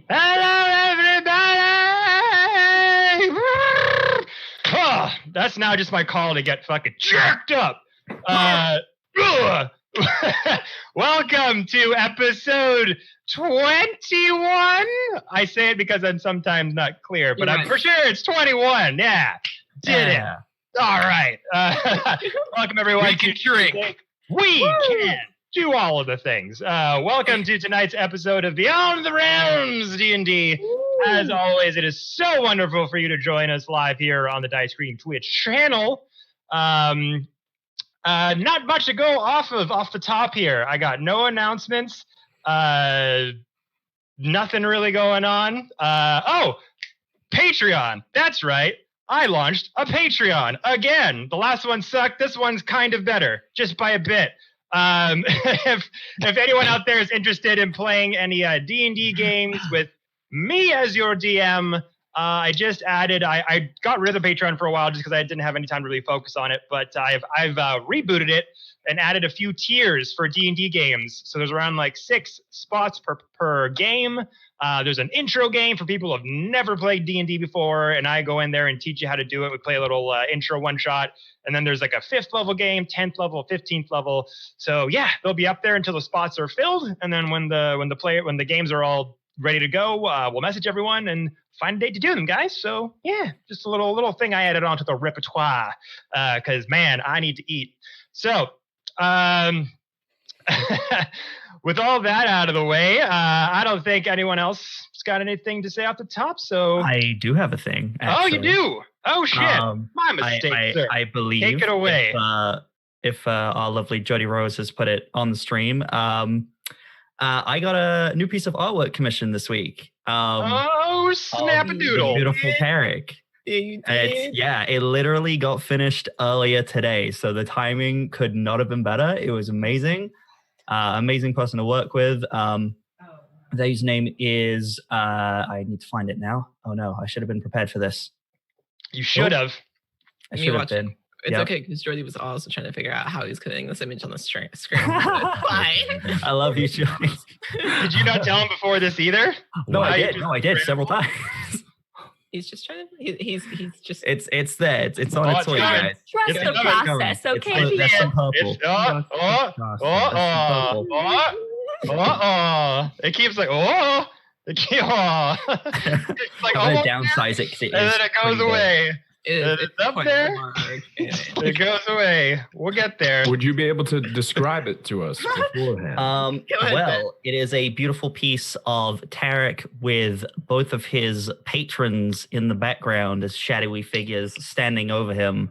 Hello, everybody! Oh, that's now just my call to get fucking jerked up. Welcome to episode 21. I say it because I'm sometimes not clear, but I'm for sure it's 21. Yeah, did it. All right. Welcome, everyone. We can drink. We can do all of the things. Welcome to tonight's episode of Beyond the Realms D&D. As always, it is so wonderful for you to join us live here on the Dicecream Twitch channel. Not much to go off the top here. I got no announcements. Nothing really going on. Patreon. That's right. I launched a Patreon again. The last one sucked. This one's kind of better, just by a bit. If anyone out there is interested in playing any D&D games with me as your DM, I just added. I got rid of the Patreon for a while just because I didn't have any time to really focus on it. But I've rebooted it and added a few tiers for D&D games. So there's around like 6 spots per game. There's an intro game for people who have never played D&D before, and I go in there and teach you how to do it. We play a little intro one-shot, and then there's like a 5th level game, 10th level, 15th level. So yeah, they'll be up there until the spots are filled, and then when the games are all ready to go, we'll message everyone and find a date to do them, guys. So yeah, just a little thing I added onto the repertoire because man, I need to eat. So. With all that out of the way, I don't think anyone else has got anything to say off the top. So I do have a thing. Actually. Oh, you do? Oh shit! My mistake, sir. I believe. Take it away. If our lovely Jody Rose has put it on the stream, I got a new piece of artwork commissioned this week. Snap-a-doodle! Beautiful Tarek. Yeah, you did. It literally got finished earlier today, so the timing could not have been better. It was amazing. Amazing person to work with. Their username is I need to find it now. Oh no, I should have been prepared for this. You should have. I should have been. It's okay because Jordy was also trying to figure out how he's putting this image on the screen. Fine. I love you, Jordy. Did you not tell him before this either? No, I did. No, I did several times. He's just trying to. He's just. It's there. It's on its way, guys. Trust the process, okay? There's some purple. It keeps like It's like I'm gonna downsize it, and then it goes away. It's up there. It goes away. We'll get there. Would you be able to describe it to us beforehand? Well, it is a beautiful piece of Tarek with both of his patrons in the background as shadowy figures standing over him,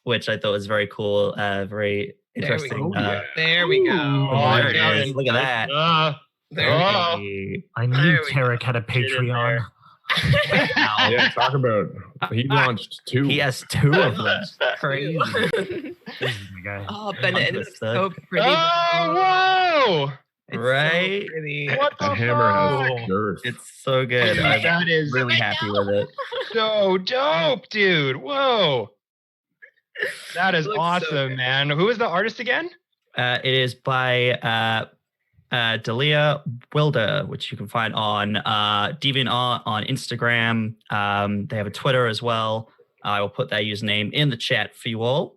which I thought was very cool, very interesting. There we go. There it is. Look at that. I knew Tarek had a Patreon. Yeah, talk about he launched 2. He has 2 of them. Crazy. Oh, Bennett, it's so pretty. Oh, whoa! It's right? So pretty. What the hammer fuck? has girth. It's so good. That is really happy with it. So dope, dude. Whoa. That is awesome, so man. Who is the artist again? It is by Dalia Wilder, which you can find on DeviantArt, on Instagram. They have a Twitter as well. I will put that username in the chat for you all.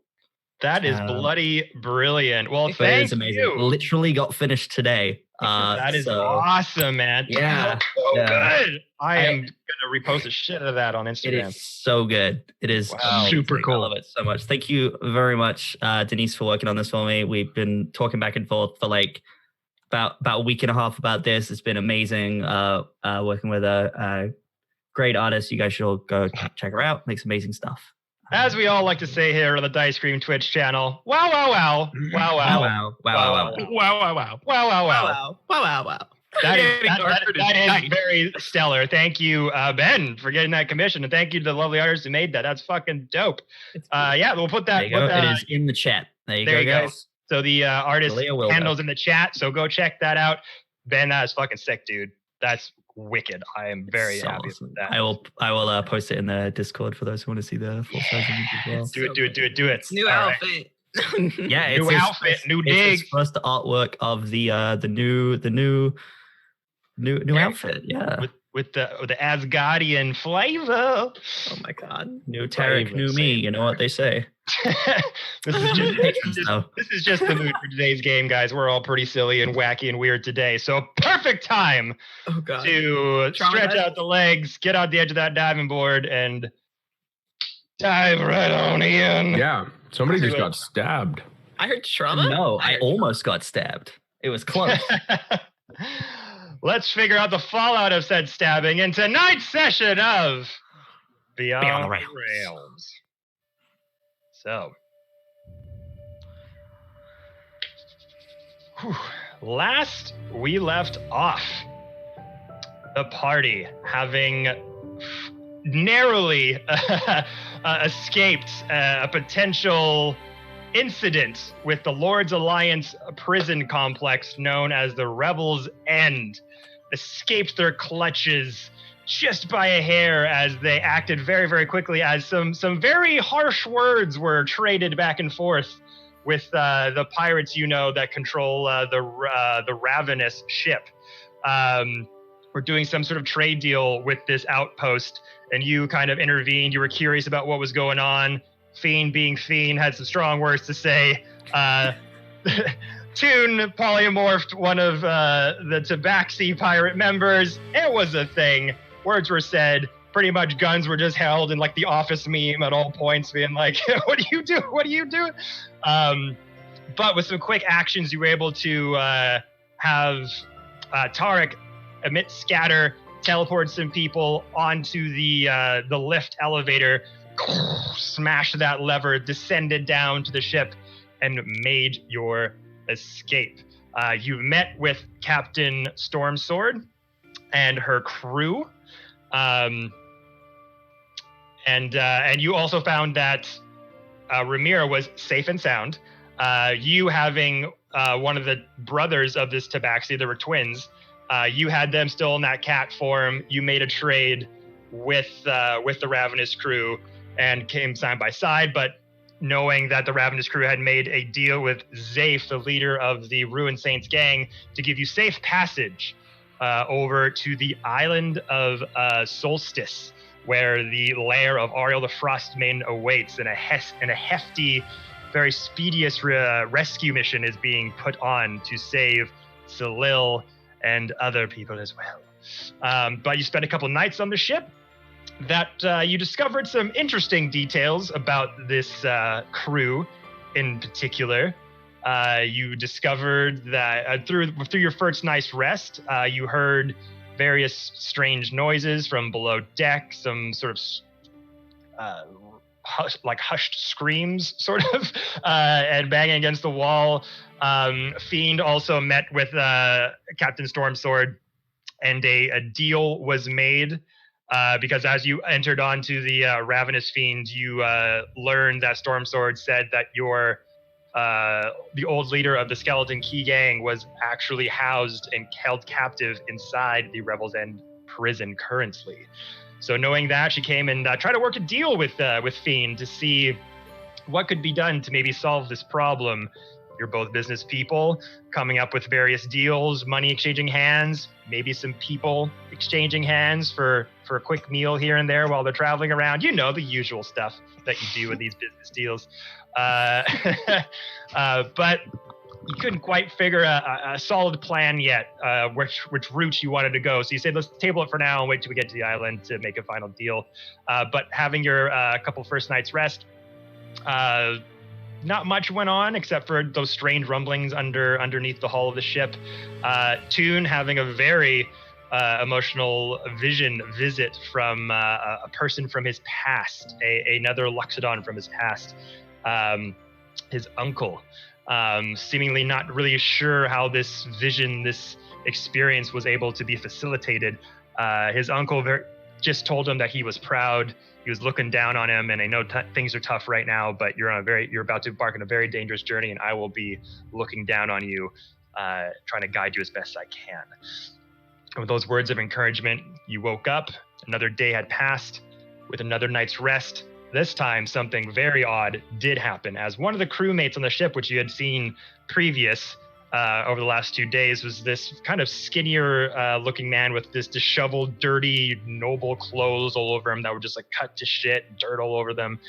That is bloody brilliant. Well, thank you. Literally got finished today. That is awesome, man. Yeah. So good. I am going to repost the shit out of that on Instagram. It is so good. It is super cool. I love it so much. Thank you very much, Denise, for working on this for me. We've been talking back and forth for like about a week and a half about this. It's been amazing working with a great artist. You guys should all go check her out. Makes amazing stuff. As we all like to say here on the Dicecream Twitch channel, wow, wow, wow. Wow, wow. Wow, wow, wow. Wow, wow, wow. Wow, wow, wow. Wow, wow, wow. That is very stellar. Thank you, Ben, for getting that commission. And thank you to the lovely artist who made that. That's fucking dope. Yeah, we'll put that. It is in the chat. There you go, guys. So the artist handles in the chat. So go check that out. Ben, that is fucking sick, dude. That's wicked. I am very happy with that. I will post it in the Discord for those who want to see the full size image as well. Do it. New outfit. Yeah, new outfit, new dig. It's first artwork of the new New outfit, yeah. With the Asgardian flavor. Oh my god. New Tarek, new me. You know what they say. This is just the mood for today's game, guys. We're all pretty silly and wacky and weird today. So perfect time to stretch out the legs, get out the edge of that diving board, and dive right on in. Yeah, somebody just got stabbed. I heard trauma? No, I almost got stabbed. It was close. Let's figure out the fallout of said stabbing in tonight's session of Beyond the Realms. So, last we left off, the party having narrowly escaped a potential incident with the Lord's Alliance prison complex known as the Rebels' End, escaped their clutches just by a hair as they acted very, very quickly as some very harsh words were traded back and forth with the pirates, that control the Ravenous ship. We're doing some sort of trade deal with this outpost, and you kind of intervened. You were curious about what was going on. Fiend being Fiend had some strong words to say. Toon polymorphed one of the Tabaxi pirate members. It was a thing. Words were said. Pretty much guns were just held in like the Office meme at all points, being like, what do you do? What do you do? But with some quick actions, you were able to have Tarek emit scatter, teleport some people onto the lift elevator, smash that lever, descended down to the ship, and made your escape. You met with Captain Stormsword and her crew, and you also found that Ramira was safe and sound. You having one of the brothers of this Tabaxi, there were twins. You had them still in that cat form. You made a trade with the Ravenous crew and came side by side, but knowing that the Ravenous crew had made a deal with Zafe, the leader of the Ruined Saints gang, to give you safe passage over to the island of Solstice, where the lair of Ariel the Frostmaiden awaits, and a hefty, very speedious rescue mission is being put on to save Salil and other people as well. But you spent a couple nights on the ship. That you discovered some interesting details about this crew in particular. You discovered that through your first night's rest, you heard various strange noises from below deck, some sort of hushed screams, sort of, and banging against the wall. Fiend also met with Captain Stormsword, and a deal was made. Because as you entered onto the Ravenous Fiend, you learned that Stormsword said that the old leader of the Skeleton Key Gang was actually housed and held captive inside the Rebels' End prison currently. So knowing that, she came and tried to work a deal with Fiend to see what could be done to maybe solve this problem. You're both business people, coming up with various deals, money exchanging hands, maybe some people exchanging hands for a quick meal here and there while they're traveling around. You know, the usual stuff that you do with these business deals. But you couldn't quite figure a solid plan yet, which route you wanted to go. So you said, let's table it for now and wait till we get to the island to make a final deal. But having your couple first nights rest, not much went on except for those strange rumblings underneath the hull of the ship. Toon having a very emotional visit from a person from his past, another Luxodon from his past, his uncle, seemingly not really sure how this experience was able to be facilitated. His uncle just told him that he was proud. He was looking down on him, and I know things are tough right now, but you're about to embark on a very dangerous journey, and I will be looking down on you, trying to guide you as best I can. And with those words of encouragement, you woke up. Another day had passed with another night's rest. This time, something very odd did happen, as one of the crewmates on the ship, which you had seen previous, over the last 2 days was this kind of skinnier looking man with this disheveled, dirty, noble clothes all over him that were just like cut to shit, dirt all over them.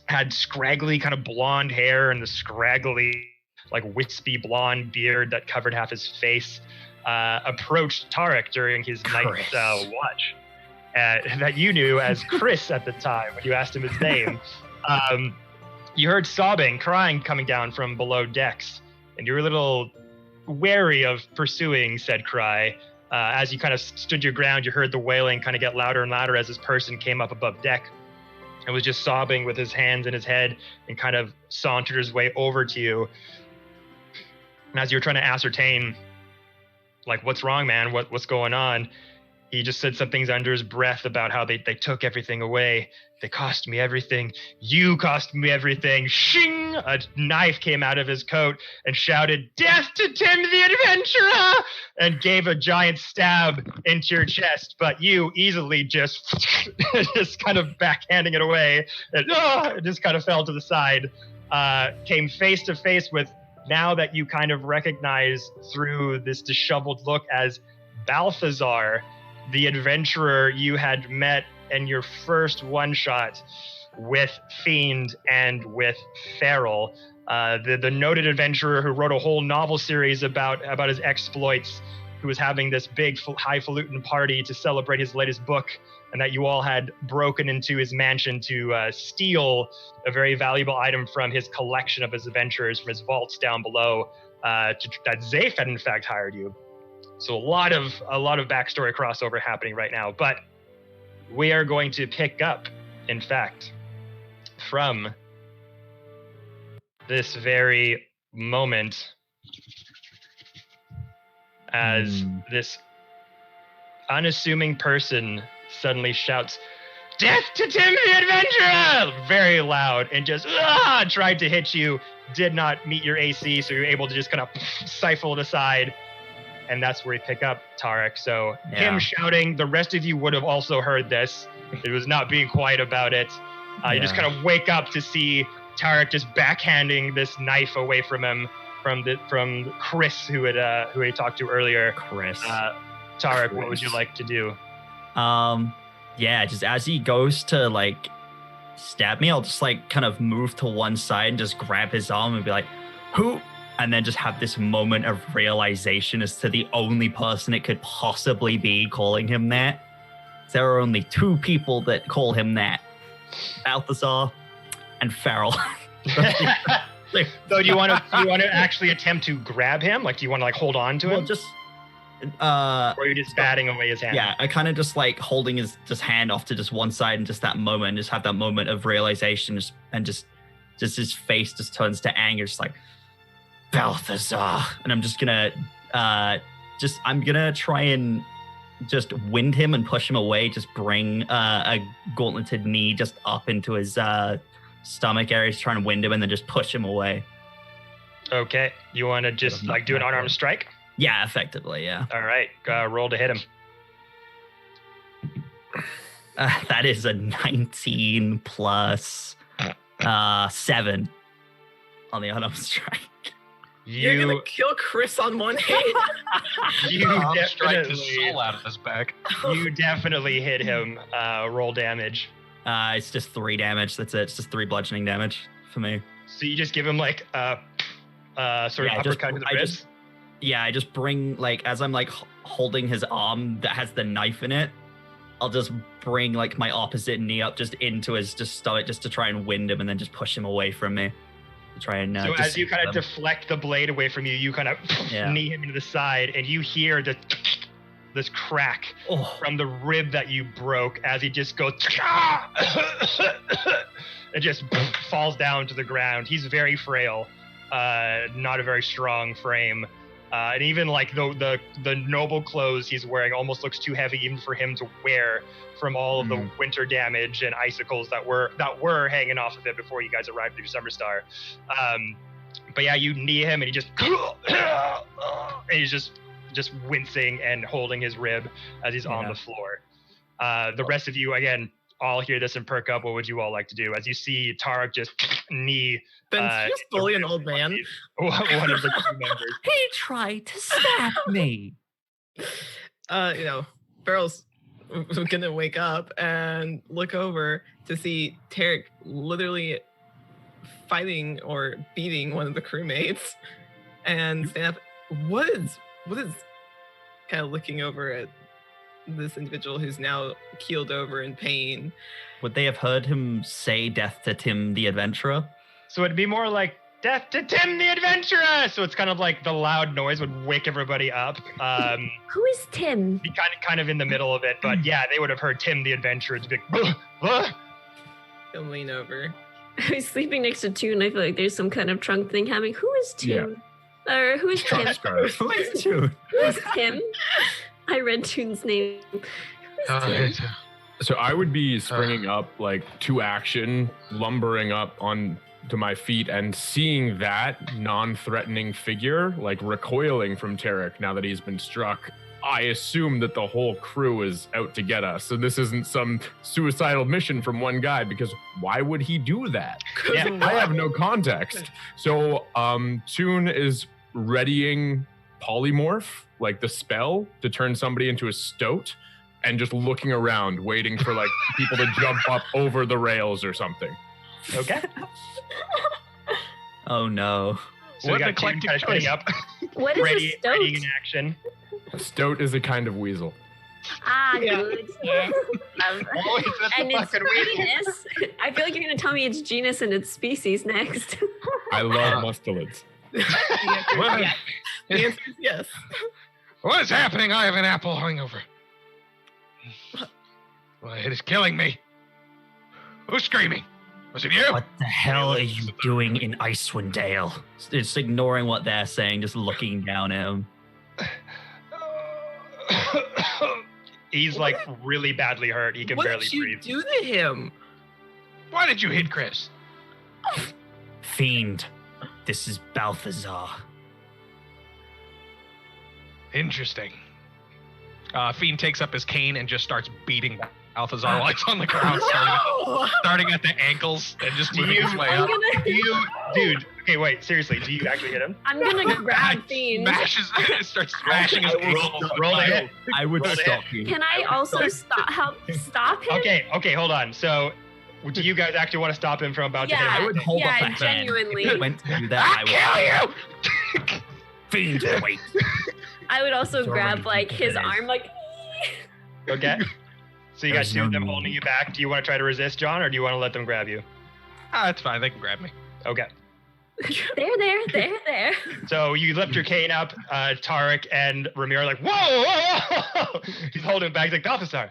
Had scraggly kind of blonde hair and the scraggly, like wispy blonde beard that covered half his face. Approached Tarek during his night watch that you knew as Chris at the time when you asked him his name. You heard sobbing, crying coming down from below decks, and you were a little wary of pursuing said cry. As you kind of stood your ground, you heard the wailing kind of get louder and louder as this person came up above deck and was just sobbing with his hands in his head and kind of sauntered his way over to you. And as you were trying to ascertain, like, what's wrong, man? What's going on? He just said some things under his breath about how they took everything away. They cost me everything. You cost me everything. Shing! A knife came out of his coat and shouted, "Death to Tim the Adventurer!" and gave a giant stab into your chest. But you easily just kind of backhanding it away and it just kind of fell to the side. Came face to face with, now that you kind of recognize through this disheveled look, as Balthazar, the adventurer you had met in your first one-shot with Fiend and with Feral, the noted adventurer who wrote a whole novel series about his exploits, who was having this big highfalutin party to celebrate his latest book, and that you all had broken into his mansion to steal a very valuable item from his collection of his adventures from his vaults down below, that Zafe had in fact hired you. So a lot of backstory crossover happening right now, but we are going to pick up, in fact, from this very moment as this unassuming person suddenly shouts, "Death to Tim the Adventurer!" very loud, and just tried to hit you, did not meet your AC, so you're able to just kind of siphon it aside. And that's where we pick up, Tarek. So him shouting, the rest of you would have also heard this. It was not being quiet about it. You just kind of wake up to see Tarek just backhanding this knife away from him, from Chris, who he talked to earlier. Chris. Tarek, what would you like to do? Just as he goes to like stab me, I'll just like kind of move to one side and just grab his arm and be like, "Who?" And then just have this moment of realization as to the only person it could possibly be calling him that. There are only two people that call him that: Balthazar and Feral. So do you want to actually attempt to grab him? Like, do you want to like hold on to him? Well, just or are you just batting away his hand? Yeah, I kind of just like holding his just hand off to just one side, and just that moment, just have that moment of realization, and just his face just turns to anger, just like, "Balthazar," and I'm just gonna I'm gonna try and just wind him and push him away, just bring a gauntleted knee just up into his stomach area, just trying to wind him and then just push him away. Okay, you want to just like do an unarmed strike? Yeah, effectively, yeah. All right, roll to hit him. That is a 19 plus 7 on the unarmed strike. You're gonna kill Chris on one hit. You strike his soul out of his back. You definitely hit him. Roll damage. It's just 3 damage. That's it. It's just 3 bludgeoning damage for me. So you just give him like sort of uppercut to the ribs? I just bring, like, as I'm like holding his arm that has the knife in it, I'll just bring like my opposite knee up just into his stomach, just to try and wind him and then just push him away from me. Try and so as you kind of deflect the blade away from you, you kind of knee him into the side, and you hear this crack from the rib that you broke as he just goes and just falls down to the ground. He's very frail, not a very strong frame, and even like the noble clothes he's wearing almost looks too heavy even for him to wear, from all of the winter damage and icicles that were hanging off of it before you guys arrived through Summerstar. But yeah, you knee him and he just and he's just wincing and holding his rib as he's on the floor. The rest of you, again, all hear this and perk up, what would you all like to do? As you see Tarek just knee Ben's just bully an old man. one of the crew members. He tried to stab me. Barrel's gonna wake up and look over to see Tarek literally fighting or beating one of the crewmates, and stand up. What is kind of looking over at this individual who's now keeled over in pain. Would they have heard him say death to Tim the Adventurer? So it'd be more like death to Tim the Adventurer. So it's kind of like the loud noise would wake everybody up. Who is Tim? Be kind of in the middle of it, but yeah, they would have heard Tim the Adventurer. It's big. He'll lean over. I was sleeping next to Toon. I feel like there's some kind of trunk thing happening. Who is Toon? Or who is Tim? Who is Toon? Who is Tim? I read Toon's name. So I would be springing up like to action, lumbering up on to my feet and seeing that non-threatening figure like recoiling from Tarek now that he's been struck. I assume that the whole crew is out to get us. So this isn't some suicidal mission from one guy, because why would he do that? Yeah, I have no context. So Toon is readying polymorph, like the spell to turn somebody into a stoat, and just looking around, waiting for like people to jump up over the rails or something. Okay. Oh no. So we got Toon kind of shutting up. What is ready, a stoat? ready in action. A stoat is a kind of weasel. Ah, good. Yes. Always at And the its fucking weasel. genus. I feel like you're going to tell me its genus and its species next. I love mustelids. The answer is yes. What is happening? I have an apple hangover. Well, it is killing me. Who's screaming? Was it you? What the hell are you doing in Icewind Dale? Just ignoring what they're saying, just looking down at him. He's like really badly hurt. He can What barely did you breathe. do to him? Why did you hit Chris? Fiend, this is Balthazar. Interesting. Fiend takes up his cane and just starts beating Balthazar while he's on the ground, starting at the ankles and just moving his way up. Dude, okay, wait, seriously, do you actually hit him? I'm going to grab Fiend. Starts smashing his ankles. Roll a hit. I would Roll a stop you. Can I also help stop him? Okay, hold on. So, do you guys actually want to stop him from about to hit Yeah. him? I would hold up a hand. Genuinely. If he went to do that, I'll I would. kill you! Fiend, wait. I would also So grab many like people his today. arm, like. Okay. So you got There's two of no them need. holding you back. Do you want to try to resist, John, or do you want to let them grab you? It's fine. They can grab me. Okay. There. So you lift your cane up, Tarek and Ramir are like, whoa! He's holding him back. He's like, Balthazar.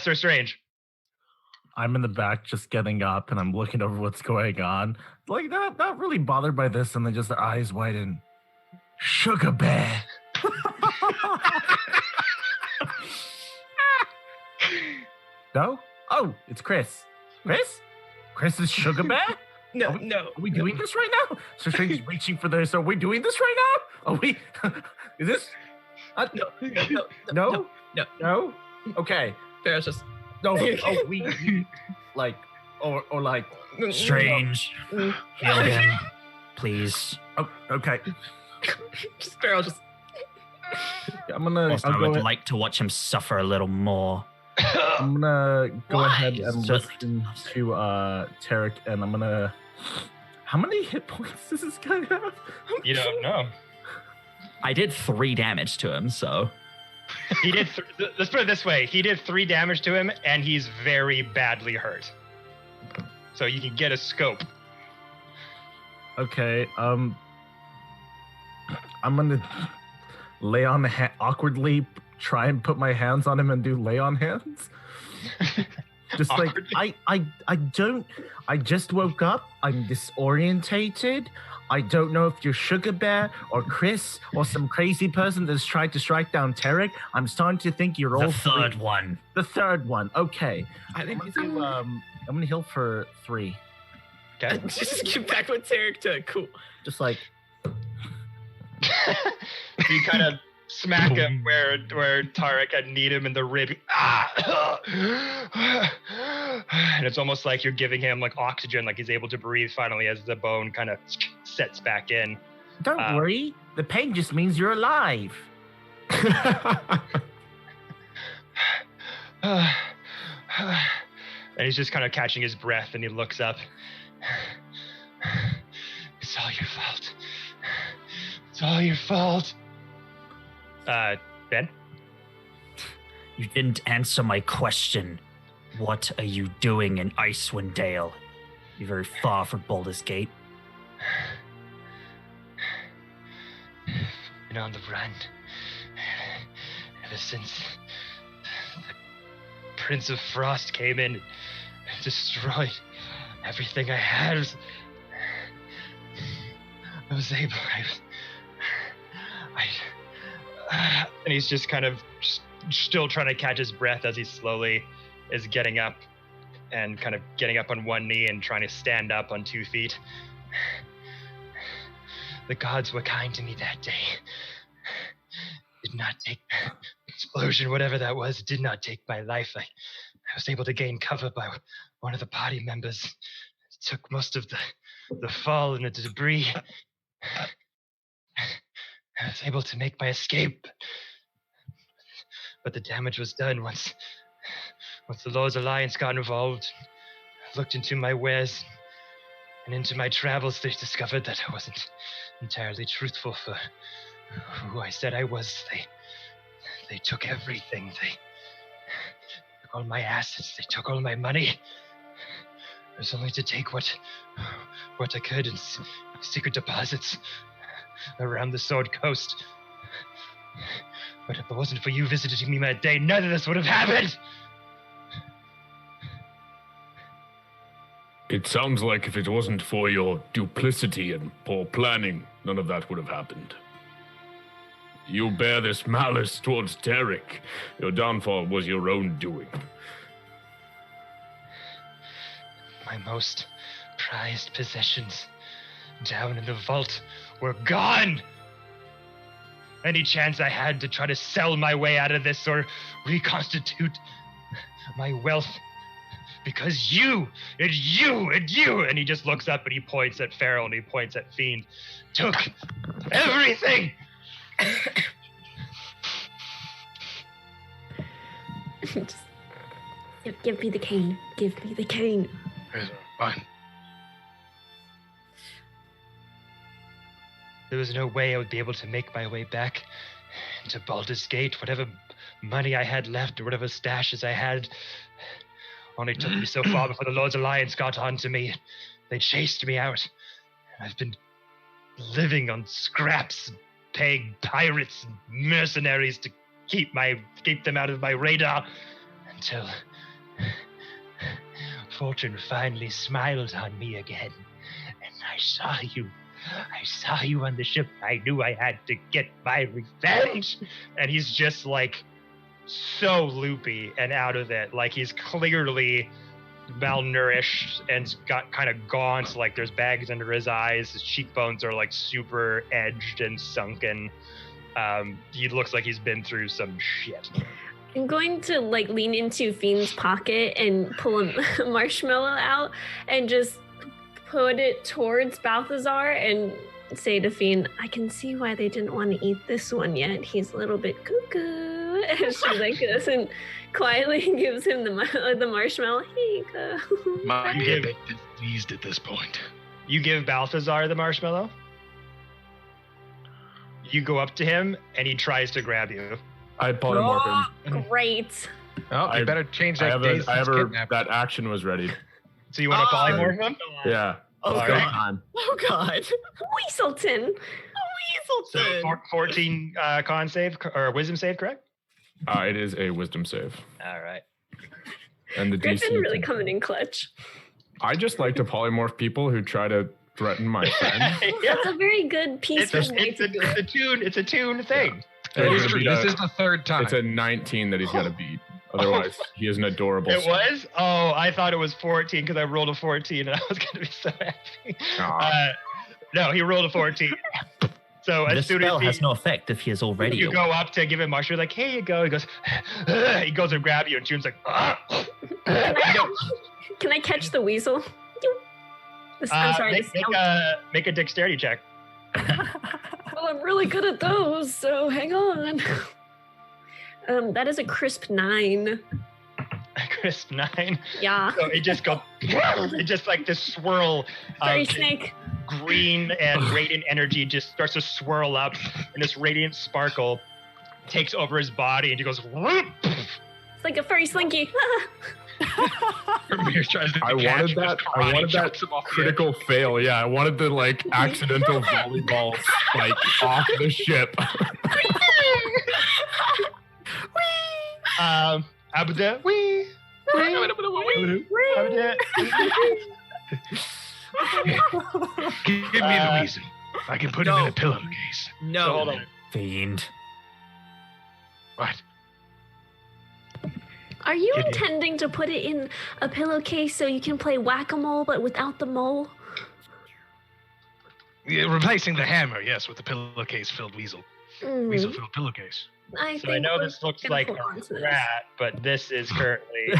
Sir Strange. I'm in the back just getting up and I'm looking over what's going on. Like, not really bothered by this, and then just their eyes widen. Sugar Bear. No? Oh, it's Chris. Chris is Sugar Bear? No. Are we doing this right now? So Strange is reaching for this. Are we doing this right now? Are we? Is this? No? No? Okay. There's just No. Oh, we like, or like. Strange. Heal him, please. Oh, okay. Sparrow just. I'm gonna. Also, I would like to watch him suffer a little more. I'm gonna go Why? ahead and Just- listen to Tarek, and I'm gonna. How many hit points does this guy have? You don't know. I did 3 damage to him, so. He did. Let's put it this way: he did 3 damage to him, and he's very badly hurt. So you can get a scope. Okay. I'm gonna lay on the awkwardly try and put my hands on him and do lay on hands. Just like I just woke up. I'm disorientated. I don't know if you're Sugar Bear or Chris or some crazy person that's tried to strike down Tarek. I'm starting to think you're all The third three. one. The third one. Okay. I think he's I'm gonna heal for 3. Okay. just get back with Tarek to cool. Just like You kind of smack him where Tarek had kneed him in the rib. And it's almost like you're giving him like oxygen, like he's able to breathe finally as the bone kind of sets back in. Don't worry. The pain just means you're alive. And he's just kind of catching his breath, and he looks up. It's all your fault. It's all your fault. Ben? You didn't answer my question. What are you doing in Icewind Dale? You're very far from Baldur's Gate. Been on the run ever since the Prince of Frost came in and destroyed everything I had. I was able. And he's just kind of still trying to catch his breath as he slowly is getting up and kind of getting up on one knee and trying to stand up on 2 feet. The gods were kind to me that day. Did not take explosion, whatever that was, did not take my life. I was able to gain cover by one of the party members. It took most of the fall and the debris. I was able to make my escape. But the damage was done once the Lord's Alliance got involved. I looked into my wares and into my travels. They discovered that I wasn't entirely truthful for who I said I was. They took everything. They took all my assets. They took all my money. It was only to take what I could in secret deposits around the Sword Coast. But if it wasn't for you visiting me that day, none of this would have happened. It sounds like if it wasn't for your duplicity and poor planning, none of that would have happened. You bear this malice towards Tarek. Your downfall was your own doing. My most prized possessions down in the vault were gone. Any chance I had to try to sell my way out of this or reconstitute my wealth, because you, and he just looks up and he points at Farrell and he points at Fiend, took everything. Just give me the cane. Give me the cane. Fine. There was no way I would be able to make my way back to Baldur's Gate. Whatever money I had left or whatever stashes I had only took me so far before the Lord's Alliance got onto me. They chased me out. And I've been living on scraps, paying pirates and mercenaries to keep them out of my radar until fortune finally smiled on me again. And I saw you on the ship. I knew I had to get my revenge. And he's just like so loopy and out of it. Like he's clearly malnourished and got kind of gaunt. Like there's bags under his eyes. His cheekbones are like super edged and sunken. He looks like he's been through some shit. I'm going to like lean into Fiend's pocket and pull a marshmallow out and just put it towards Balthazar and say to Fiend, I can see why they didn't want to eat this one yet. He's a little bit cuckoo. And she like this and quietly gives him the marshmallow. Here you go. My gimmick is diseased at this point. You give Balthazar the marshmallow. You go up to him and he tries to grab you. I polymorph him. Great. Oh, you better change that. That action was ready. So you want to polymorph him? Yeah. Oh, All God. right. Oh, God. Weaselton. So 14 con save or wisdom save, correct? It is a wisdom save. All right. And the Griffin DC really coming in clutch. I just like to polymorph people who try to threaten my friends. That's a very good piece It's of way to do it. It's a tune thing. It is true. This is the third time. It's a 19 that he's got to beat. Otherwise, he is an adorable. It was? Oh, I thought it was 14 because I rolled a 14 and I was going to be so happy. No, he rolled a 14. So as This soon spell as has no effect if he is already you go up to give him marshmallow, like, here you go. He goes, he goes and grab you, and June's like, Can I catch the weasel? I'm sorry. make a dexterity check. Well, I'm really good at those, so hang on. That is a crisp 9. Crisp 9. Yeah. So it just goes, it just like this swirl Fairy of snake. green and radiant energy just starts to swirl up, and this radiant sparkle takes over his body, and he goes, whoop. It's like a furry slinky. I wanted that critical fail. Yeah, I wanted the like accidental volleyball spike off the ship. Abda, wee. Give me the weasel. I can put him in a pillowcase. No. So hold on. Fiend. What? Are you Give you- intending to put it in a pillowcase so you can play whack-a-mole but without the mole? Yeah, replacing the hammer, yes, with the pillowcase-filled weasel. Weasel-filled pillowcase. So I know this looks like a rat, but this is currently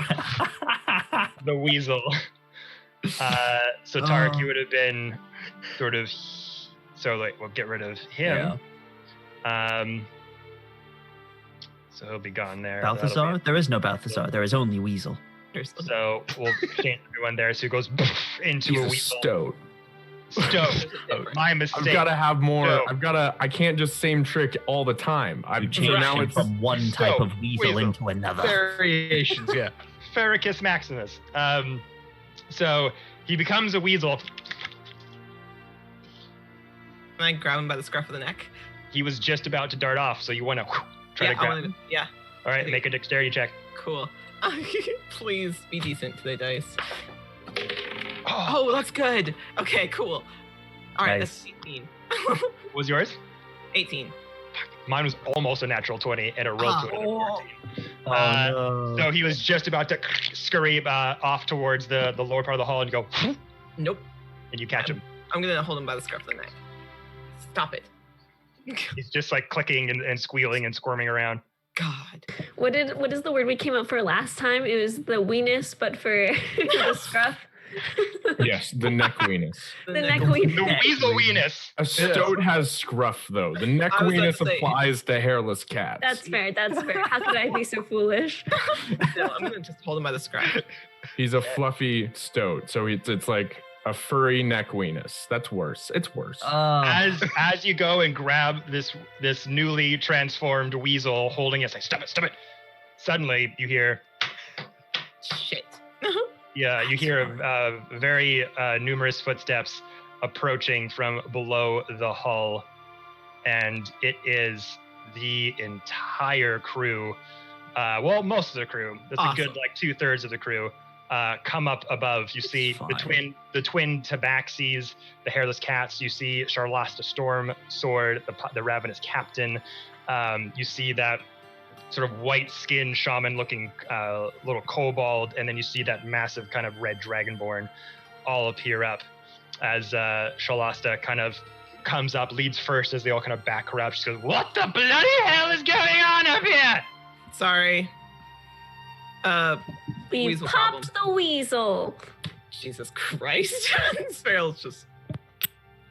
the weasel. So Tarek, you would have been sort of, so like we'll get rid of him. So he'll be gone there. Balthazar? There is no Balthazar. There is only Weasel. So we'll change everyone there. So he goes into He's a a weasel. stoat. Stoat. My mistake. I've got to have more. Stoat. I can't just same trick all the time. You change now him it's from one type of weasel weasel. into another. Variations, yeah. Ferricus Maximus. So he becomes a weasel. And I grab him by the scruff of the neck. He was just about to dart off, so you want to try to grab him. Yeah, All right, make a dexterity check. cool. Please be decent today, dice. Oh, that's good. Okay, cool. All right, Nice. that's 18. What was yours? 18. Mine was almost a natural 20 and a roll to it at 14. No. So he was just about to scurry off towards the lower part of the hall and go, Nope. and you catch him. I'm gonna hold him by the scruff of the neck. Stop it. He's just like clicking and squealing and squirming around. God. What is the word we came up for last time? It was the weenus, but for the scruff. yes, the neck weenus. The neck weenus. The weasel weenus. A stoat has scruff though. The neck I was about weenus to say- applies to hairless cats. That's fair. That's fair. How could I be so foolish? No, I'm gonna just hold him by the scruff. He's a fluffy stoat, so it's like a furry neck weenus. That's worse. It's worse. As you go and grab this newly transformed weasel, holding it, say, stop it. Suddenly you hear, Shit. yeah, you hear very numerous footsteps approaching from below the hull, and it is the entire crew. Well, most of the crew. That's Awesome. a good like 2/3 of the crew. Come up above. You see fine. the twin tabaxis, the hairless cats. You see Charlasta Storm Sword, the ravenous captain. You see that sort of white skinned shaman looking little kobold, and then you see that massive kind of red dragonborn all appear up as Charlasta kind of comes up, leads first as they all kind of back her up. She goes, "What the bloody hell is going on up here?" Sorry. We Weasel popped the weasel. Jesus Christ. Sparrow's just.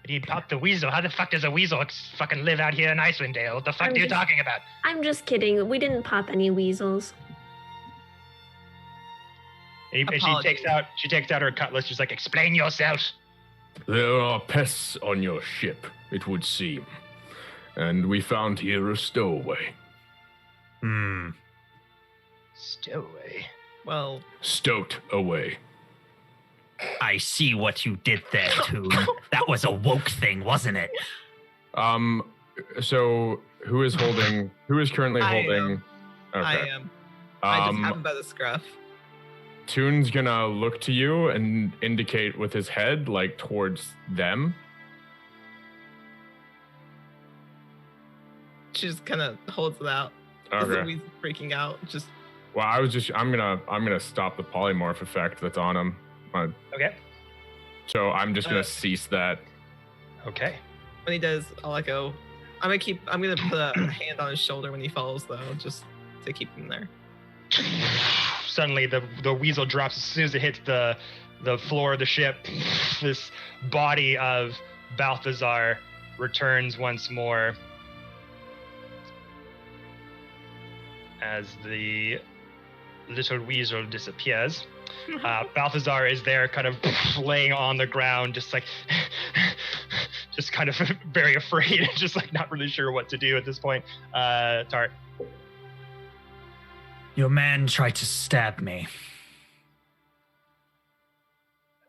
He popped the weasel. How the fuck does a weasel fucking live out here in Icewind Dale? What the fuck I'm are you just- talking about? I'm just kidding. We didn't pop any weasels. And she takes out her cutlass. She's like, "Explain yourself." There are pests on your ship, it would seem. And we found here a stowaway. Stowaway. Well, Stoat away. I see what you did there, Toon. That was a woke thing, wasn't it? So who is currently I holding? I Okay. am. I just have him by the scruff. Toon's gonna look to you and indicate with his head, like towards them. She just kind of holds it out. This is Okay. weasel freaking out. Just Well, I'm gonna stop the polymorph effect that's on him. Okay. So I'm just gonna cease that. Okay. When he does, I'll let go. I'm gonna put a hand on his shoulder when he falls, though, just to keep him there. Suddenly, the weasel drops as soon as it hits the floor of the ship. This body of Balthazar returns once more as the little weasel disappears. Balthazar is there, kind of laying on the ground, just like, just kind of very afraid, just like not really sure what to do at this point. Tart. Your man tried to stab me.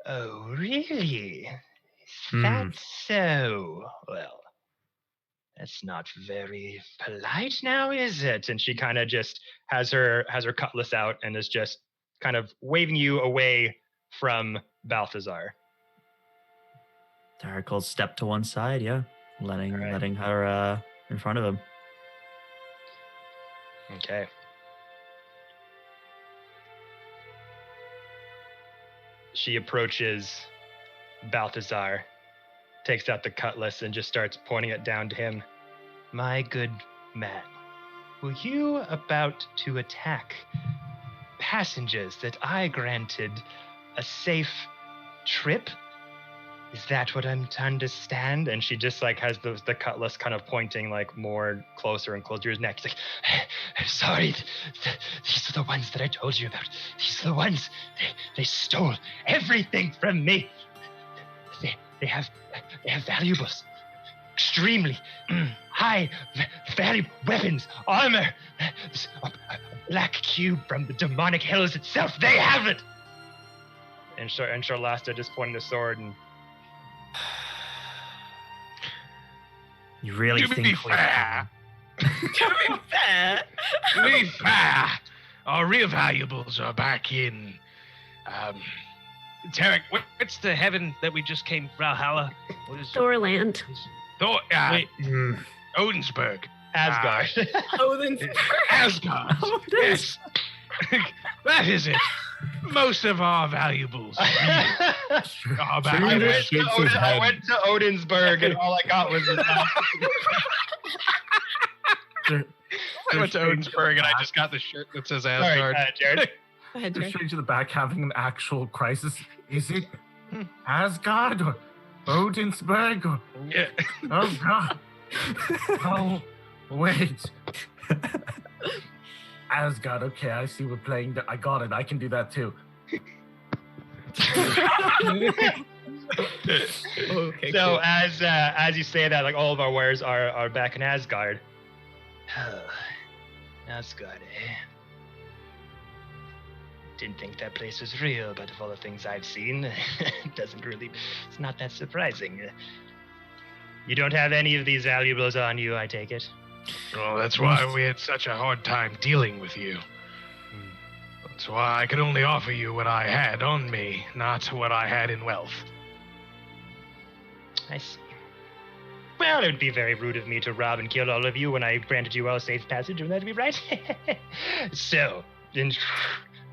Oh, really? Is that so? Well, that's not very polite now, is it? And she kind of just has her cutlass out and is just kind of waving you away from Balthazar. Tarek will step to one side, letting her in front of him. Okay. She approaches Balthazar, takes out the cutlass, and just starts pointing it down to him. My good man, were you about to attack passengers that I granted a safe trip? Is that what I'm to understand? And she just like has the cutlass kind of pointing like more closer and closer to his neck. She's like, sorry, these are the ones that I told you about. These are the ones, they stole everything from me. They have valuables, extremely high value weapons, armor, a black cube from the demonic hills itself. They have it. And Charlasta just pointing the sword and. You really To think be fair. To be fair. To be fair. Our real valuables are back in. Tarek, what's the heaven that we just came? Valhalla? What is Thorland. Odensburg. Asgard. Odensburg. Asgard. Yes. That is it. Most of our valuables are back I in. went to Odensburg and all I got was this. I went to Odensburg and I just got the shirt that says Asgard. Sorry, Jared. Go ahead, They're Jared. straight to the back having an actual crisis. Is it Asgard or Odensburg or Yeah. oh god? Oh wait. Asgard, okay, I see we're playing I got it, I can do that too. Okay, So cool. as you say that, like all of our wares are back in Asgard. Asgard, eh? Didn't think that place was real, but of all the things I've seen, it's not that surprising. You don't have any of these valuables on you, I take it? Well, that's why we had such a hard time dealing with you. That's why I could only offer you what I had on me, not what I had in wealth. I see. Well, it would be very rude of me to rob and kill all of you when I granted you all safe passage, wouldn't that be right? So, and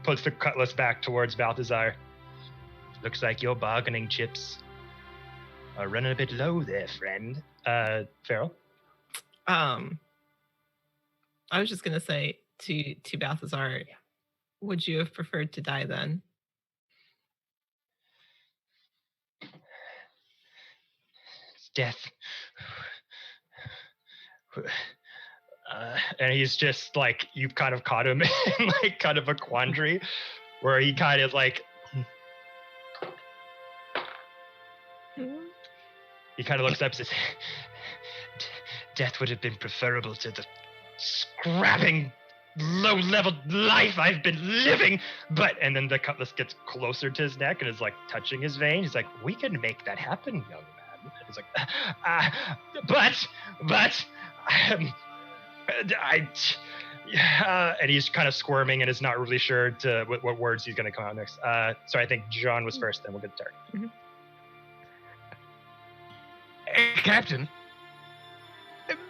puts the cutlass back towards Balthazar. Looks like your bargaining chips are running a bit low there, friend. Farrell? I was just gonna say to Balthazar, would you have preferred to die then? Death. And he's just like, you've kind of caught him in like kind of a quandary where he kind of like, he kind of looks up and says, death would have been preferable to the scrapping, low-level life I've been living. And then the cutlass gets closer to his neck and is like touching his vein. He's like, we can make that happen, young man. And he's like, and he's kind of squirming and is not really sure what words he's going to come out next. So I think John was first, then we'll get to Tarek. Mm-hmm. Captain,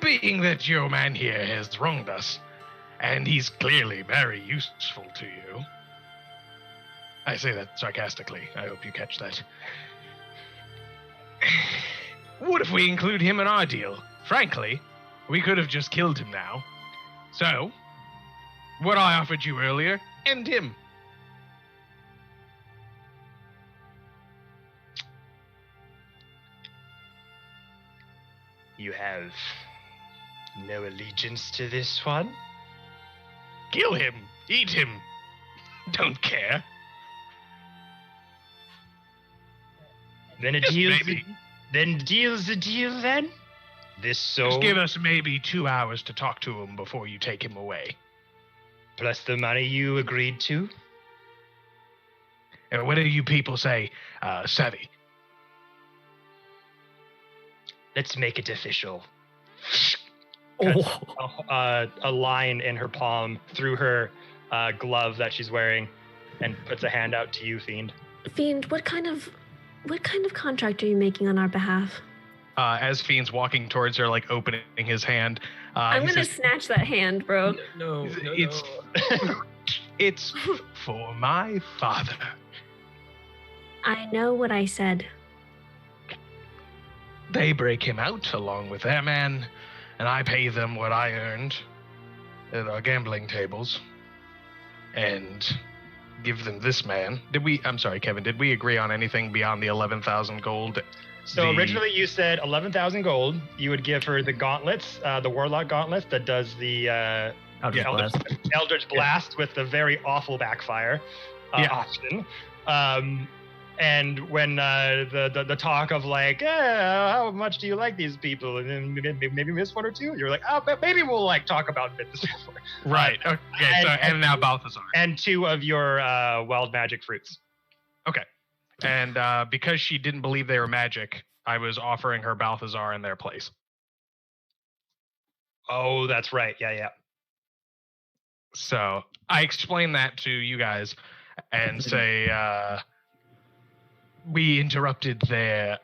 being that your man here has wronged us, and he's clearly very useful to you. I say that sarcastically. I hope you catch that. What if we include him in our deal? Frankly, we could have just killed him now. So, what I offered you earlier, end him. You have no allegiance to this one? Kill him. Eat him. Don't care. Then a Just deal's maybe. then deal's a deal then? This soul Just give us maybe 2 hours to talk to him before you take him away. plus the money you agreed to? And what do you people say, Savvy? Let's make it official. Oh, A line in her palm through her glove that she's wearing, and puts a hand out to you, Fiend. Fiend, what kind of contract are you making on our behalf? As Fiend's walking towards her, like opening his hand. I'm he gonna says, snatch that hand, bro. No, It's it's for my father. I know what I said. They break him out along with their man, and I pay them what I earned at our gambling tables, and give them this man. I'm sorry, Kevin, did we agree on anything beyond the 11,000 gold? So originally you said 11,000 gold. You would give her the gauntlets, the warlock gauntlets that does the Eldritch Blast. Eldritch Blast with the very awful backfire option. And when the talk of like, how much do you like these people, and then maybe miss one or two, you're like, oh, but maybe we'll like talk about this. Right. Okay. And now Balthazar. And 2 of your wild magic fruits. Okay. And because she didn't believe they were magic, I was offering her Balthazar in their place. Oh, that's right. Yeah. So I explained that to you guys and say, we interrupted their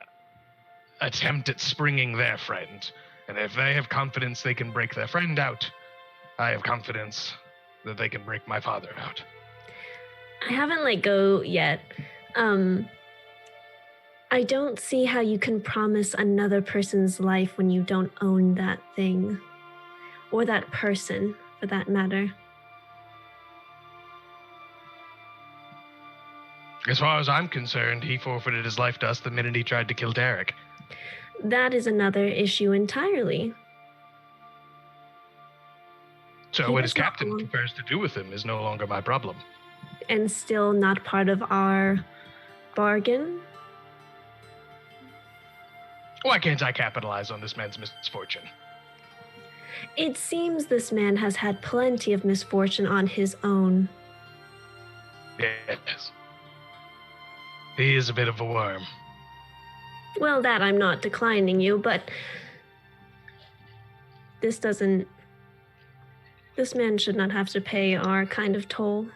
attempt at springing their friend. And if they have confidence they can break their friend out, I have confidence that they can break my father out. I haven't let go yet. I don't see how you can promise another person's life when you don't own that thing. Or that person, for that matter. As far as I'm concerned, he forfeited his life to us the minute he tried to kill Derek. That is another issue entirely. So He what does his not captain belong- prefers to do with him is no longer my problem. And still not part of our bargain. Why can't I capitalize on this man's misfortune? It seems this man has had plenty of misfortune on his own. Yes. He is a bit of a worm. Well, that I'm not declining you, but this man should not have to pay our kind of toll.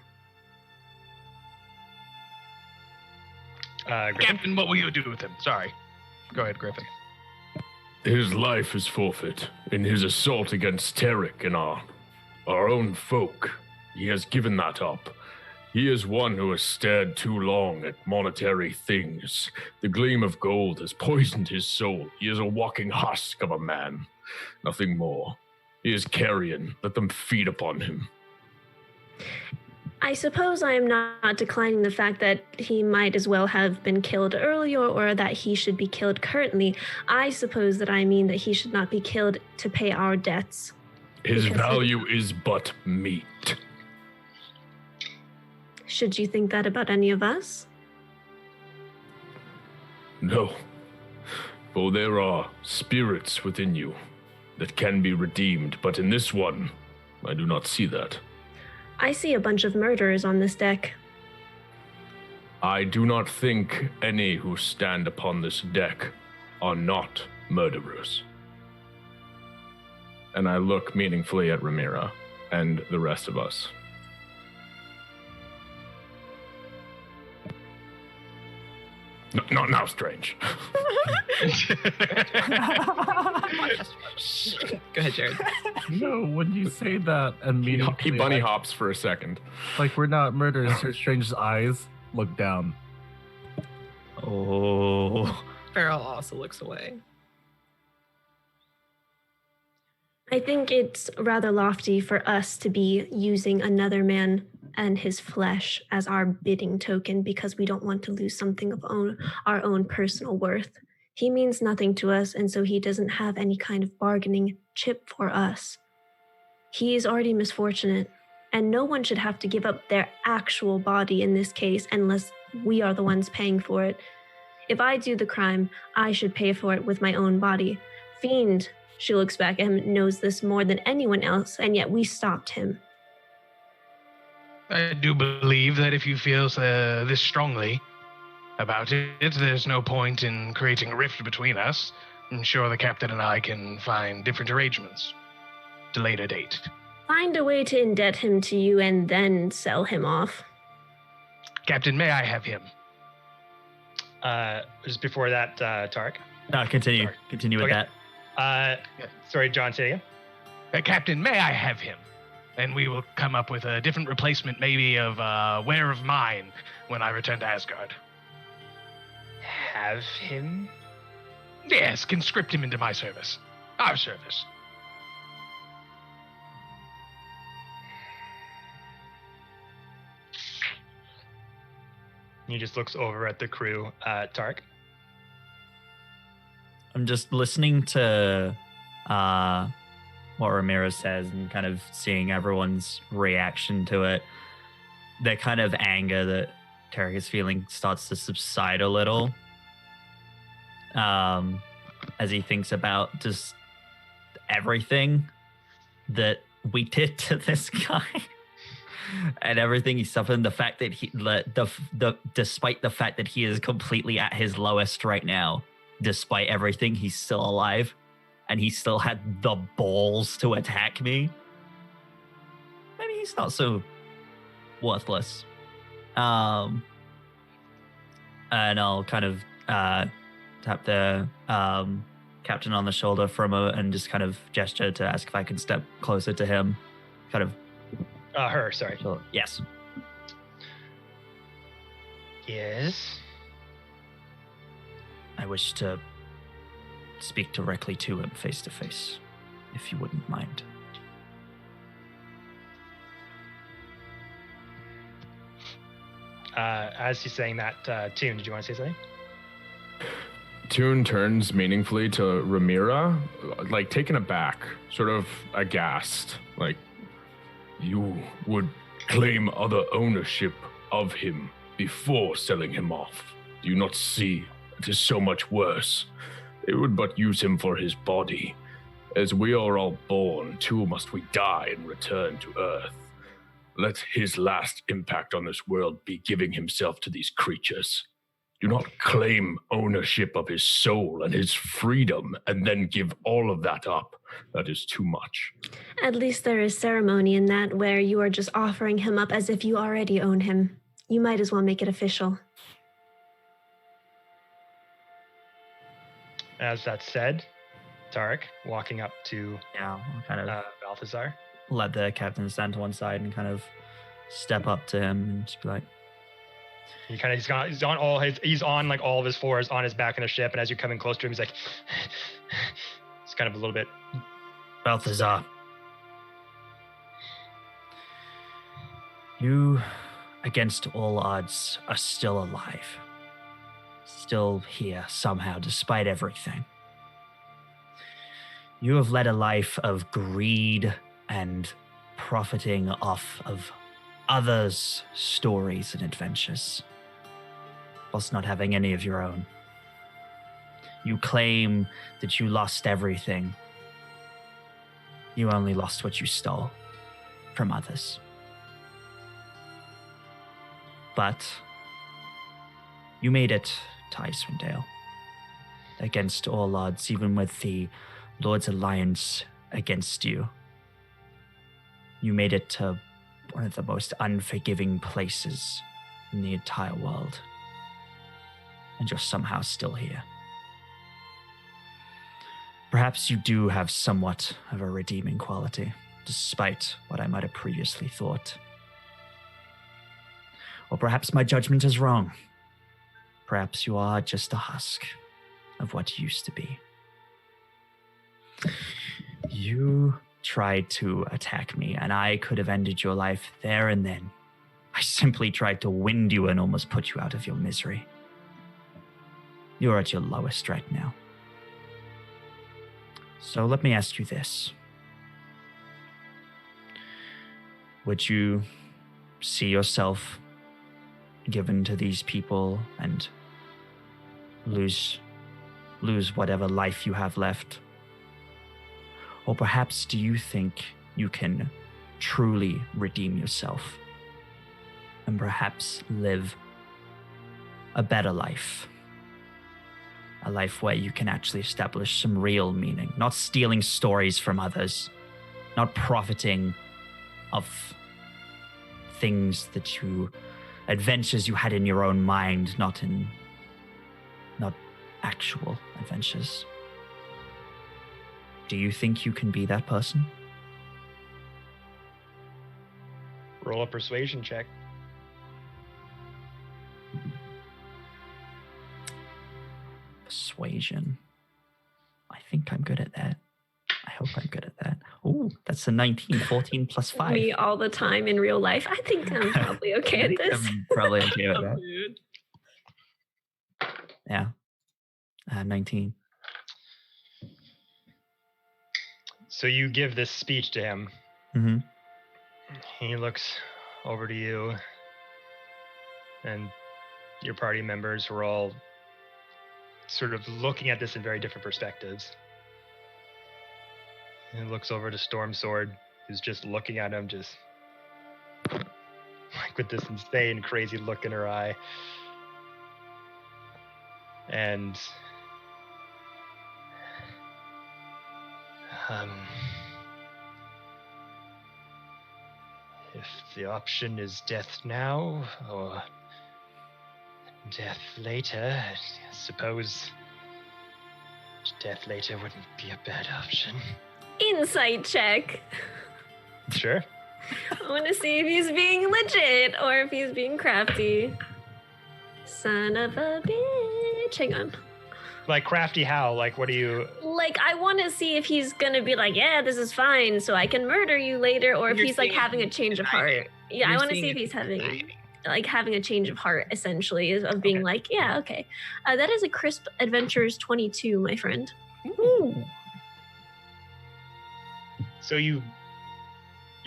Griffin? Captain, what will you do with him? Sorry. Go ahead, Griffin. His life is forfeit in his assault against Tarek and our own folk. He has given that up. He is one who has stared too long at monetary things. The gleam of gold has poisoned his soul. He is a walking husk of a man. Nothing more. He is carrion. Let them feed upon him. I suppose I am not declining the fact that he might as well have been killed earlier or that he should be killed currently. I suppose that I mean that he should not be killed to pay our debts. His Because he- value is but meat. Should you think that about any of us? No. For there are spirits within you that can be redeemed, but in this one, I do not see that. I see a bunch of murderers on this deck. I do not think any who stand upon this deck are not murderers. And I look meaningfully at Ramira and the rest of us. No, not now, Strange. Go ahead, Jared. No, when you say that and He meaningfully, bunny like, hops for a second. like we're not murderers, her Strange's eyes look down. Oh. Farrell also looks away. I think it's rather lofty for us to be using another man and his flesh as our bidding token because we don't want to lose something of our own personal worth. He means nothing to us, and so he doesn't have any kind of bargaining chip for us. He is already misfortunate, and no one should have to give up their actual body in this case unless we are the ones paying for it. If I do the crime, I should pay for it with my own body. Fiend, she looks back at him, knows this more than anyone else, and yet we stopped him. I do believe that if you feel this strongly about it, there's no point in creating a rift between us. I'm sure the captain and I can find different arrangements at a later date. Find a way to indebt him to you and then sell him off. Captain, may I have him? Just before that, Tarek. No, continue. Sorry. Continue with Okay. that. Sorry, John, say it again. Captain, may I have him? And we will come up with a different replacement, maybe of Ware of Mine, when I return to Asgard. Have him? Yes, conscript him into my service. Our service. He just looks over at the crew. Tarek. I'm just listening to what Ramirez says and kind of seeing everyone's reaction to it. The kind of anger that Tarek is feeling starts to subside a little as he thinks about just everything that we did to this guy and everything he suffered. The fact that despite the fact that he is completely at his lowest right now, despite everything, he's still alive, and he still had the balls to attack me. Maybe he's not so worthless. And I'll kind of tap the captain on the shoulder for a moment and just kind of gesture to ask if I can step closer to him. Kind of. Her, sorry. Yes. Yes. I wish to speak directly to him face to face, if you wouldn't mind. As he's saying that, Toon, did you want to say something? Toon turns meaningfully to Ramira, like taken aback, sort of aghast. Like, you would claim other ownership of him before selling him off. Do you not see? It is so much worse. They would but use him for his body. As we are all born, too must we die and return to Earth. Let his last impact on this world be giving himself to these creatures. Do not claim ownership of his soul and his freedom and then give all of that up. That is too much. At least there is ceremony in that where you are just offering him up as if you already own him. You might as well make it official. As that said, Tarek, walking up to Yeah, I'll kind of Balthazar. let the captain stand to one side and kind of step up to him and just be like, He's on like all of his fours on his back in the ship, and as you're coming close to him, he's like, it's kind of a little bit. Balthazar, you, against all odds, are still alive. Still here somehow, despite everything. You have led a life of greed and profiting off of others' stories and adventures, whilst not having any of your own. You claim that you lost everything. You only lost what you stole from others. But you made it to Icewind Dale. Against all odds, even with the Lord's Alliance against you. You made it to one of the most unforgiving places in the entire world. And you're somehow still here. Perhaps you do have somewhat of a redeeming quality, despite what I might have previously thought. Or perhaps my judgment is wrong. Perhaps you are just a husk of what used to be. You tried to attack me, and I could have ended your life there and then. I simply tried to wind you and almost put you out of your misery. You're at your lowest right now. So let me ask you this. Would you see yourself given to these people and lose whatever life you have left? Or perhaps do you think you can truly redeem yourself and perhaps live a better life? A life where you can actually establish some real meaning, not stealing stories from others, not profiting of things adventures you had in your own mind, not actual adventures. Do you think you can be that person? Roll a persuasion check. Persuasion. I think I'm good at that. I hope I'm good at that. Oh, that's a 19, 14 plus 5. Me all the time in real life. I think I'm probably okay at this. I'm probably okay with that. Yeah. 19. So you give this speech to him. Mm-hmm. He looks over to you, and your party members were all sort of looking at this in very different perspectives. He looks over to Stormsword, who's just looking at him, just like with this insane, crazy look in her eye. And if the option is death now or death later, I suppose death later wouldn't be a bad option. Insight check. Sure. I want to see if he's being legit or if he's being crafty. Son of a bitch. Hang on. Like crafty how? Like what do you... Like, I want to see if he's going to be like, yeah, this is fine, so I can murder you later, or if You're he's like seeing having a change of heart. Yeah, I You're want to seeing see if it he's having denying. like having a change of heart, essentially, of being Okay. like, yeah, okay. That is a crisp Adventures 22, my friend. Ooh. So you're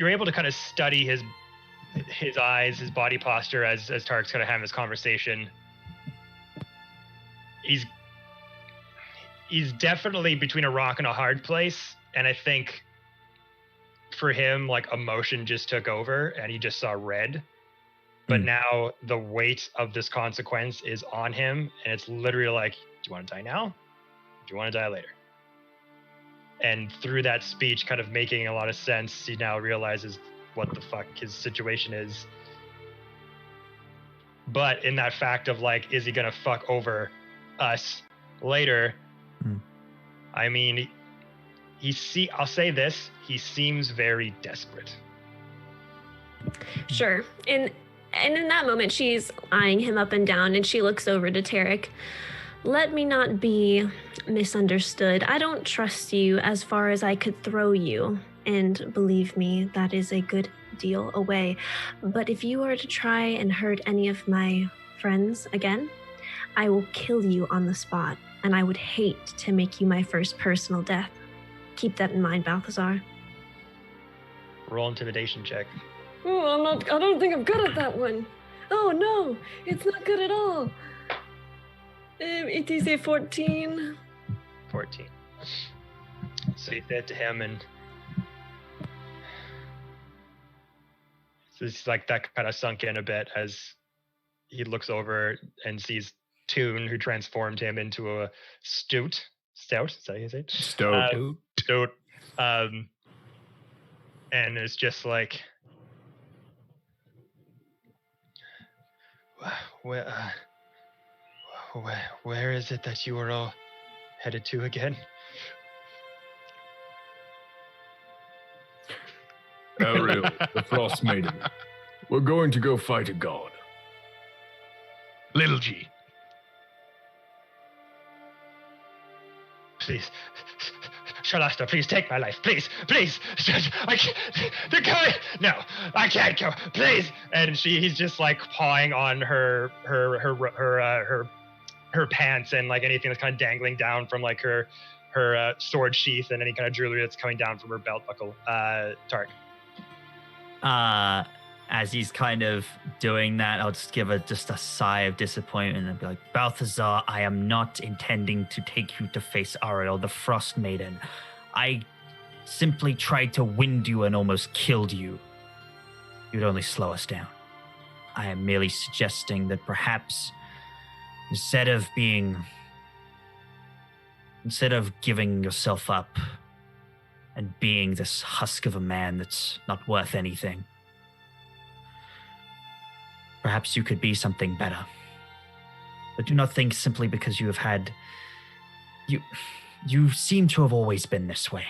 able to kind of study his eyes, his body posture as Tarek's kind of having this conversation. He's definitely between a rock and a hard place, and I think for him, like, emotion just took over and he just saw red. But now the weight of this consequence is on him, and it's literally like, do you want to die now? Do you want to die later? And through that speech kind of making a lot of sense, he now realizes what the fuck his situation is. But in that fact of like, is he gonna fuck over us later? I mean, I'll say this, he seems very desperate. Sure. And in that moment, she's eyeing him up and down, and she looks over to Tarek. Let me not be misunderstood. I don't trust you as far as I could throw you. And believe me, that is a good deal away. But if you are to try and hurt any of my friends again, I will kill you on the spot. And I would hate to make you my first personal death. Keep that in mind, Balthazar. Roll intimidation check. Oh, I don't think I'm good at that one. Oh no, it's not good at all. It is a 14. 14. So you said to him, and so it's like that kind of sunk in a bit as he looks over and sees Toon, who transformed him into a stout. Is that how you say it? Stout. And it's just like, where is it that you are all headed to again? Ariel, the Frost Maiden. We're going to go fight a god. Little G. Please, Shalasta, please take my life, please. I can't, they're coming. No, I can't go, please. And he's just like pawing on her pants and like anything that's kind of dangling down from like her sword sheath and any kind of jewelry that's coming down from her belt buckle. Tark. As he's kind of doing that, I'll just give just a sigh of disappointment and be like, Balthazar, I am not intending to take you to face Ariel, the Frost Maiden. I simply tried to wind you and almost killed you. You'd only slow us down. I am merely suggesting that perhaps instead of giving yourself up and being this husk of a man that's not worth anything, perhaps you could be something better. But do not think simply because you have had... You seem to have always been this way.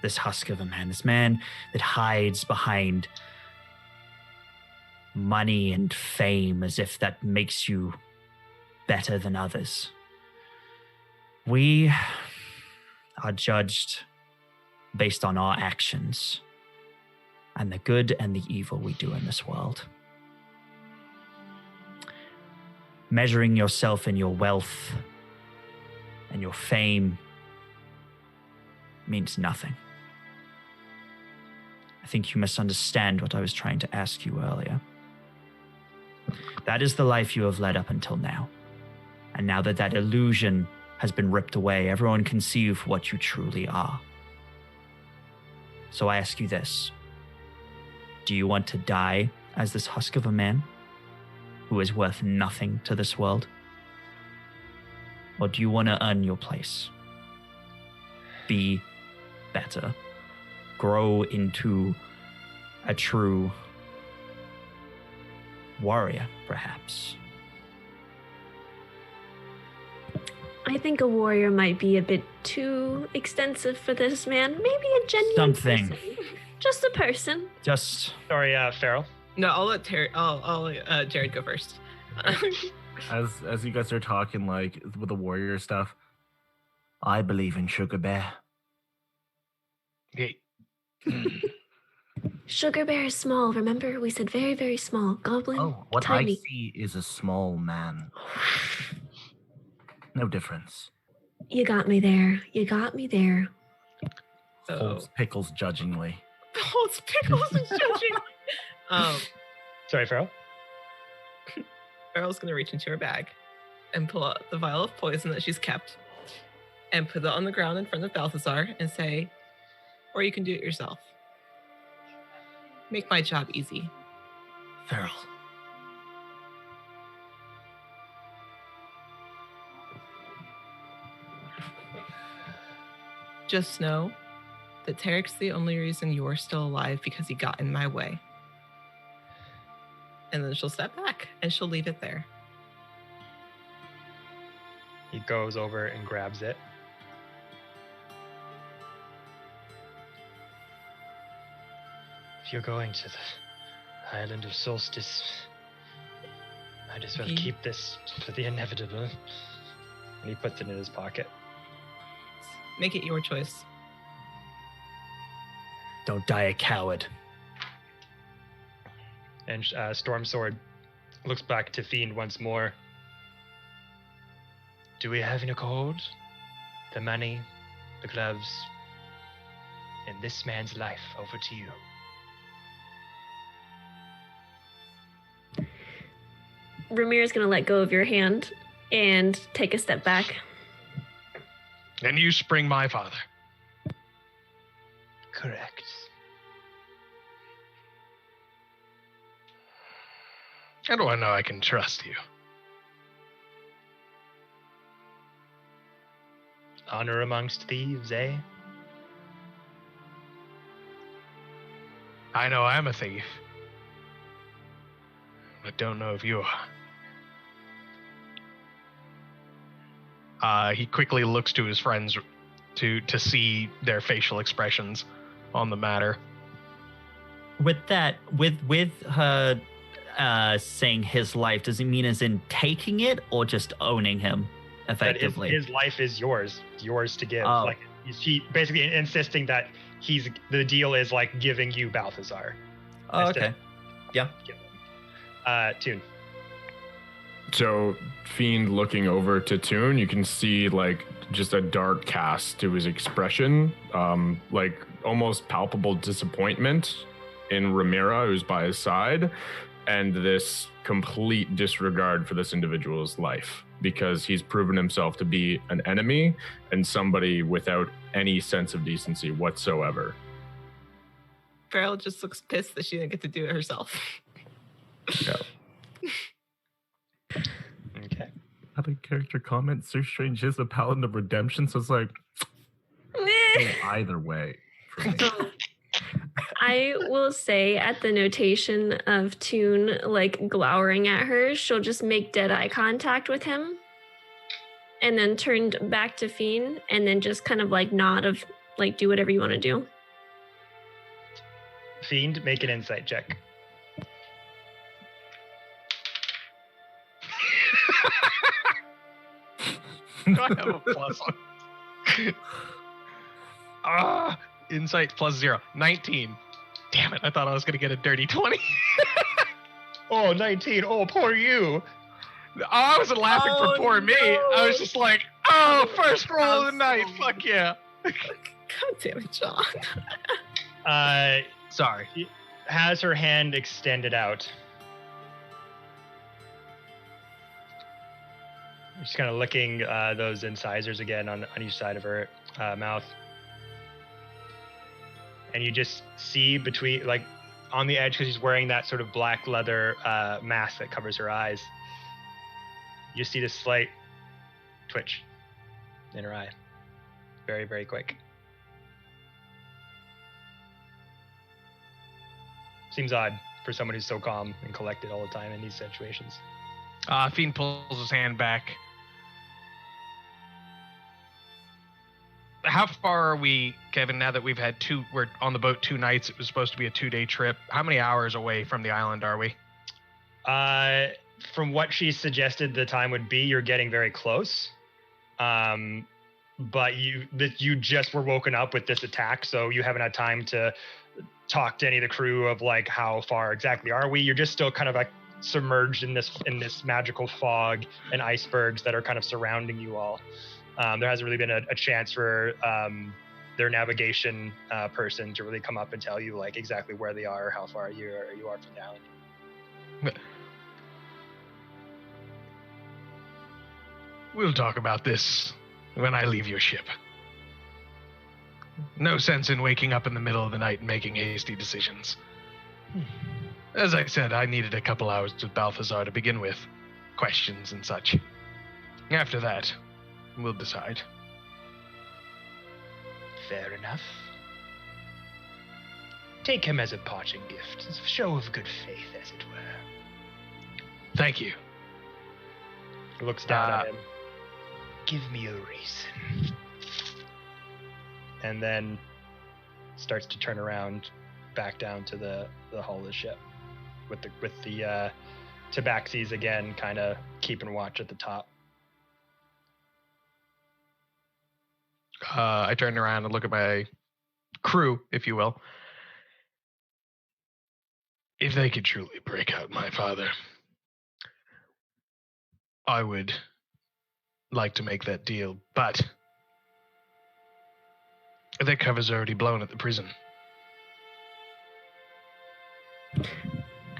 This husk of a man. This man that hides behind money and fame as if that makes you better than others. We are judged based on our actions and the good and the evil we do in this world. Measuring yourself in your wealth and your fame means nothing. I think you misunderstand what I was trying to ask you earlier. That is the life you have led up until now. And now that that illusion has been ripped away, everyone can see you for what you truly are. So I ask you this. Do you want to die as this husk of a man who is worth nothing to this world? Or do you want to earn your place? Be better. Grow into a true warrior, perhaps. I think a warrior might be a bit too extensive for this man. Maybe a genuine Something. person. Just a person. Just... Sorry, Farrell. No, I'll let Jared go first. As you guys are talking, like, with the warrior stuff, I believe in Sugar Bear. Okay. Sugar Bear is small, remember? We said very, very small. Goblin, Oh, what tiny. I see is a small man. No difference. You got me there. Holds pickles judgingly. Holds pickles and judging. Sorry, Farrell. Farrell's gonna reach into her bag and pull out the vial of poison that she's kept and put it on the ground in front of Balthazar and say, or you can do it yourself. Make my job easy. Farrell. Just know that Tarek's the only reason you're still alive because he got in my way. And then she'll step back and she'll leave it there. He goes over and grabs it. If you're going to the Island of Solstice, might as well keep this for the inevitable. And he puts it in his pocket. Make it your choice. don't die a coward. And Storm Sword looks back to Fiend once more. Do we have any code? The money, the gloves, and this man's life over to you. Ramir's gonna let go of your hand and take a step back. And you spring my father. Correct. How do I know I can trust you? Honor amongst thieves, eh? I know I'm a thief, but don't know if you are. He quickly looks to his friends to see their facial expressions on the matter. With that, with her saying his life, does it mean as in taking it or just owning him effectively? His life is yours to give. Oh. Like he basically insisting that the deal is like giving you Balthazar. Oh, okay. Yeah. Tune. So, Fiend looking over to Toon, you can see like just a dark cast to his expression, like almost palpable disappointment in Ramira, who's by his side, and this complete disregard for this individual's life because he's proven himself to be an enemy and somebody without any sense of decency whatsoever. Farrell just looks pissed that she didn't get to do it herself. Yeah. Okay. Had a character comment, Sir Strange is a paladin of redemption, so it's like either way for me. I will say at the notation of Toon like glowering at her, she'll just make dead eye contact with him and then turned back to Fiend and then just kind of like nod of like do whatever you want to do. Fiend, make an insight check. Do I have a plus one? Insight plus 0. 19. Damn it, I thought I was going to get a dirty 20. Oh, 19. Oh, poor you. I wasn't laughing for poor me. I was just like, first roll of the night. Fuck yeah. God damn it, John. Sorry. Has her hand extended out. She's kind of licking those incisors again on each side of her mouth. And you just see between, like, on the edge, because she's wearing that sort of black leather mask that covers her eyes, you see this slight twitch in her eye. Very, very quick. Seems odd for someone who's so calm and collected all the time in these situations. Fiend pulls his hand back. How far are we, Kevin, now that we're on the boat 2 nights, it was supposed to be a 2-day trip. How many hours away from the island are we? From what she suggested the time would be, you're getting very close. But you just were woken up with this attack, so you haven't had time to talk to any of the crew of like how far exactly are we. You're just still kind of like submerged in this magical fog and icebergs that are kind of surrounding you all. There hasn't really been a chance for their navigation person to really come up and tell you like exactly where they are, how far you are from the island. We'll talk about this when I leave your ship. No sense in waking up in the middle of the night and making hasty decisions. As I said, I needed a couple hours with Balthazar to begin with. Questions and such. After that, we'll decide. Fair enough. Take him as a parting gift, as a show of good faith, as it were. Thank you. He looks down at him. Give me a reason. And then starts to turn around back down to the hull of the ship with the tabaxis again kind of keeping watch at the top. I turn around and look at my crew, if you will. If they could truly break out my father, I would like to make that deal, but their cover's already blown at the prison.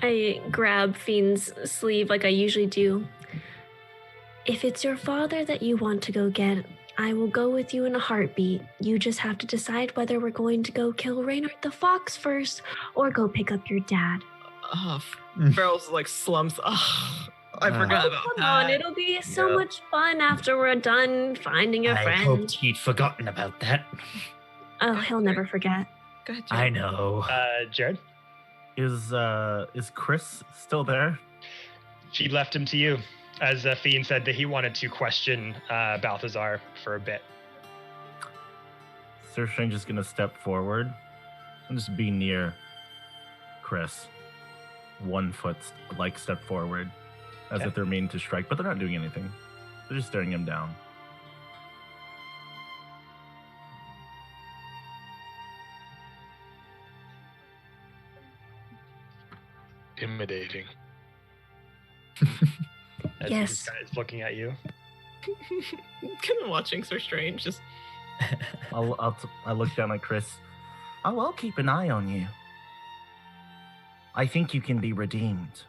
I grab Fiend's sleeve like I usually do. If it's your father that you want to go get, I will go with you in a heartbeat. You just have to decide whether we're going to go kill Reynard the Fox first or go pick up your dad. Farrell's like slumps. I forgot about Come that. on, it'll be so much fun after we're done finding a friend. I hoped he'd forgotten about that. Oh, he'll never forget. Go ahead, I know. Jared? Is Chris still there? She left him to you, as Fiend said that he wanted to question Balthazar for a bit. Sir Strange is gonna step forward and just be near Chris. 1 foot step forward, as if they're meaning to strike, but they're not doing anything. They're just staring him down. intimidating. As Yes. this guy is looking at you. Kind of watching so strange. Just I look down at Chris. Oh, I'll keep an eye on you. I think you can be redeemed.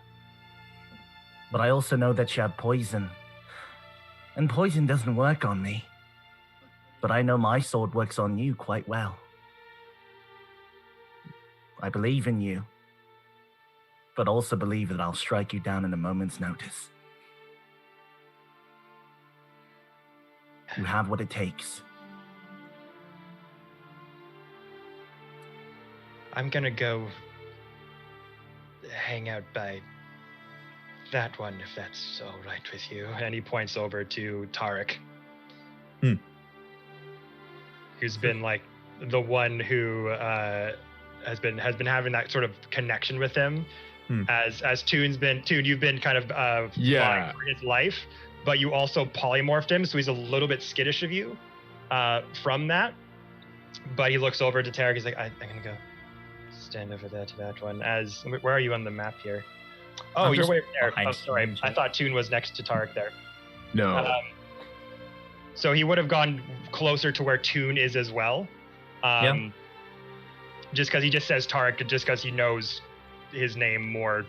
But I also know that you have poison. And poison doesn't work on me. But I know my sword works on you quite well. I believe in you. But also believe that I'll strike you down in a moment's notice. You have what it takes. I'm gonna go hang out by that one, if that's all right with you. And he points over to Tarek. Who's been like the one who has been having that sort of connection with him. As Toon, you've been kind of vying for his life, but you also polymorphed him, so he's a little bit skittish of you from that. But he looks over to Tarek. He's like, I'm gonna go stand over there to that one. Where are you on the map here? Oh, I'm you're just way over there. behind Oh, sorry. Toon. I thought Toon was next to Tarek there. No. So he would have gone closer to where Toon is as well. Just because he just says Tarek, just because he knows his name more,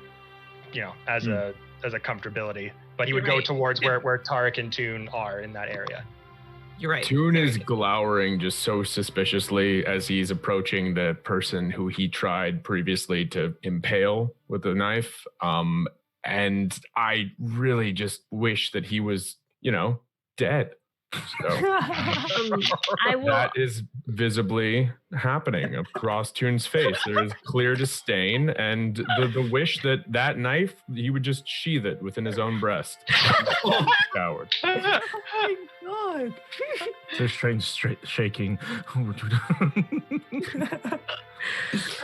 as a comfortability. But he would You're go right. towards where Tarek and Toon are in that area. you're right. Toon is glowering just so suspiciously as he's approaching the person who he tried previously to impale with a knife. And I really just wish that he was, dead. So I will. that is visibly happening across Toon's face. There is clear disdain and the wish that knife, he would just sheath it within his own breast. Coward. Oh my god. So strange shaking.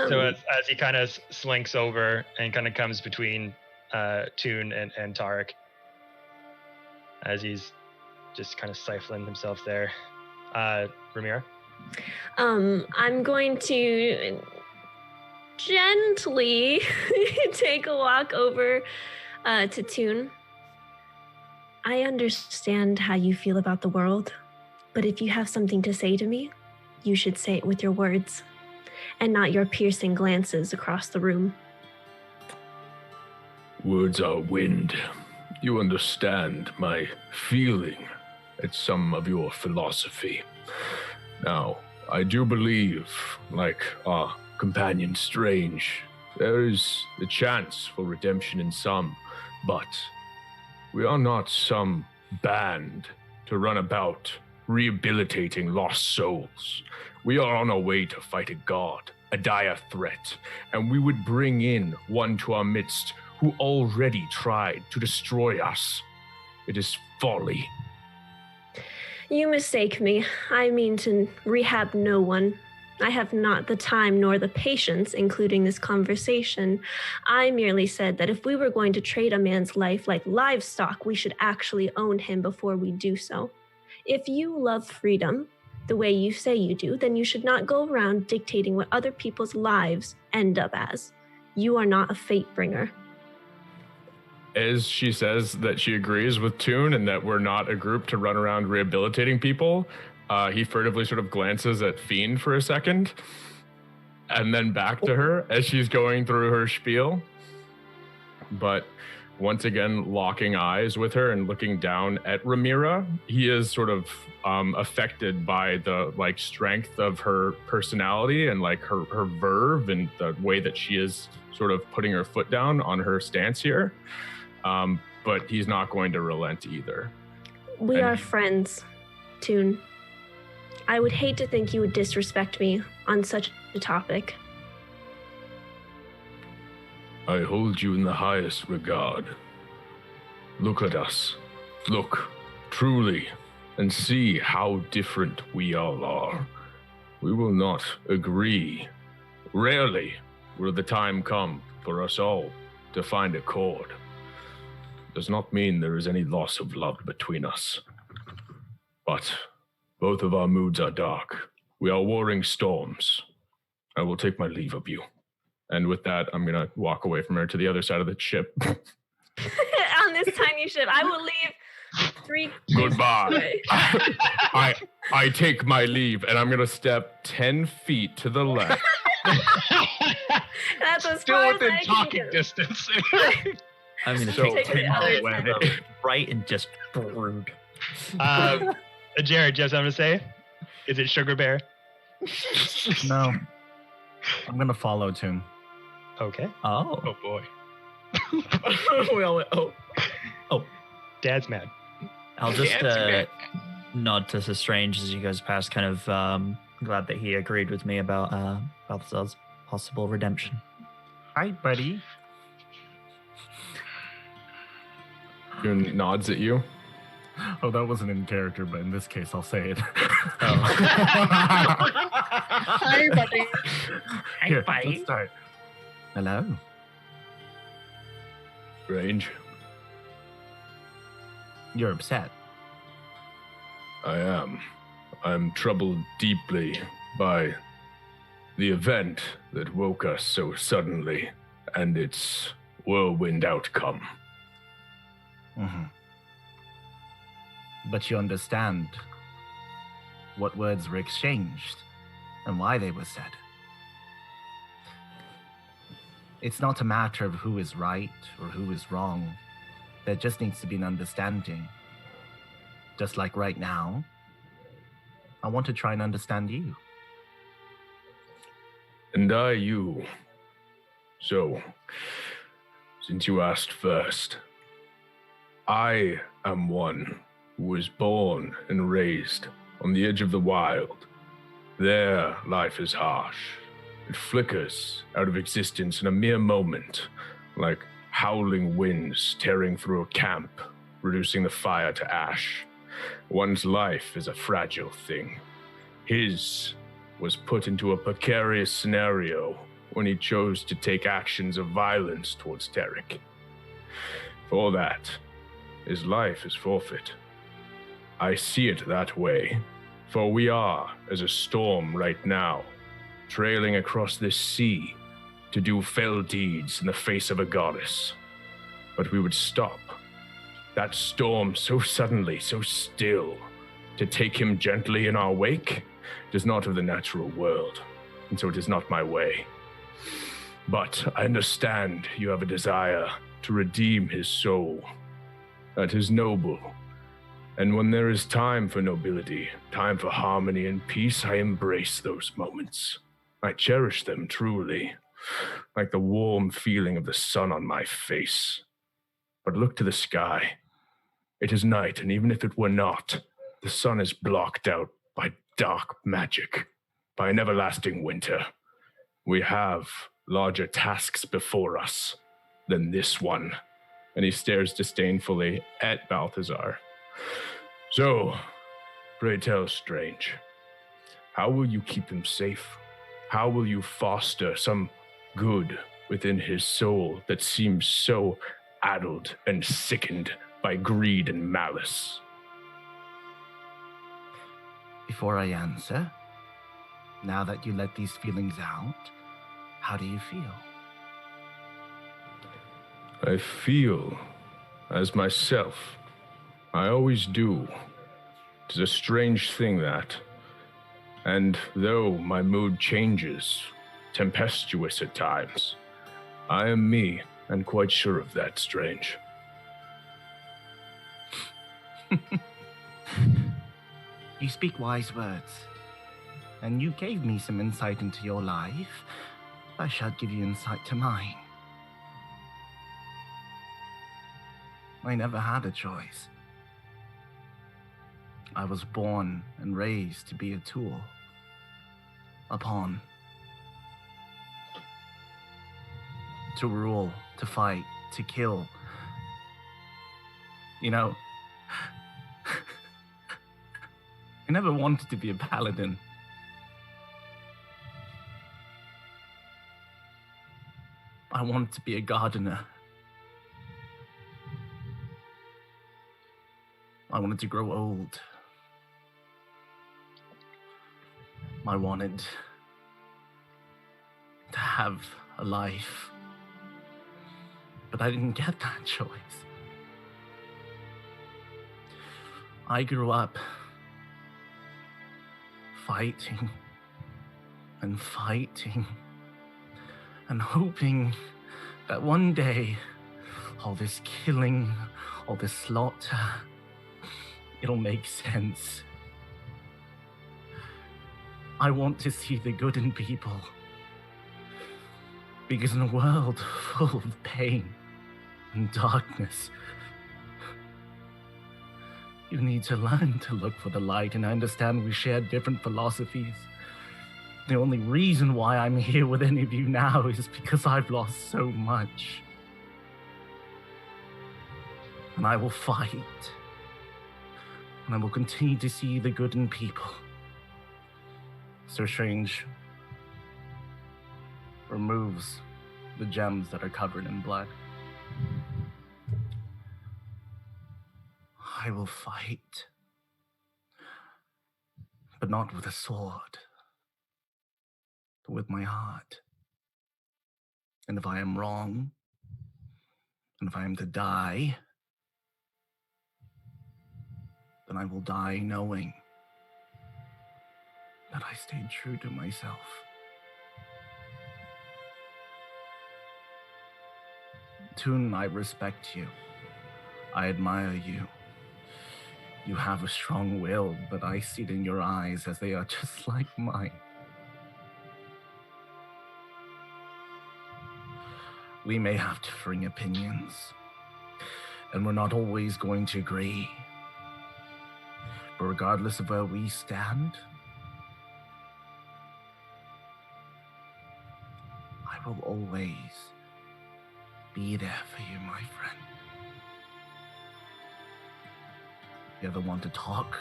So as he kind of slinks over and kind of comes between Toon and Tarek, as he's just kind of stifling himself there. Ramira? I'm going to gently take a walk over to Toon. I understand how you feel about the world, but if you have something to say to me, you should say it with your words and not your piercing glances across the room. Words are wind. You understand my feeling at some of your philosophy. Now, I do believe, like our companion Strange, there is a chance for redemption in some, but we are not some band to run about rehabilitating lost souls. We are on our way to fight a god, a dire threat, and we would bring in one to our midst who already tried to destroy us. It is folly. You mistake me. I mean to rehab no one. I have not the time nor the patience, including this conversation. I merely said that if we were going to trade a man's life like livestock, we should actually own him before we do so. If you love freedom the way you say you do, then you should not go around dictating what other people's lives end up as. You are not a fate bringer. As she says that she agrees with Toon and that we're not a group to run around rehabilitating people, he furtively sort of glances at Fiend for a second and then back to her as she's going through her spiel. But once again, locking eyes with her and looking down at Ramira, he is sort of affected by the strength of her personality and her verve and the way that she is sort of putting her foot down on her stance here. But he's not going to relent either. We are friends, Toon. I would hate to think you would disrespect me on such a topic. I hold you in the highest regard. Look at us. Look, truly, and see how different we all are. We will not agree. Rarely will the time come for us all to find accord. Does not mean there is any loss of love between us. But both of our moods are dark. We are warring storms. I will take my leave of you. And with that, I'm going to walk away from her to the other side of the ship. On this tiny ship, I will leave 3 Goodbye. away. I take my leave, and I'm going to step 10 feet to the left. That's as Still far within as I talking can go. distance. I'm going to So- take Take it 10 out. away, right, and just brood. Jared, just I'm gonna say, is it Sugar Bear? No. I'm gonna follow Toon. Okay. Oh. Oh boy. We all went, oh. Dad's mad. I'll just Dad's nod to Strange as he goes past, kind of glad that he agreed with me about Balthazar's possible redemption. Hi, buddy. June nods at you. Oh, that wasn't in character, but in this case, I'll say it. Hi, buddy. Here, let's start. Hello. Strange. You're upset. I am. I'm troubled deeply by the event that woke us so suddenly and its whirlwind outcome. Mm-hmm. But you understand what words were exchanged and why they were said. It's not a matter of who is right or who is wrong. There just needs to be an understanding. Just like right now, I want to try and understand you. And I you. So, since you asked first, I am one who was born and raised on the edge of the wild. There, life is harsh. It flickers out of existence in a mere moment, like howling winds tearing through a camp, reducing the fire to ash. One's life is a fragile thing. His was put into a precarious scenario when he chose to take actions of violence towards Tarek. For that, his life is forfeit. I see it that way, for we are as a storm right now, trailing across this sea to do fell deeds in the face of a goddess. But we would stop that storm so suddenly, so still, to take him gently in our wake. It is not of the natural world, and so it is not my way. But I understand you have a desire to redeem his soul. That is noble. And when there is time for nobility, time for harmony and peace, I embrace those moments. I cherish them truly, like the warm feeling of the sun on my face. But look to the sky. It is night, and even if it were not, the sun is blocked out by dark magic, by an everlasting winter. We have larger tasks before us than this one. And he stares disdainfully at Balthazar. So, pray tell, Strange, how will you keep him safe? How will you foster some good within his soul that seems so addled and sickened by greed and malice? Before I answer, now that you let these feelings out, how do you feel? I feel as myself. I always do. 'Tis a strange thing that. And though my mood changes, tempestuous at times, I am me and quite sure of that, Strange. You speak wise words, and you gave me some insight into your life. I shall give you insight to mine. I never had a choice. I was born and raised to be a tool, a pawn, to rule, to fight, to kill. You know, I never wanted to be a paladin. I wanted to be a gardener. I wanted to grow old. I wanted to have a life. But I didn't get that choice. I grew up fighting and fighting and hoping that one day all this killing, all this slaughter, it'll make sense. I want to see the good in people. Because in a world full of pain and darkness, you need to learn to look for the light, and I understand we share different philosophies. The only reason why I'm here with any of you now is because I've lost so much. And I will fight. And I will continue to see the good in people. Sir Strange removes the gems that are covered in blood. I will fight, but not with a sword, but with my heart. And if I am wrong, and if I am to die, then I will die knowing that I stayed true to myself. Toon, I respect you. I admire you. You have a strong will, but I see it in your eyes as they are just like mine. We may have differing opinions, and we're not always going to agree. But regardless of where we stand, I will always be there for you, my friend. If you ever want to talk,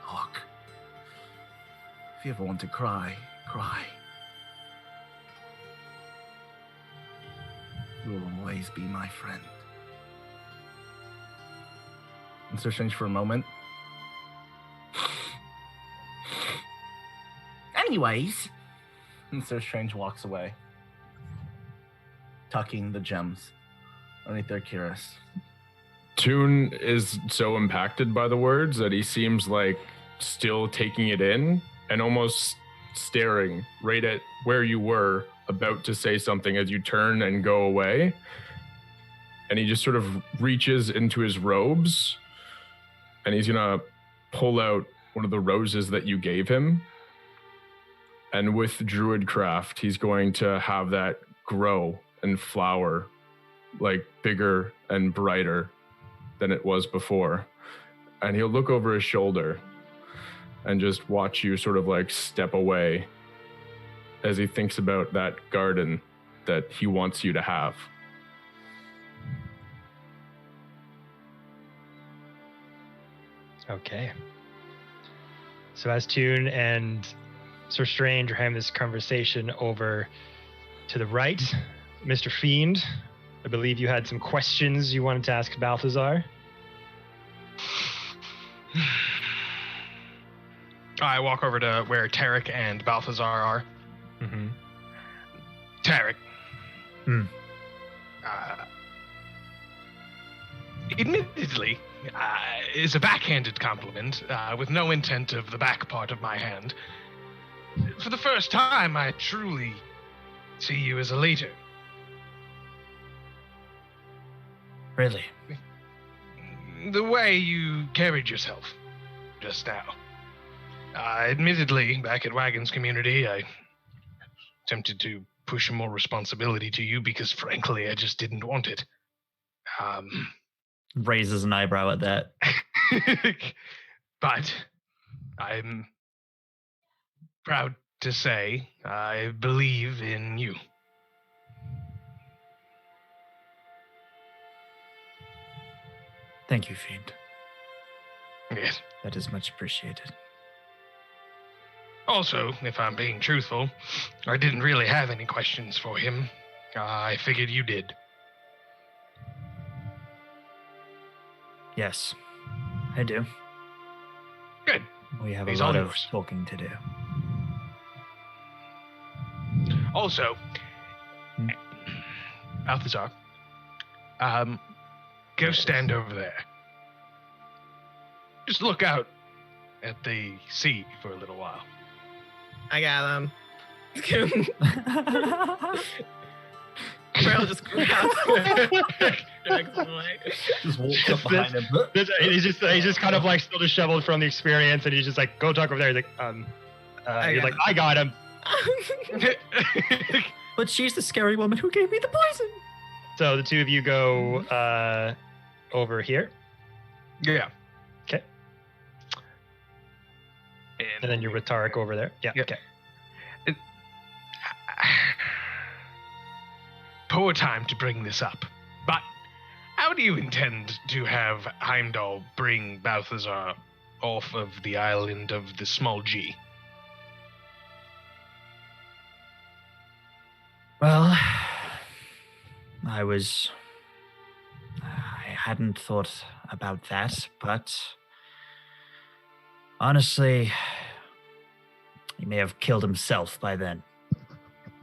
talk. If you ever want to cry, cry. You will always be my friend. And Sir Strange for a moment. Anyways, and Sir Strange walks away, tucking the gems underneath their cuirass. Toon is so impacted by the words that he seems like still taking it in and almost staring right at where you were about to say something as you turn and go away. And he just sort of reaches into his robes and he's gonna pull out one of the roses that you gave him. And with Druidcraft, he's going to have that grow and flower like bigger and brighter than it was before. And he'll look over his shoulder and just watch you sort of like step away as he thinks about that garden that he wants you to have. Okay. So as Toon and Sir Strange are having this conversation over to the right, Mr. Fiend, I believe you had some questions you wanted to ask Balthazar. I walk over to where Tarek and Balthazar are. Mm-hmm. Tarek. Admittedly, is a backhanded compliment with no intent of the back part of my hand. For the first time, I truly see you as a leader. Really? The way you carried yourself just now. Admittedly, back at Wagon's community, I attempted to push more responsibility to you because, frankly, I just didn't want it. Raises an eyebrow at that. But I'm proud to say I believe in you. Thank you, Fiend. Yes. That is much appreciated. Also, if I'm being truthful, I didn't really have any questions for him. I figured you did. Yes, I do. Good. We have He's a lot all of yours. talking to do. Also, Balthazar, go stand over there. Just look out at the sea for a little while. I got him. Trail just grabs drags him away. Just walks up behind him. He's just kind of like still disheveled from the experience, and he's just like, go talk over there. He's like, he's like, I got him. But she's the scary woman who gave me the poison. So the two of you go over here. Yeah. Okay. And then you're with Tarek over there. Yeah. Yeah. Okay. Poor time to bring this up, but how do you intend to have Heimdall bring Balthazar off of the island of the small G? Well, I hadn't thought about that, but honestly, he may have killed himself by then.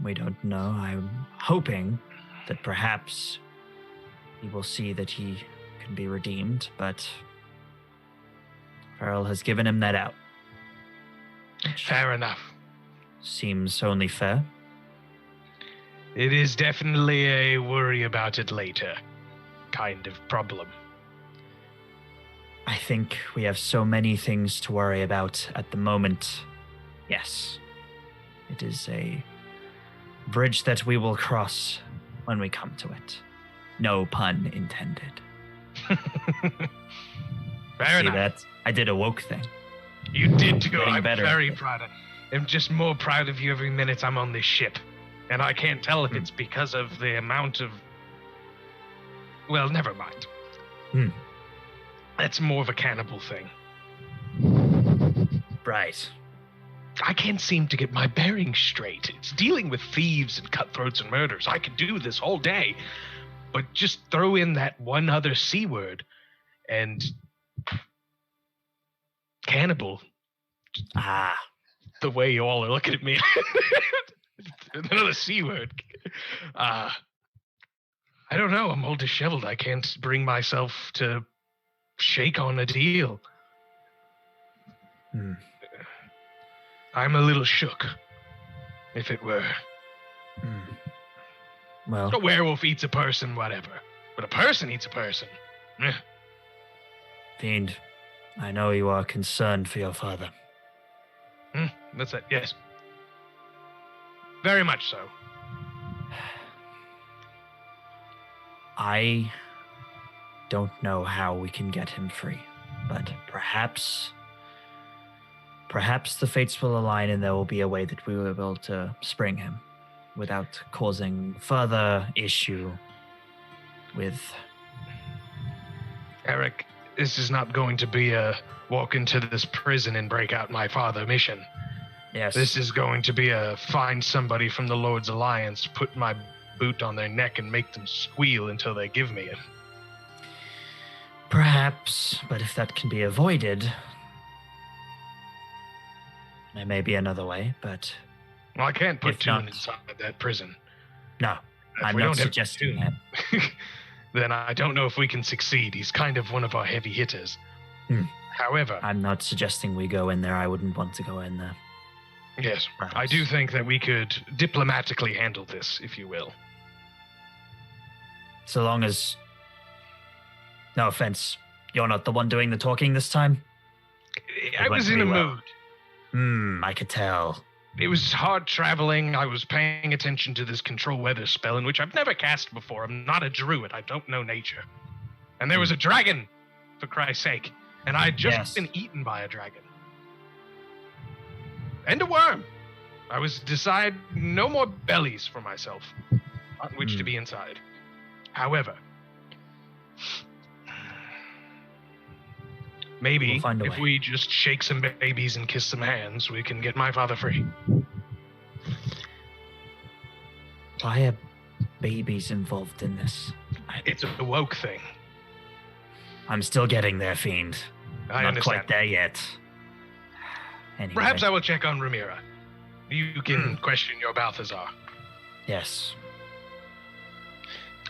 We don't know. I'm hoping that perhaps he will see that he can be redeemed, but Farrell has given him that out. Fair enough. Seems only fair. It is definitely a worry about it later kind of problem. I think we have so many things to worry about at the moment. Yes, it is a bridge that we will cross when we come to it. No pun intended. Fair See enough. that? I did a woke thing. You did too. Getting I'm better. very proud of I'm just more proud of you every minute I'm on this ship. And I can't tell if it's because of the amount of... Well, never mind. That's more of a cannibal thing. Right. I can't seem to get my bearings straight. It's dealing with thieves and cutthroats and murders. I could do this all day. But just throw in that one other C word and... Cannibal. Ah, The way you all are looking at me. Another C word. I don't know. I'm all disheveled. I can't bring myself to shake on a deal. I'm a little shook, if it were. Well, A werewolf eats a person, whatever. But a person eats a person. Eh. Fiend, I know you are concerned for your father. That's it, yes. Very much so. I don't know how we can get him free, but perhaps the fates will align and there will be a way that we will be able to spring him without causing further issue with... Eric, this is not going to be a walk into this prison and break out my father mission. Yes. This is going to be a find somebody from the Lord's Alliance, put my boot on their neck and make them squeal until they give me it. Perhaps, but if that can be avoided, there may be another way, but Well, I can't put If Toon not- inside that prison. no, If I'm we not don't have suggesting Toon, that. then I don't know if we can succeed. He's kind of one of our heavy hitters. However, I'm not suggesting we go in there. I wouldn't want to go in there. yes, I Perhaps. do think that we could diplomatically handle this, if you will. So long as, no offense, you're not the one doing the talking this time? I went was in a pretty well. mood. I could tell. It was hard traveling. I was paying attention to this control weather spell, in which I've never cast before. I'm not a druid. I don't know nature. And there was a dragon, for Christ's sake. And I had just Yes. been eaten by a dragon. And a worm. I was decide no more bellies for myself on which to be inside. However, maybe We'll find a if way. we just shake some babies and kiss some hands, we can get my father free. Why are babies involved in this? It's a woke thing. I'm still getting there, Fiend. I Not understand. quite there yet. Anyway, Perhaps I will check on Ramira. You can question your Balthazar. Yes.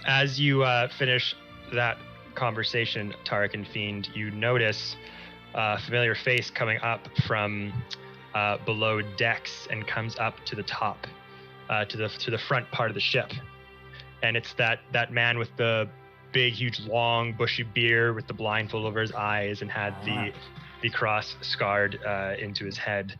As you finish that conversation, Tarek and Fiend, you notice a familiar face coming up from below decks and comes up to the top, to the front part of the ship. And it's that man with the big, huge, long, bushy beard with the blindfold over his eyes and had the cross scarred into his head.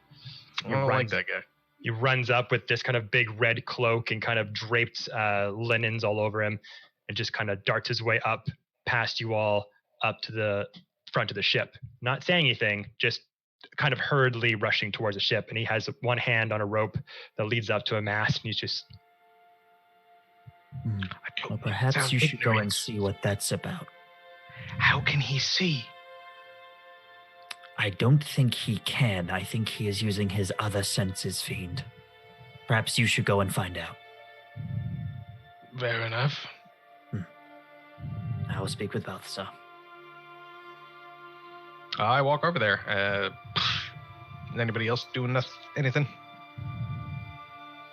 I don't like that guy. He runs up with this kind of big red cloak and kind of draped linens all over him and just kind of darts his way up past you all up to the front of the ship. Not saying anything, just kind of hurriedly rushing towards the ship. And he has one hand on a rope that leads up to a mast, and he's just... Well, perhaps you should go and see what that's about. How can he see? I don't think he can. I think he is using his other senses, Fiend. Perhaps you should go and find out. Fair enough. I will speak with Balthazar. I walk over there. Anybody else doing anything?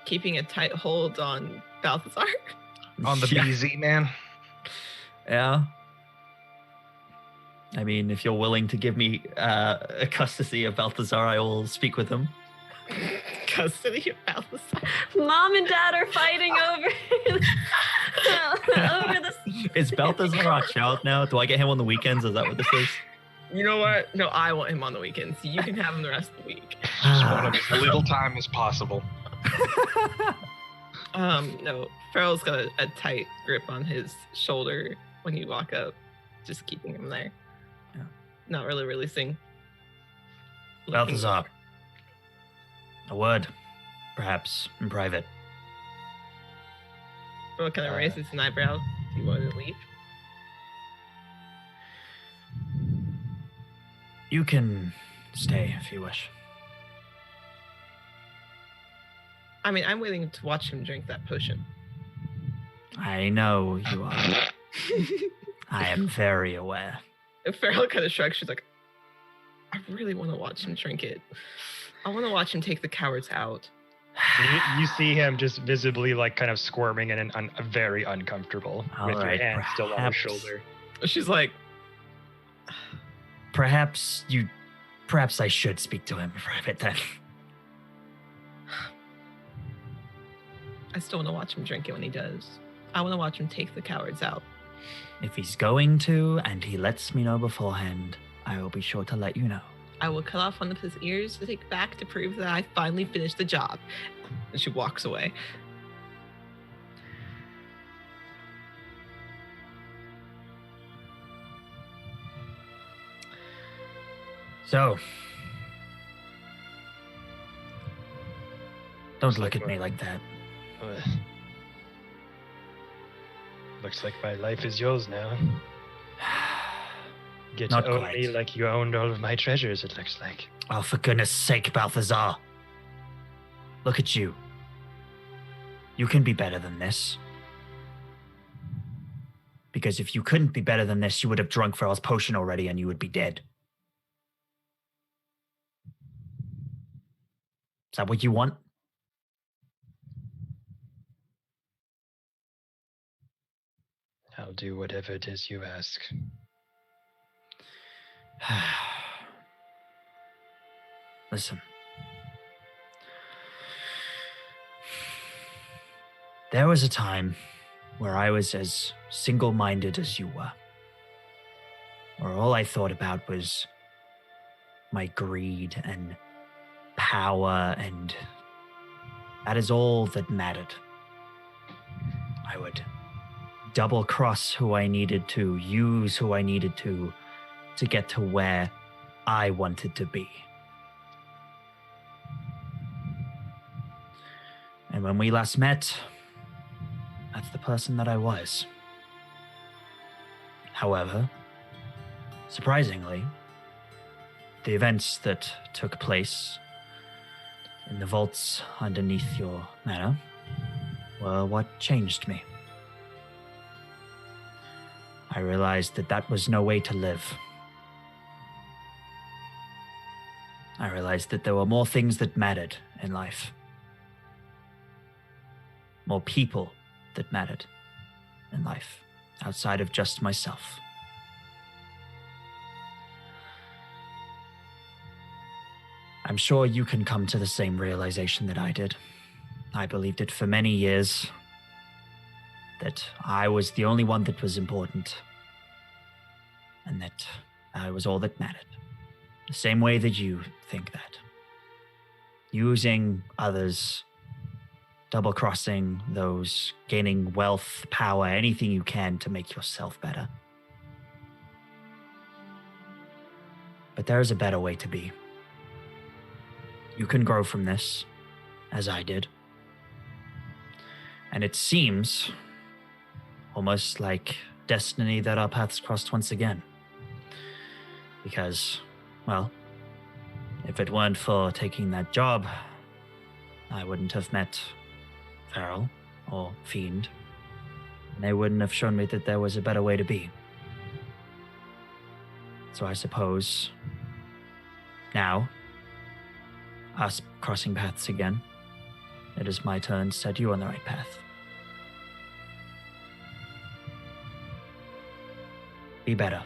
Keeping a tight hold on Balthazar. On the BZ, man? Yeah. I mean, if you're willing to give me a custody of Balthazar, I will speak with him. Custody of Balthazar. Mom and Dad are fighting over this. Is Balthazar our child now? Do I get him on the weekends? Is that what this is? You know what? No, I want him on the weekends. You can have him the rest of the week. Just want as little time as possible. No, Farrell's got a tight grip on his shoulder when you walk up, just keeping him there. Yeah. Not really releasing. Balthazar. A word, perhaps, in private. Farrell kind of raises an eyebrow. Do you want to leave? You can stay if you wish. I mean, I'm waiting to watch him drink that potion. I know you are. I am very aware. And Farrell kind of shrugs. She's like, I really want to watch him drink it. I want to watch him take the cowards out. You see him just visibly like kind of squirming and very uncomfortable All with right, your hand still on his perhaps- shoulder. She's like, Perhaps I should speak to him in private then. I still want to watch him drink it when he does. I want to watch him take the cowards out. If he's going to, and he lets me know beforehand, I will be sure to let you know. I will cut off one of his ears to take back to prove that I finally finished the job. And she walks away. So, don't look at me like that. Looks like my life is yours now. Get Not to own quite. me like you owned all of my treasures, it looks like. Oh, for goodness sake, Balthazar. Look at you. You can be better than this. Because if you couldn't be better than this, you would have drunk Farrell's potion already and you would be dead. Is that what you want? I'll do whatever it is you ask. Listen. There was a time where I was as single-minded as you were. Where all I thought about was my greed and power, and that is all that mattered. I would double-cross who I needed to, use who I needed to get to where I wanted to be. And when we last met, that's the person that I was. However, surprisingly, the events that took place in the vaults underneath your manor were what changed me. I realized that that was no way to live. I realized that there were more things that mattered in life. More people that mattered in life, outside of just myself. I'm sure you can come to the same realization that I did. I believed it for many years, that I was the only one that was important, and that I was all that mattered. The same way that you think that. Using others, double-crossing those, gaining wealth, power, anything you can to make yourself better. But there is a better way to be. You can grow from this, as I did. And it seems almost like destiny that our paths crossed once again. Because, well, if it weren't for taking that job, I wouldn't have met Feral or Fiend. And they wouldn't have shown me that there was a better way to be. So I suppose now, us crossing paths again, it is my turn to set you on the right path. Be better.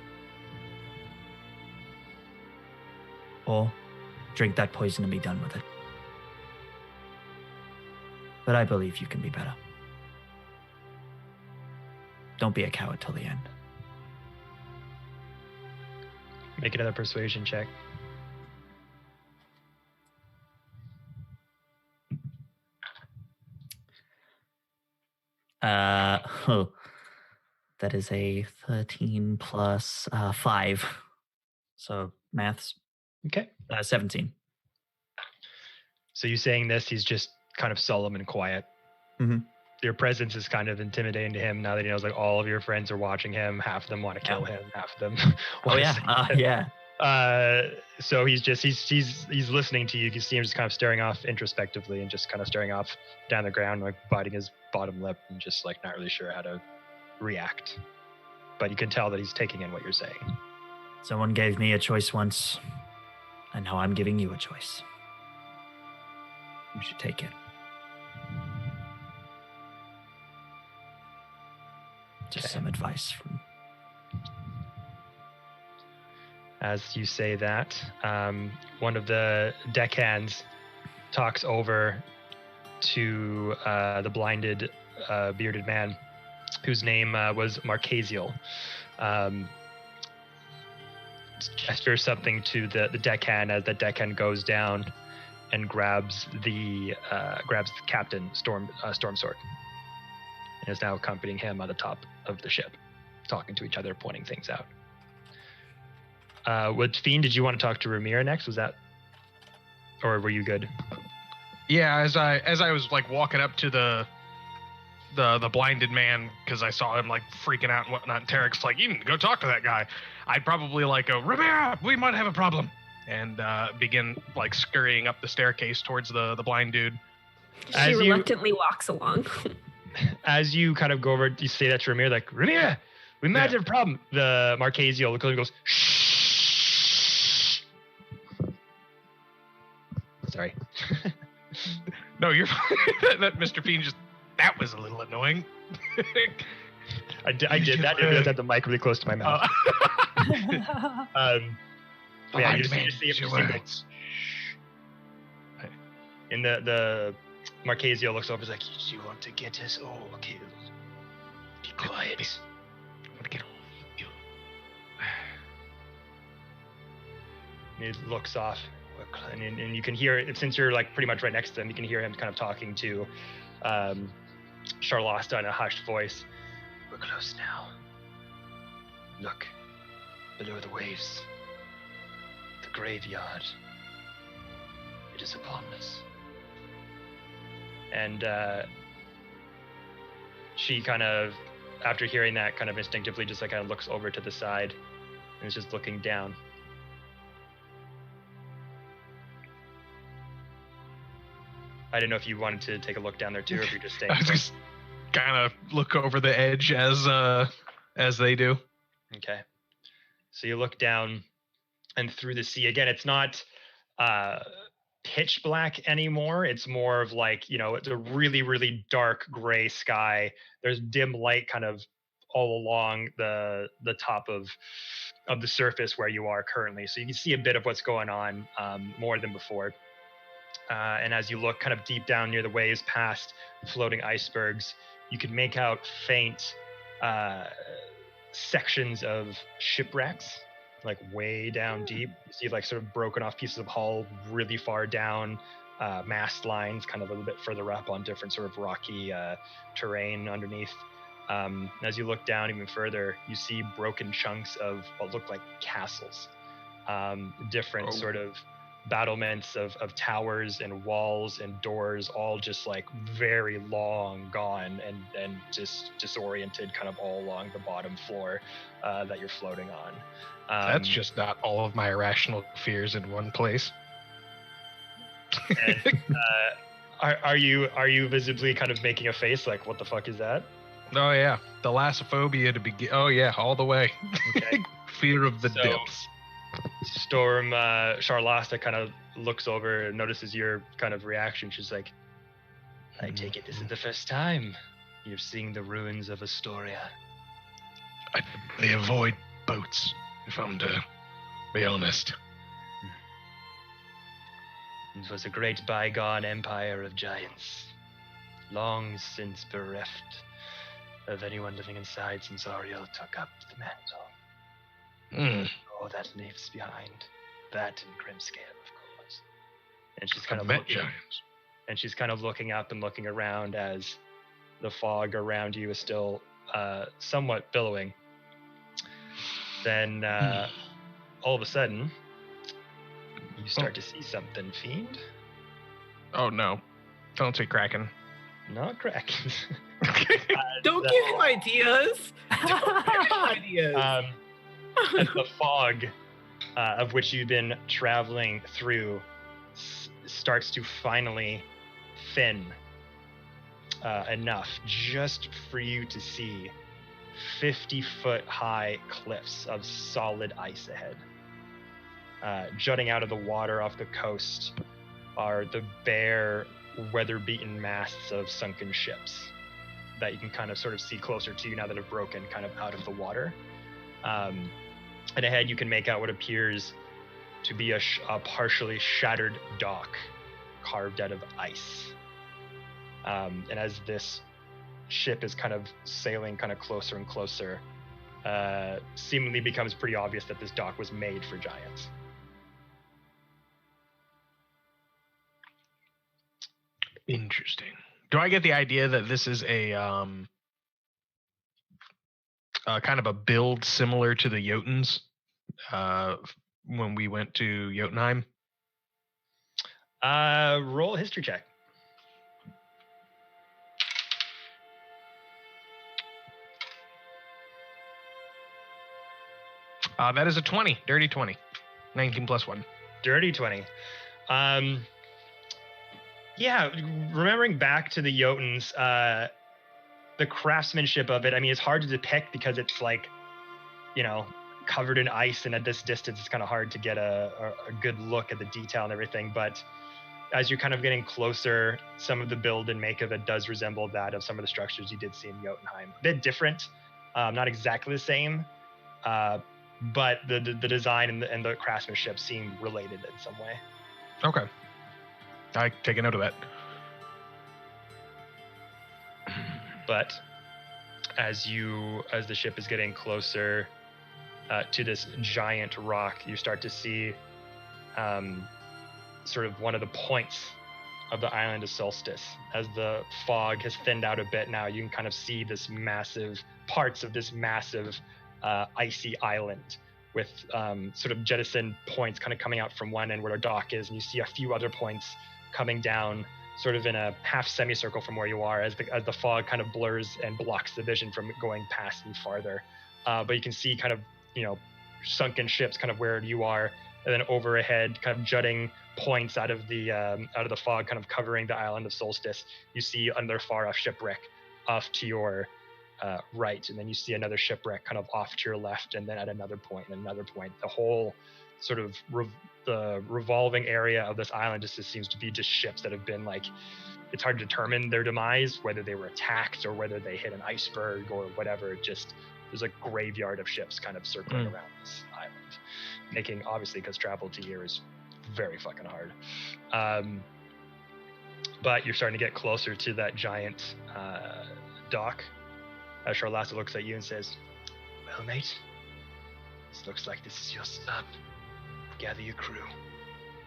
Or drink that poison and be done with it. But I believe you can be better. Don't be a coward till the end. Make another persuasion check. That is a 13 plus 5. So maths. Okay. 17. So you saying this, he's just kind of solemn and quiet. Mhm. Your presence is kind of intimidating to him now that he knows like all of your friends are watching him. Half of them want to kill him. Half of them. Oh yeah, yeah. So he's listening to you. You see him just kind of staring off introspectively and just kind of staring off down the ground, like biting his bottom lip and just like not really sure how to react. But you can tell that he's taking in what you're saying. Someone gave me a choice once, and now I'm giving you a choice. You should take it. Just Okay. some advice from. As you say that, one of the deckhands talks over to the blinded, bearded man, whose name was Marchaziel. Gestures something to the deckhand as the deckhand goes down and grabs the captain, Stormsword, and is now accompanying him on the top of the ship, talking to each other, pointing things out. With Fiend, did you want to talk to Ramira next? Was that, or were you good? Yeah, as I was like walking up to the blinded man, because I saw him like freaking out and whatnot. And Tarek's like, "You can go talk to that guy." I'd probably like go, "Ramira, we might have a problem," and begin like scurrying up the staircase towards the blind dude. She reluctantly walks along. As you kind of go over, you say that to Ramira, like, "Ramira, we might have a problem." The Marchaziel looks and goes, "Shh." Sorry. No, you're that Mr. Fiend just. That was a little annoying. I did that. I didn't realize I had the mic really close to my mouth. Yeah, you see him. And the Marchaziel looks over, is like, "You want to get us all killed? Be quiet. I'm gonna get all of you." And he looks off, and you can hear it, since you're like pretty much right next to him. You can hear him kind of talking to Charlosta in a hushed voice. "We're close now. Look, below the waves, the graveyard. It is upon us." And she kind of, after hearing that, kind of instinctively just like kind of looks over to the side and is just looking down. I didn't know if you wanted to take a look down there too, or if you're just staying. I just kind of look over the edge as they do. Okay. So you look down and through the sea. Again, it's not pitch black anymore. It's more of like, it's a really, really dark gray sky. There's dim light kind of all along the top of the surface where you are currently. So you can see a bit of what's going on, more than before. And as you look kind of deep down near the waves past floating icebergs, you can make out faint sections of shipwrecks, like way down deep. You see like sort of broken off pieces of hull really far down, mast lines kind of a little bit further up on different sort of rocky terrain underneath. As you look down even further, you see broken chunks of what look like castles, different sort of battlements of towers and walls and doors, all just like very long gone and just disoriented kind of all along the bottom floor that you're floating on. That's just not all of my irrational fears in one place. And, are you visibly kind of making a face like, what the fuck is that? Oh yeah, thalassophobia to begin. Oh yeah, all the way. Okay. Fear of the So- depths. Storm Charlasta kind of looks over and notices your kind of reaction. She's like, I take it this is the first time you're seeing the ruins of Astoria. They avoid boats, if I'm to be honest. It was a great bygone empire of giants, long since bereft of anyone living inside since Ariel took up the mantle. All that leaves behind, that and Grimscale, of course. And she's kind I've of met looking, giants. and she's kind of looking up and looking around as the fog around you is still somewhat billowing. Then all of a sudden, you start to see something, Fiend. Oh no. Don't say Kraken. Not Kraken. Don't give him ideas. Don't give him ideas. As the fog of which you've been traveling through starts to finally thin enough just for you to see 50-foot high cliffs of solid ice ahead. Jutting out of the water off the coast are the bare, weather-beaten masts of sunken ships that you can kind of sort of see closer to you now that have broken kind of out of the water. And ahead you can make out what appears to be a partially shattered dock carved out of ice. And as this ship is kind of sailing kind of closer and closer, seemingly becomes pretty obvious that this dock was made for giants. Interesting. Do I get the idea that this is a kind of a build similar to the Jotuns when we went to Jotunheim? Roll a history check. That is a 20, dirty 20. 19 plus 1. Dirty 20. Yeah, remembering back to the Jotuns, the craftsmanship of it, I mean, it's hard to depict because it's like, you know, covered in ice, and at this distance, it's kind of hard to get a good look at the detail and everything. But as you're kind of getting closer, some of the build and make of it does resemble that of some of the structures you did see in Jotunheim. A bit different, not exactly the same, but the design and the craftsmanship seem related in some way. Okay. I take a note of that. But as the ship is getting closer to this giant rock, you start to see sort of one of the points of the island of Solstice. As the fog has thinned out a bit now, you can kind of see this parts of this massive icy island with sort of jettisoned points kind of coming out from one end where the dock is, and you see a few other points coming down sort of in a half semicircle from where you are as the fog kind of blurs and blocks the vision from going past and farther. But you can see kind of, you know, sunken ships kind of where you are, and then overhead kind of jutting points out of the fog kind of covering the island of Solstice. You see another far off shipwreck off to your right, and then you see another shipwreck kind of off to your left, and then at another point and another point. The whole sort of the revolving area of this island just seems to be just ships that have been like it's hard to determine their demise, whether they were attacked or whether they hit an iceberg or whatever. Just there's a graveyard of ships kind of circling around this island, making, obviously, because travel to here is very fucking hard. But you're starting to get closer to that giant dock. Charlasta looks at you and says, "Well, mate, this looks like this is your stop. Gather your crew.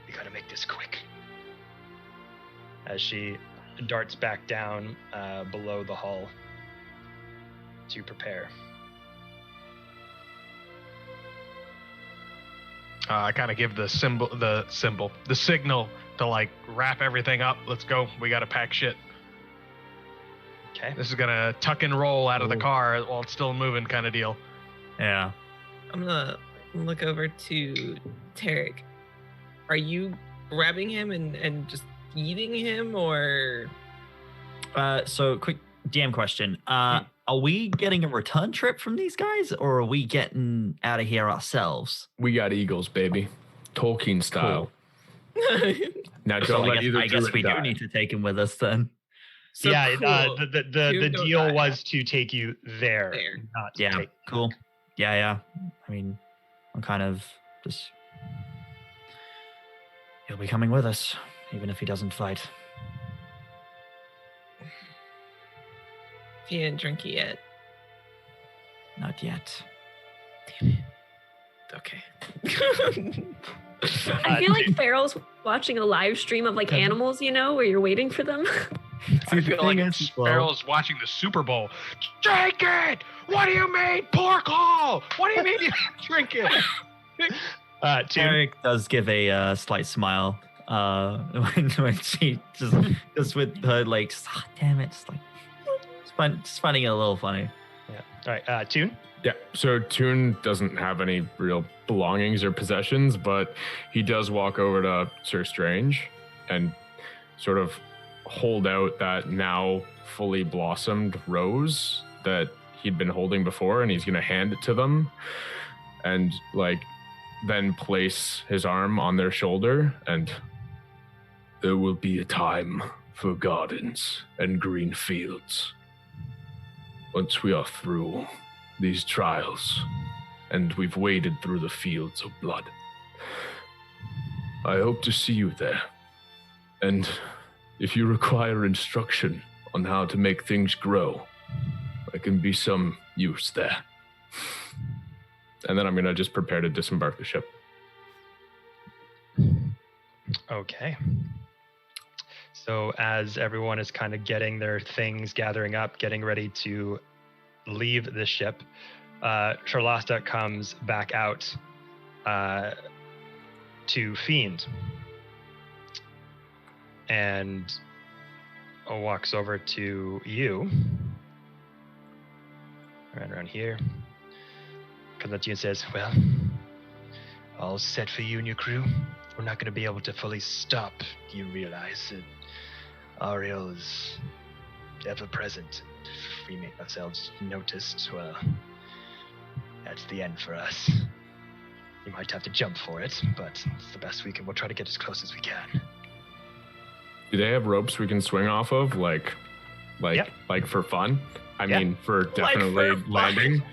We gotta make this quick." As she darts back down below the hull to prepare. I kind of give the signal to like wrap everything up. Let's go. We gotta pack shit. Okay. This is gonna tuck and roll out of the car while it's still moving, kind of deal. Yeah. I'm gonna look over to Tarek. Are you grabbing him and just eating him, or? So quick DM question. Are we getting a return trip from these guys, or are we getting out of here ourselves? We got eagles, baby. Tolkien style. Now don't let either. I guess we do need to take him with us then. So yeah, cool. the deal was to take you there. Not to take. Cool. Yeah. I mean, I'm kind of just. He'll be coming with us, even if he doesn't fight. He didn't drink it yet. Not yet. Okay. I feel like Farrell's watching a live stream of like animals, where you're waiting for them. I feel like Sparrow's watching the Super Bowl. Drink it! What do you mean, pork hole? What do you mean you drink it? Tarek does give a slight smile when she just with her like, damn it, just finding it a little funny. Yeah. All right, Toon. Yeah, so Toon doesn't have any real belongings or possessions, but he does walk over to Sir Strange and sort of hold out that now fully blossomed rose that he'd been holding before, and he's going to hand it to them and then place his arm on their shoulder, and there will be a time for gardens and green fields. Once we are through these trials, and we've waded through the fields of blood, I hope to see you there. And if you require instruction on how to make things grow, I can be some use there. And then I'm going to just prepare to disembark the ship. Okay. So as everyone is kind of getting their things, gathering up, getting ready to leave the ship, Charlasta comes back out to Fiend and walks over to you, right around here, comes up to you and says, "Well, all set for you and your crew. We're not going to be able to fully stop. You realize that Ariel is ever present. If we make ourselves noticed, well, that's the end for us. You might have to jump for it, but it's the best we can. We'll try to get as close as we can." Do they have ropes we can swing off of, like for fun? I mean, for definitely landing.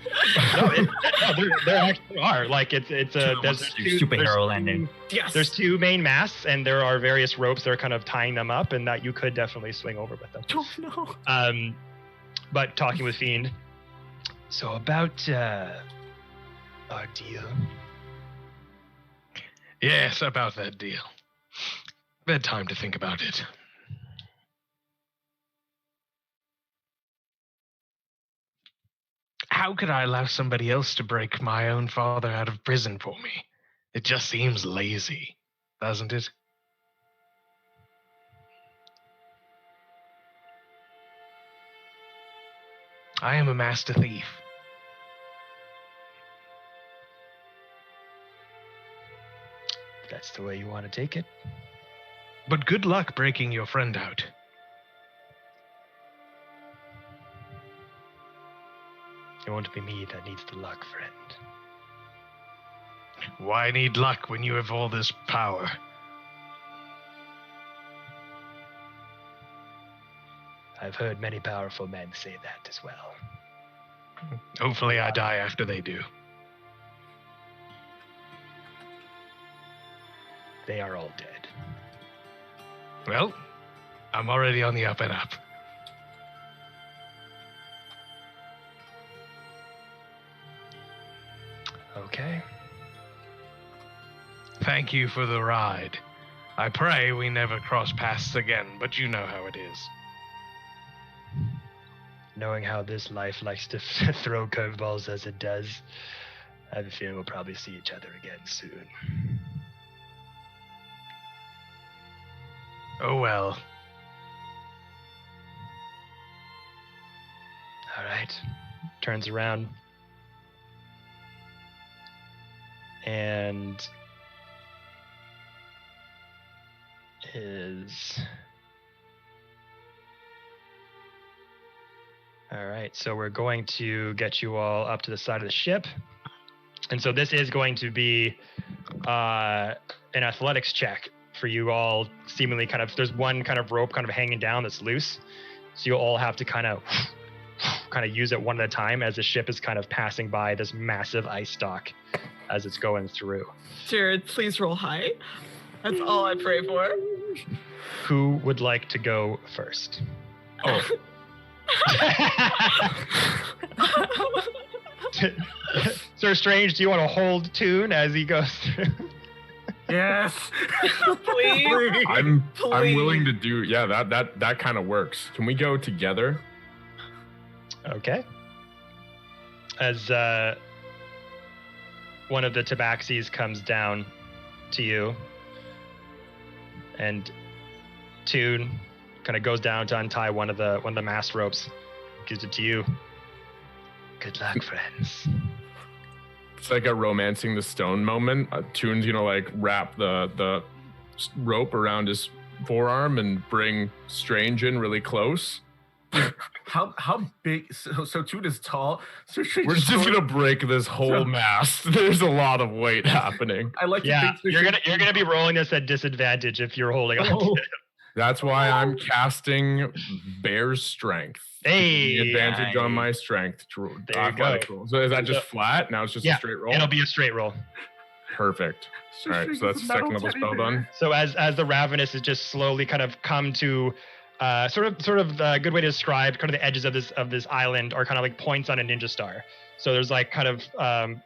There actually are. It's a superhero landing. Yes. There's two main masts, and there are various ropes that are kind of tying them up, and that you could definitely swing over with them. Oh no. But talking with Fiend, so about our deal. Yes, about that deal. I've had time to think about it. How could I allow somebody else to break my own father out of prison for me? It just seems lazy, doesn't it? I am a master thief. If that's the way you want to take it. But good luck breaking your friend out. It won't be me that needs the luck, friend. Why need luck when you have all this power? I've heard many powerful men say that as well. Hopefully I die after they do. They are all dead. Well, I'm already on the up and up. Okay. Thank you for the ride. I pray we never cross paths again, but you know how it is. Knowing how this life likes to throw curveballs as it does, I have a feeling we'll probably see each other again soon. Oh well. All right. Turns around. And is... All right, so we're going to get you all up to the side of the ship. And so this is going to be an athletics check for you all, seemingly kind of, there's one kind of rope kind of hanging down that's loose. So you'll all have to kind of use it one at a time as the ship is kind of passing by this massive ice dock as it's going through. Jared, please roll high. That's all I pray for. Who would like to go first? Oh, Sir Strange, do you want to hold Toon as he goes through? Yes. Please. I'm Please. willing to do. Yeah, that kind of works. Can we go together? Okay. As one of the tabaxis comes down to you, and Toon kind of goes down to untie one of the mast ropes, gives it to you. Good luck, friends. It's like a romancing the stone moment. Toon's gonna like wrap the rope around his forearm and bring Strange in really close. How big? So Toon is tall. So We're just gonna break this whole mast. There's a lot of weight happening. I like to Yeah, think you're gonna be rolling this at disadvantage if you're holding on to it. That's why I'm casting Bear's Strength. Hey, The advantage on my strength. There you go. Roll. So is that just flat? Now it's just a straight roll? It'll be a straight roll. Perfect. All right, so that's a second level spell done. So as the Ravenous is just slowly kind of come to sort of a good way to describe kind of the edges of this island are kind of like points on a ninja star. So there's like kind of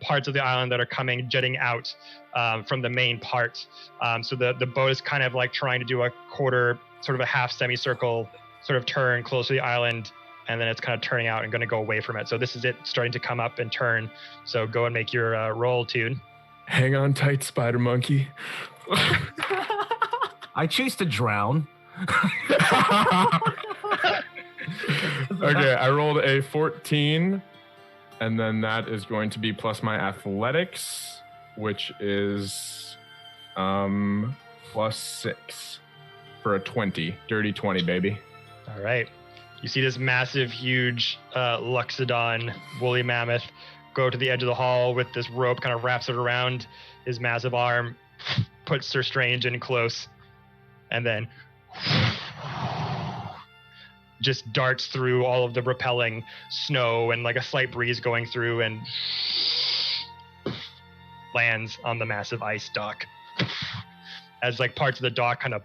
parts of the island that are coming, jutting out from the main part. So the boat is kind of like trying to do a quarter, sort of a half semicircle sort of turn close to the island, and then it's kind of turning out and going to go away from it. So this is it starting to come up and turn. So go and make your roll, Toon. Hang on tight, spider monkey. I choose to drown. Okay, I rolled a 14, and then that is going to be plus my athletics, which is plus 6 for a 20. Dirty 20, baby. All right. You see this massive, huge Luxodon woolly mammoth go to the edge of the hall with this rope, kind of wraps it around his massive arm, puts Sir Strange in close, and then just darts through all of the repelling snow and like a slight breeze going through and lands on the massive ice dock. As like parts of the dock kind of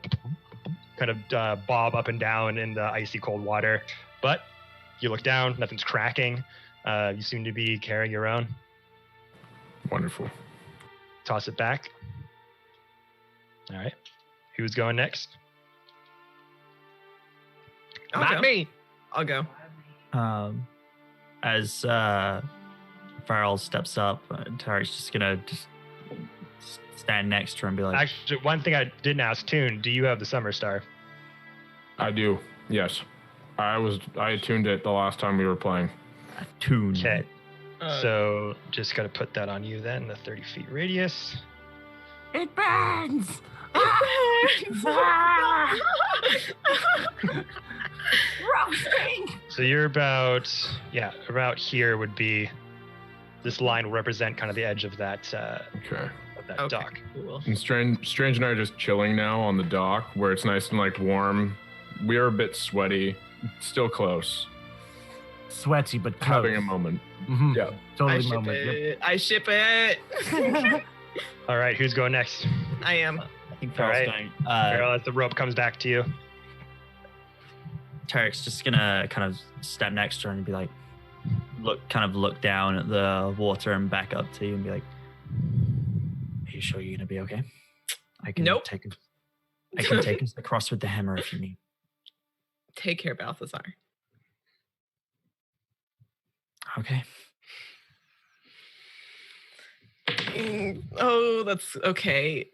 bob up and down in the icy cold water. But you look down, nothing's cracking. You seem to be carrying your own. Wonderful. Toss it back. All right. Who's going next? Not me. I'll go. As Farrell steps up, Tarek's just gonna stand next to her and be like, Actually, one thing I didn't ask, Toon, do you have the Summer Star? I do. Yes. I tuned it the last time we were playing. "Tune." Okay. So just got to put that on you then, the 30 feet radius. It burns. Roasting. So you're about here would be, this line will represent kind of the edge of that Okay. dock. Cool. And Strange and I are just chilling now on the dock where it's nice and like warm. We are a bit sweaty. still close. Sweaty, but close. Having a moment. Mhm. Yeah. Totally moment. Yep. I ship it. All right, who's going next? I am. I think All Farrell's right. going. Farrell, as the rope comes back to you. Tarek's just gonna kind of stand next to her and be like, look down at the water and back up to you and be like, "Are you sure you're gonna be okay? I can Nope. take us across with the hammer if you need." Take care, Balthazar. Okay. Oh, that's okay.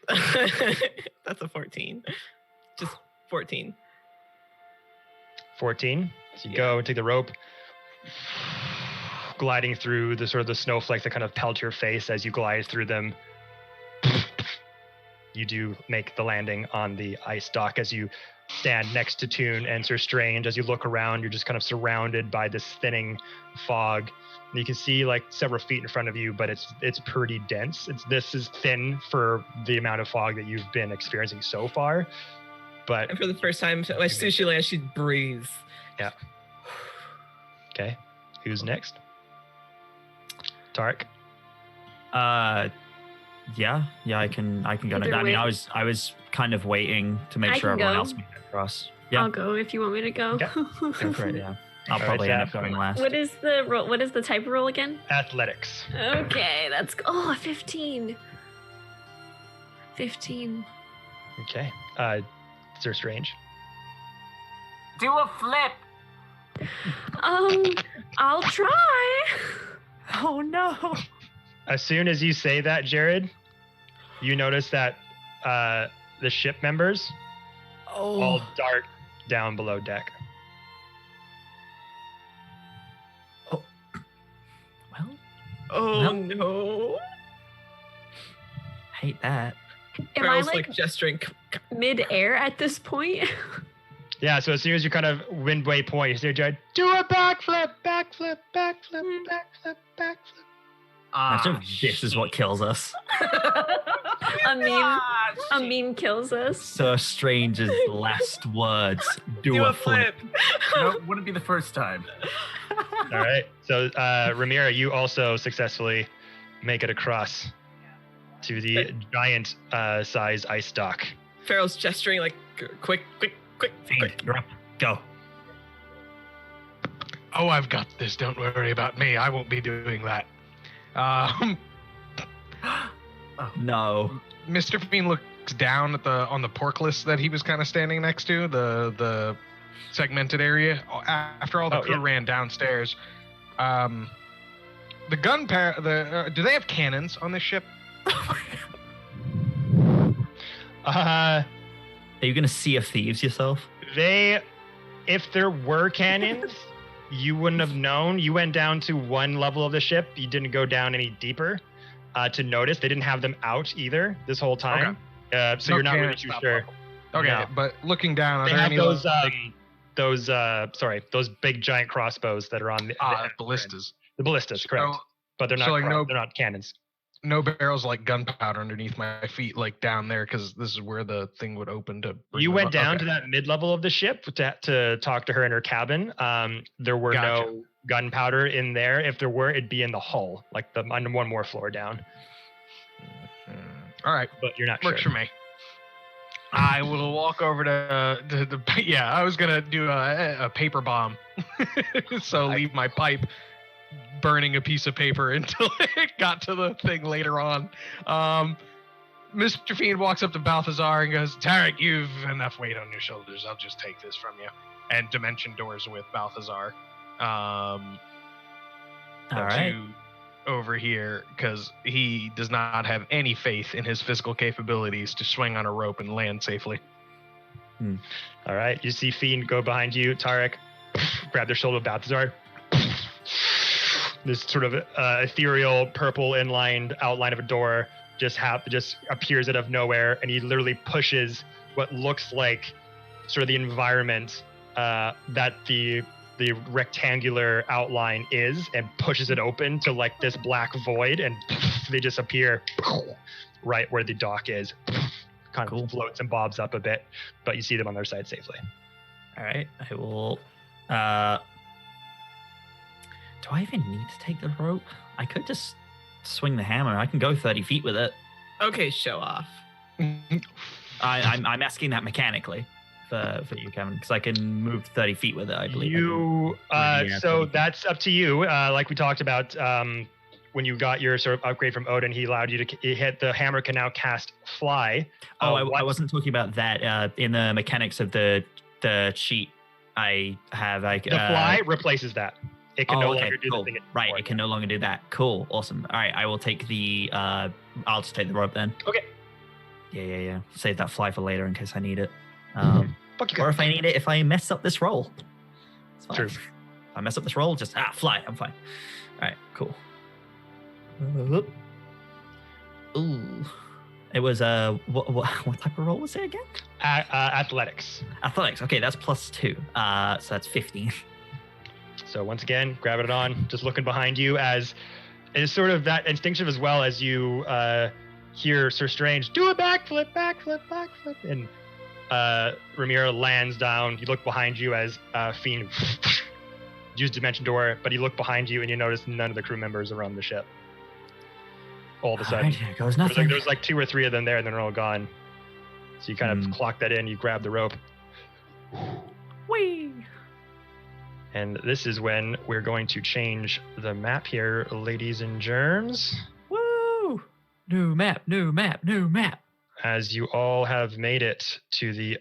That's a 14. Just 14. 14. So you go, take the rope, gliding through the sort of the snowflakes that kind of pelt your face as you glide through them. You do make the landing on the ice dock as you stand next to Toon and Sir Strange. As you look around, you're just kind of surrounded by this thinning fog. And you can see like several feet in front of you, but it's pretty dense. This is thin for the amount of fog that you've been experiencing so far. But And for the first time, as soon as she lands, she breathes. yeah. Okay. Who's next? Tarek. Yeah, I can go. Either I mean, way. I was kind of waiting to make I sure can everyone go. else made it across. Yeah, I'll go if you want me to go. Okay. go for it. Yeah, I'll All right, probably end up Zach. going last. What is the roll? What is the type of roll again? Athletics. Okay, that's 15. 15. Okay. Sir Strange. Do a flip. I'll try. Oh no! As soon as you say that, Jared, you notice that the ship members all dart down below deck. Well, Oh Well. no. hate that. Am I Farrell's like gesturing. mid-air at this point? Yeah, so as soon as you kind of windway point, you say, Jared, do a backflip, backflip, backflip, backflip, backflip. Imagine this is what kills us. A meme kills us. Sir Strange's last words. Do a flip. No, wouldn't be the first time. All right. So, Ramira, you also successfully make it across to the giant size ice dock. Farrell's gesturing like, quick. Fiend, you're up. Go. Oh, I've got this. Don't worry about me. I won't be doing that. No. Mr. Fiend looks down at on the pork list that he was kind of standing next to, the segmented area. After all the crew ran downstairs, the do they have cannons on this ship? Are you gonna Sea of Thieves yourself? If there were cannons, you wouldn't have known. You went down to one level of the ship. You didn't go down any deeper to notice. They didn't have them out either this whole time. So No you're not really cannons, too top sure. level. Okay, No. but looking down, are They there have any those big giant crossbows that are on the ballistas? The ballistas, correct. So, But they're not. so, like, they're not cannons. no barrels like gunpowder underneath my feet, like down there, because this is where the thing would open to. Bring You them went up. down Okay. to that mid-level of the ship to talk to her in her cabin. There were Gotcha. no gunpowder in there. If there were, it'd be in the hull, like the under one more floor down. All right, But you're not works sure. for me. I will walk over to the. Yeah, I was gonna do a paper bomb, so leave my pipe burning a piece of paper until it got to the thing later on. Mr. Fiend walks up to Balthazar and goes, Tarek, you've enough weight on your shoulders. I'll just take this from you. And dimension doors with Balthazar. All right. To over here, because he does not have any faith in his physical capabilities to swing on a rope and land safely. All right. You see Fiend go behind you. Tarek, grab their shoulder. Balthazar. This sort of ethereal purple inlined outline of a door just appears out of nowhere, and he literally pushes what looks like sort of the environment that the rectangular outline is, and pushes it open to like this black void, and they just appear right where the dock is. Kind of floats and bobs up a bit, but you see them on their side safely. All right. I will Do I even need to take the rope? I could just swing the hammer. I can go 30 feet with it. Okay, show off. I'm asking that mechanically for you, Kevin, because I can move 30 feet with it, I believe. So that's up to you. Like we talked about, when you got your sort of upgrade from Odin, he allowed you to hit the hammer can now cast fly. I wasn't talking about that. In the mechanics of the cheat, I have like the fly replaces that. It can no longer do the thing. Right, it can no longer do that. Cool, awesome. All right, I will take the. I'll just take the rope then. Okay. Yeah. Save that fly for later in case I need it. Fuck you Or guys. if I need it, if I mess up this roll. It's fine. True. If I mess up this roll, just fly. I'm fine. All right, cool. Ooh. It was what type of roll was it again? Athletics. Athletics. Okay, that's +2. So that's 15. So once again, grabbing it on, just looking behind you as it is sort of that instinctive as well as you hear Sir Strange do a backflip, and Ramiro lands down. You look behind you as Fiend used Dimension Door, but you look behind you and you notice none of the crew members are on the ship. All of a sudden, here goes nothing. There's like 2 or 3 of them there, and then they're all gone. So you kind of clock that in. You grab the rope. Whee! And this is when we're going to change the map here, ladies and germs. Woo! New map. As you all have made it to the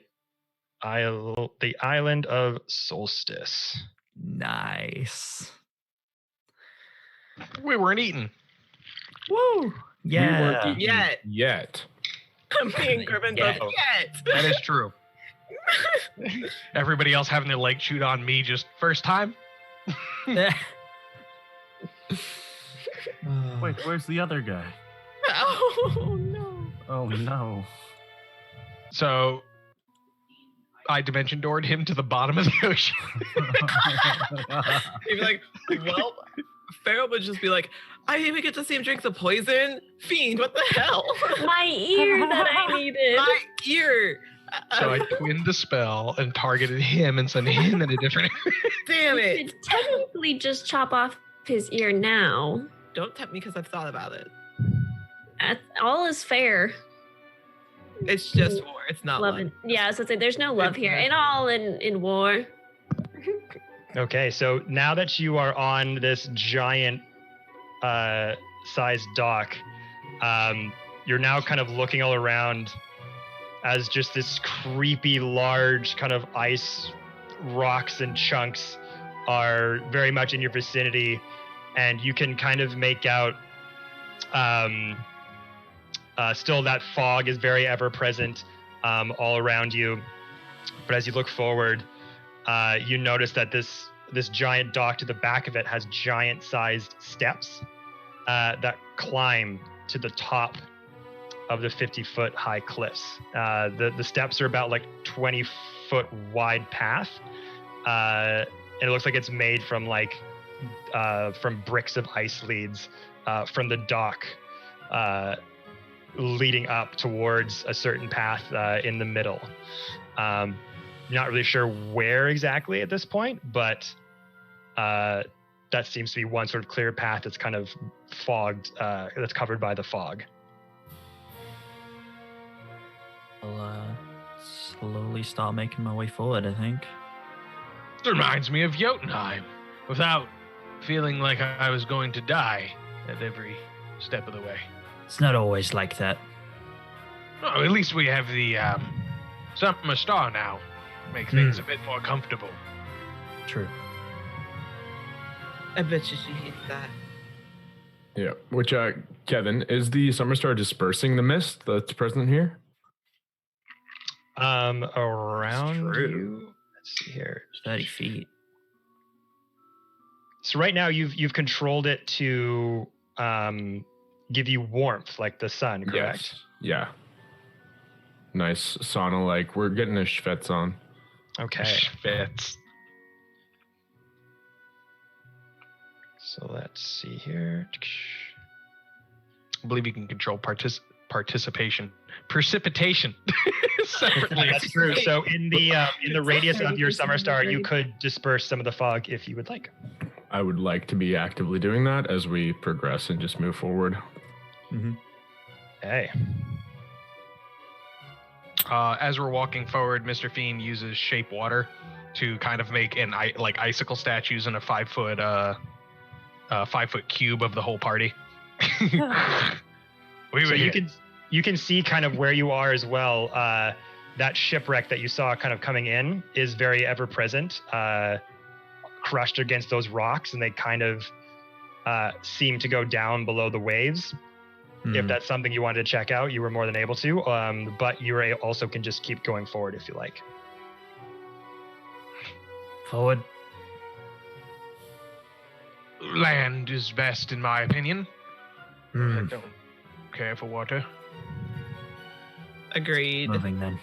island of Solstice. Nice. We weren't eating. Woo! Yeah. Yet. Me and Griffin both yet. That is true. Everybody else having their leg chewed on me just first time. Wait, where's the other guy? Oh no. Oh no. So I dimension doored him to the bottom of the ocean. He'd be like, well, Pharaoh would just be like, I didn't even get to see him drink the poison. Fiend, what the hell? My ear that I needed. My ear. So I twinned the spell and targeted him and sent him in a different Damn You it. could technically just chop off his ear now. Don't tempt me because I've thought about it. All is fair. It's just war. It's not Love love. it. Yeah, so there's no love here. And all in war. Okay, so now that you are on this giant sized dock, you're now kind of looking all around as just this creepy large kind of ice rocks and chunks are very much in your vicinity, and you can kind of make out still that fog is very ever present all around you. But as you look forward, you notice that this giant dock, to the back of it, has giant sized steps that climb to the top of the 50-foot high cliffs. The steps are about like 20-foot wide path. And it looks like it's made from from bricks of ice leads from the dock leading up towards a certain path in the middle. Not really sure where exactly at this point, but that seems to be one sort of clear path that's kind of fogged, that's covered by the fog. I'll slowly start making my way forward, I think. It reminds me of Jotunheim, without feeling like I was going to die at every step of the way. It's not always like that. Oh, at least we have the Summer Star now. Make things a bit more comfortable. True. I bet you she hates that. Yeah. Which, Kevin, is the Summer Star dispersing the mist that's present here? Around True. you. Let's see here. 30 feet. So right now you've controlled it to give you warmth, like the sun, correct? Yes. Yeah. Nice sauna, like we're getting a schvetz on. Okay. Schwitz. So let's see here. I believe you can control precipitation separately. That's true. So in the radius of your summer star, you could disperse some of the fog if you would like. I would like to be actively doing that as we progress and just move forward. Hey. As we're walking forward, Mr. Fiend uses shape water to kind of make like icicle statues in a 5-foot 5-foot cube of the whole party. You can see kind of where you are as well. That shipwreck that you saw kind of coming in is very ever present, crushed against those rocks, and they kind of seem to go down below the waves. If that's something you wanted to check out, you were more than able to, but you also can just keep going forward if you like. Forward. Land is best, in my opinion. I don't care for water. Agreed. Moving then.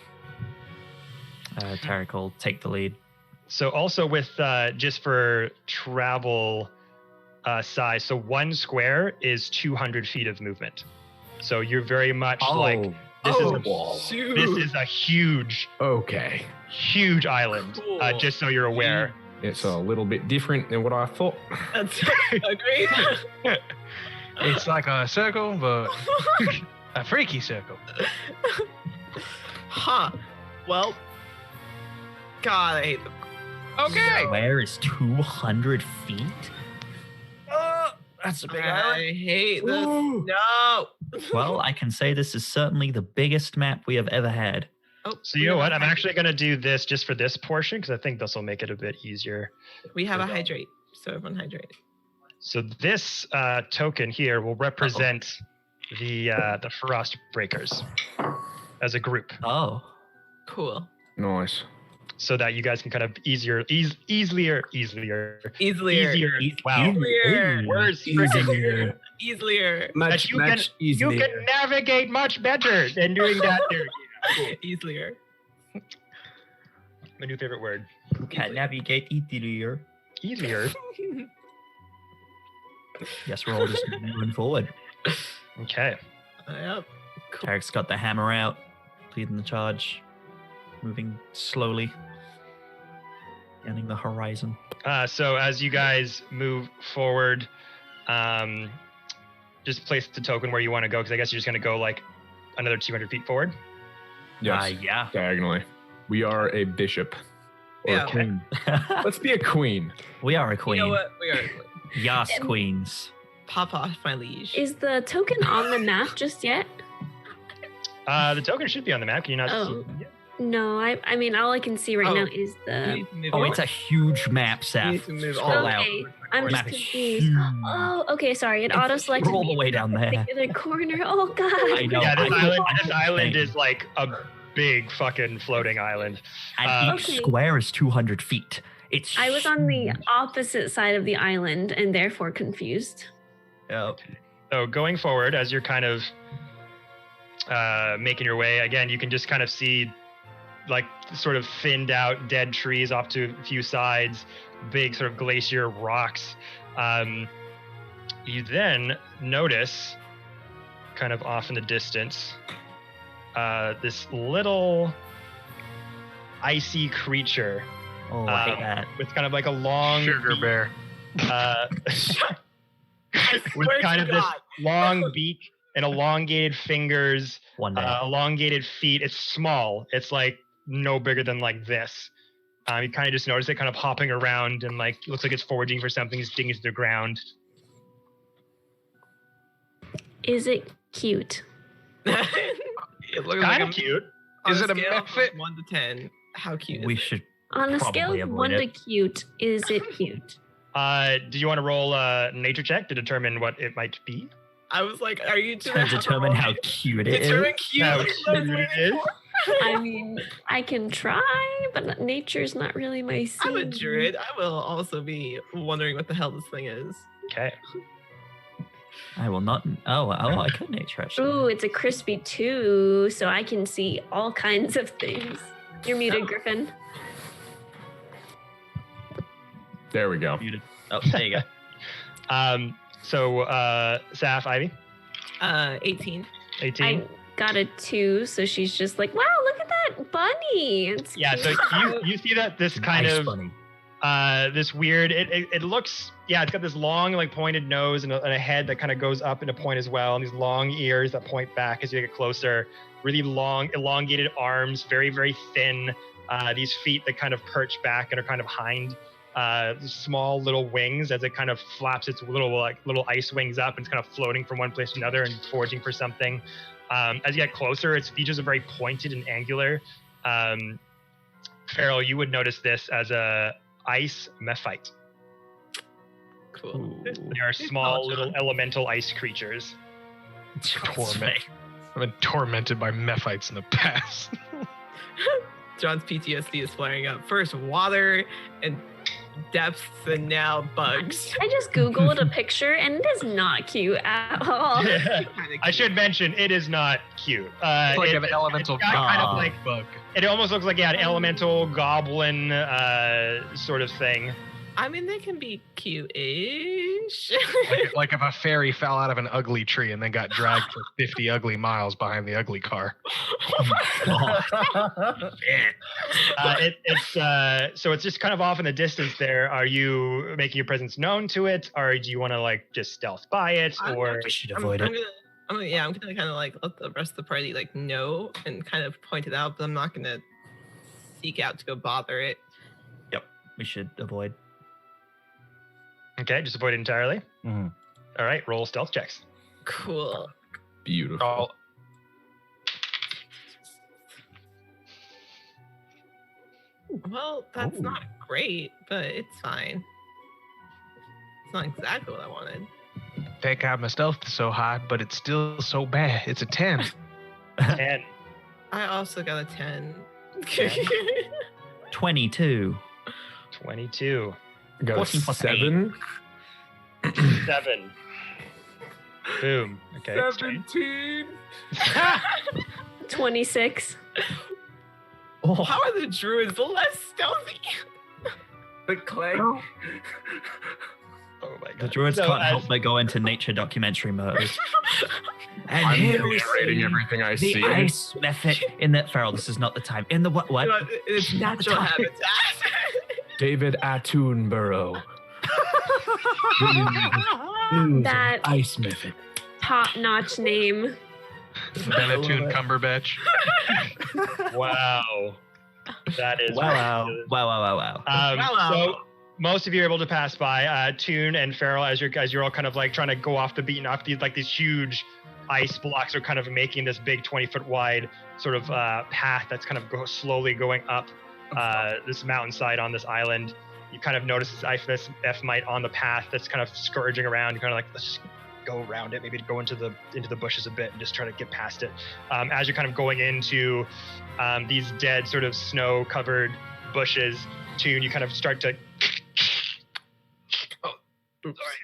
Tarek will take the lead. So also with just for travel size, so 1 square is 200 feet of movement. So you're very much like this is a huge island. Cool. Just so you're aware. It's a little bit different than what I thought. That's agreed. It's like a circle, but a freaky circle. Huh. Well, God, I hate them. Okay. Where is 200 feet? That's a big island. I hate this. No. Well, I can say this is certainly the biggest map we have ever had. Oh, So you know what? I'm actually going to do this just for this portion because I think this will make it a bit easier. We have a hydrate, so everyone hydrate. So this token here will represent the Frost Breakers as a group, Oh. Cool. Nice. so that you guys can kind of easier. Easilier. Wow. Easilier. Words Easilier. Easilier. That you can navigate much better than doing that there. Cool. Easilier. My new favorite word. Can navigate easier. Easier. Yes, we're all just moving forward. Okay. Yep. Cool. Tarek's got the hammer out, leading the charge, moving slowly, scanning the horizon. So as you guys move forward, just place the token where you want to go, because I guess you're just going to go like another 200 feet forward. Yes. Yeah. Diagonally. We are a bishop. Or Yeah. a queen. Let's be a queen. We are a queen. You know what? We are. Yes, queens. Papa, my liege. Is the token on the map just yet? The token should be on the map. Can you not Oh. see it? No, I mean all I can see right now is the. Oh, it's a huge map, You need Seth. to move Scroll all out. Okay, I'm just Map is confused. huge. Oh, okay, sorry. It auto selected Scroll all the way down there. the corner. Oh God. I know. Yeah, I this island is like a big fucking floating island. And each Okay. square is 200 feet. It's. I was on the huge. opposite side of the island and therefore confused. Yep. So going forward, as you're kind of making your way, again, you can just kind of see like sort of thinned out dead trees off to a few sides, big sort of glacier rocks. You then notice kind of off in the distance, this little icy creature Oh, I hate that. with kind of like a long Sugar bear. with Swear kind to of this God. long beak and elongated fingers, One day. elongated feet. It's small. It's like no bigger than like this. You kind of just notice it kind of hopping around and like looks like it's foraging for something. It's digging into the ground. Is it cute? It looks Kind like of cute. On Is it a scale of mephit? 1 to 10, how cute We is it? should. On a scale Probably of avoid 1 to it. cute, is it cute? Do you want to roll a nature check to determine what it might be? I was like, are you To determine how cute it is. Determine cute. How Like, cute what I was it waiting is? for. I mean, I can try, but nature's not really my scene. I'm a druid. I will also be wondering what the hell this thing is. Okay. I will not. Oh, I could nature actually. Ooh, it's a crispy 2, so I can see all kinds of things. You're muted, Griffin. There we go. Oh, there you go. So Saf, Ivy, 18. 18. got a 2, so she's just like, wow, look at that bunny. It's Yeah, so cute. you see that this kind Nice of bunny. this weird it looks, yeah, it's got this long like pointed nose and a head that kind of goes up in a point as well, and these long ears that point back as you get closer, really long elongated arms, very very thin, these feet that kind of perch back and are kind of hind, small little wings as it kind of flaps its little ice wings up and it's kind of floating from one place to another and foraging for something. As you get closer, its features are very pointed and angular. Farrell, you would notice this as a Icemephite. Cool. They are small little elemental ice creatures. Torment. I've been tormented by Mephites in the past. John's PTSD is flaring up. First water and depths, and now bugs. I just Googled a picture and it is not cute at all. I should mention it is not cute. It's like an elemental it's got kind of like bug. it almost looks like an elemental goblin sort of thing. I mean, they can be cute-ish. Like if a fairy fell out of an ugly tree and then got dragged for 50 ugly miles behind the ugly car. So it's just kind of off in the distance there. Are you making your presence known to it, or do you want to like just stealth by it, or We should I'm avoid gonna it. I'm gonna kind of like let the rest of the party like know and kind of point it out, but I'm not gonna seek out to go bother it. We should avoid. okay, just avoid it entirely? Mhm. All right, roll stealth checks. Cool. Beautiful. Oh, Well, that's Ooh. not great, but it's fine. It's not exactly what I wanted. thank God my stealth is so high, but it's still so bad. It's a 10. And I also got a 10. 22. 22, Got 14 a plus 7. 7. Boom. Okay. straight. 17. 26. Oh, How are the druids less stealthy? The clay. Oh my god. the druids So can't as- help but go into nature documentary mode. And I'm here we narrating see everything I the see. ice method in the Farrell. This is not the time. In the what? What? It's natural habitat. David Attenborough. That Ice method. top-notch name. Benetune Cumberbatch. Wow. That is Wow! ridiculous. Wow! Wow. So most of you are able to pass by. Toon and Farrell, as you're all kind of like trying to go off the beaten off, these huge ice blocks are kind of making this big 20-foot wide sort of path that's kind of slowly going up this mountainside on this island. You kind of notice this Icemephite on the path that's kind of scourging around. You're kind of like, let's just go around it, maybe to go into the bushes a bit and just try to get past it. As you're kind of going into these dead sort of snow-covered bushes, Toon, you kind of start to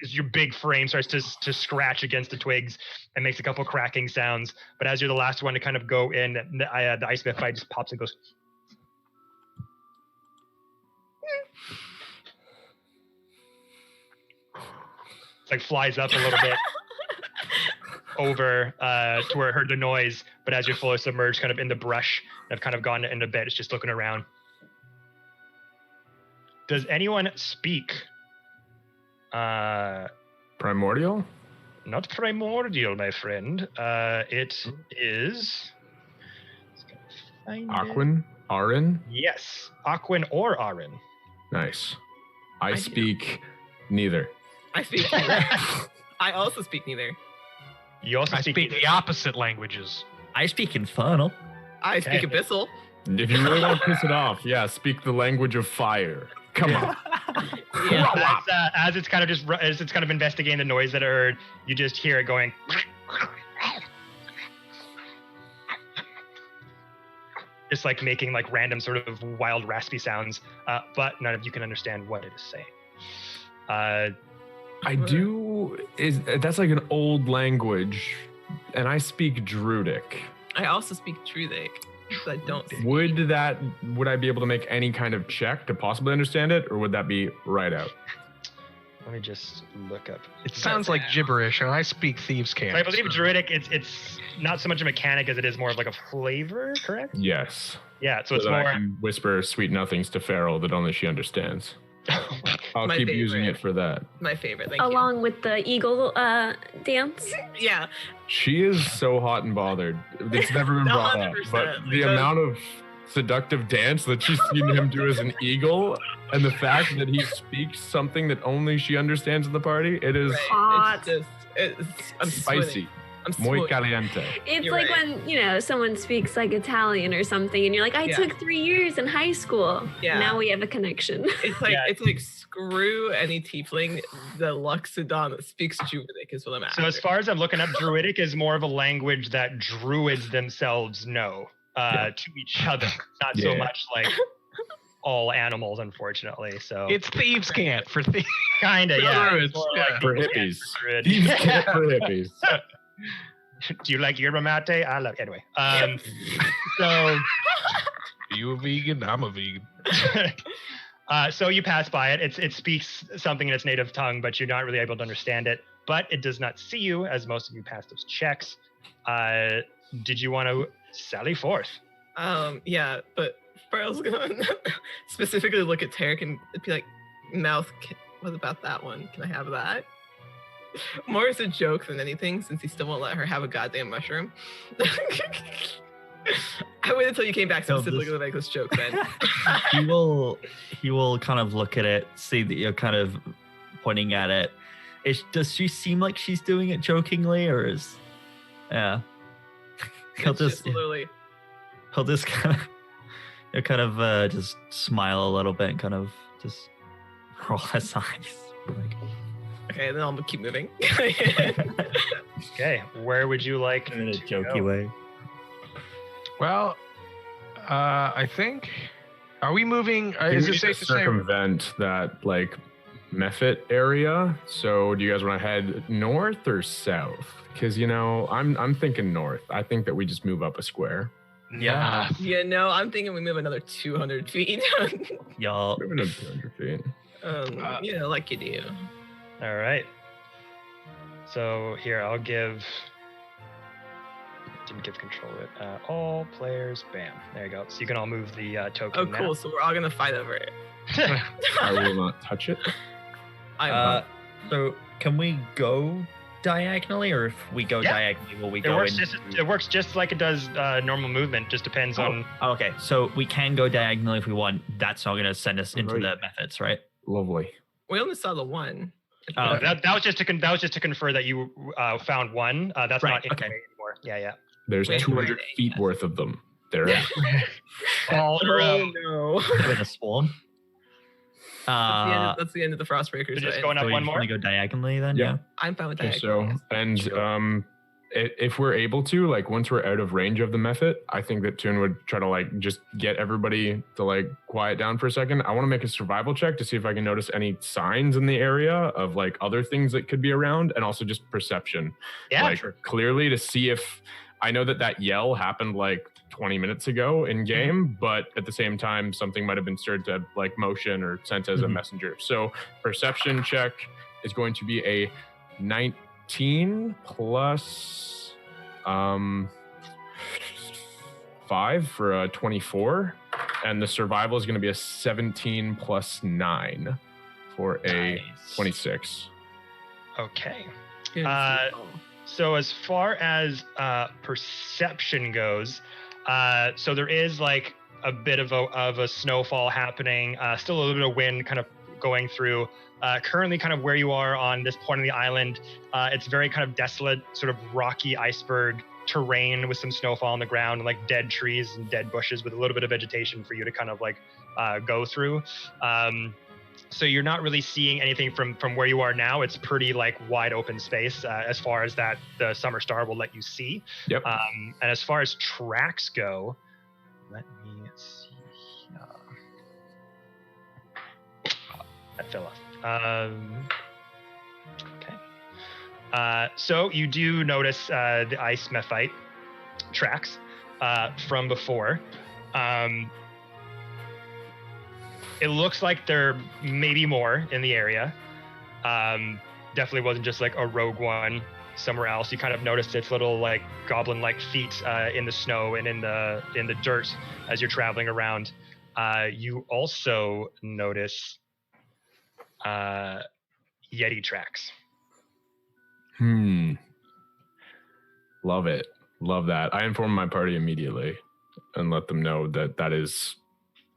as your big frame starts to scratch against the twigs and makes a couple cracking sounds. But as you're the last one to kind of go in, the Icemephite just pops and goes. It's like flies up a little bit over to where it heard the noise. But as you're fully submerged kind of in the brush and have kind of gone into bed, it's just looking around. Does anyone speak? Primordial? Not primordial, my friend. It is. Aquin? Arin? Yes, Aquin or Arin. Nice. I I do. speak neither. I speak neither. I also speak neither. You also I speak the opposite languages. I speak infernal. I speak Okay. abyssal. If you really want to piss it off, yeah, speak the language of fire. Come on. Yeah. As it's kind of as it's kind of investigating the noise that it heard, you just hear it going. Just like making like random sort of wild raspy sounds, but none of you can understand what it is saying. I do. That's like an old language, and I speak Druidic. I also speak Druidic, but I don't speak. Would I be able to make any kind of check to possibly understand it, or would that be right out? Let me just look up. It sounds like gibberish, and I speak thieves' cant. So I believe Druidic, it's not so much a mechanic as it is more of like a flavor, correct? Yes. Yeah, so it's that more. I can whisper sweet nothings to Farrell that only she understands. I'll My keep favorite. using it for that. My favorite. Thank Along with the eagle dance. you. Yeah. She is so hot and bothered. It's never been brought up. 100%, But the because- amount of seductive dance that she's seen him do as an eagle, and the fact that he speaks something that only she understands in the party, it is Hot. I'm spicy. sweating. I'm Muy sweating. caliente. It's You're like right. when, someone speaks like Italian or something and you're like, I Yeah. took 3 years in high school. Yeah. Now we have a connection. It's like Yeah. it's like screw any tiefling. The Luxodon that speaks Druidic is what I'm after. So as far as I'm looking up, Druidic is more of a language that druids themselves know to each other. Not so Yeah. much like all animals, unfortunately. So It's thieves' cant for thieves. kinda, yeah. druids, It's more yeah. like For people hippies. druid. Thieves can't for hippies. Do you like yerba mate? I love anyway. So You a vegan? I'm a vegan. so you pass by it. It speaks something in its native tongue, but you're not really able to understand it. But it does not see you, as most of you passed those checks. Did you want to sally forth? Yeah, but Farrell's gonna specifically look at Tarek and be like, "Mouth, what about that one? Can I have that?" More as a joke than anything, since he still won't let her have a goddamn mushroom. I waited until you came back So specifically this- to make this joke then. he will kind of look at it, see that you're kind of pointing at it. Does she seem like she's doing it jokingly, or is yeah? He'll It's just just literally, he'll just kind of just smile a little bit and kind of just roll his eyes. Like, okay, then I'll keep moving. Okay, where would you like in a to jokey go? way. Well, I think. Are we moving? We Is need it safe to say? circumvent that like Mephit area? So do you guys want to head north or south? Because I'm thinking north. I think that we just move up a square. Yeah. Yeah, no, I'm thinking we move another 200 feet. Y'all, Moving up 200 feet. Like you do. All right. So here, I'll give. Didn't give control of it. All players, bam. There you go. So you can all move the token. Oh, now. cool. So we're all gonna fight over it. I will not touch it. so can we go diagonally, or if we go Yeah. diagonally, will we It go works in? just it works just like it does normal movement. Just depends on. Oh, okay, so we can go diagonally if we want. That's not going to send us into Right. the methods, right? Lovely. We only saw the one. Oh, That was just to confer that you found one. That's Right, not in okay. the way anymore. Yeah. There's Wait, 200 wait, feet yes. worth of them. There. All in a row. no. with a swarm. That's the end of the Frostbreakers. So just right? going up So we one just more. want to go diagonally then? Yeah. I'm fine with think that. so. And if we're able to, like, once we're out of range of the method, I think that Toon would try to like just get everybody to like quiet down for a second. I want to make a survival check to see if I can notice any signs in the area of like other things that could be around, and also just perception. Yeah. Like clearly to see if I know that yell happened like 20 minutes ago in game, but at the same time, something might have been stirred to like motion or sent as a Mhm. messenger. So perception check is going to be a 19 plus 5 for a 24, and the survival is going to be a 17 plus 9 for a Nice. 26. Okay. Good. So as far as perception goes, so there is like a bit of a snowfall happening. Still a little bit of wind kind of going through. Currently, kind of where you are on this point of the island, it's very kind of desolate, sort of rocky iceberg terrain with some snowfall on the ground and like dead trees and dead bushes with a little bit of vegetation for you to kind of like go through. So you're not really seeing anything from where you are now. It's pretty like wide open space as far as that the summer star will let you see. Yep. And as far as tracks go, let me see. That fell off. Okay. So you do notice the Icemephite tracks from before. It looks like there may be more in the area. Definitely wasn't just like a rogue one somewhere else. You kind of noticed its little like goblin-like feet in the snow and in the dirt as you're traveling around. You also notice Yeti Tracks. Love it. Love that. I inform my party immediately and let them know that that is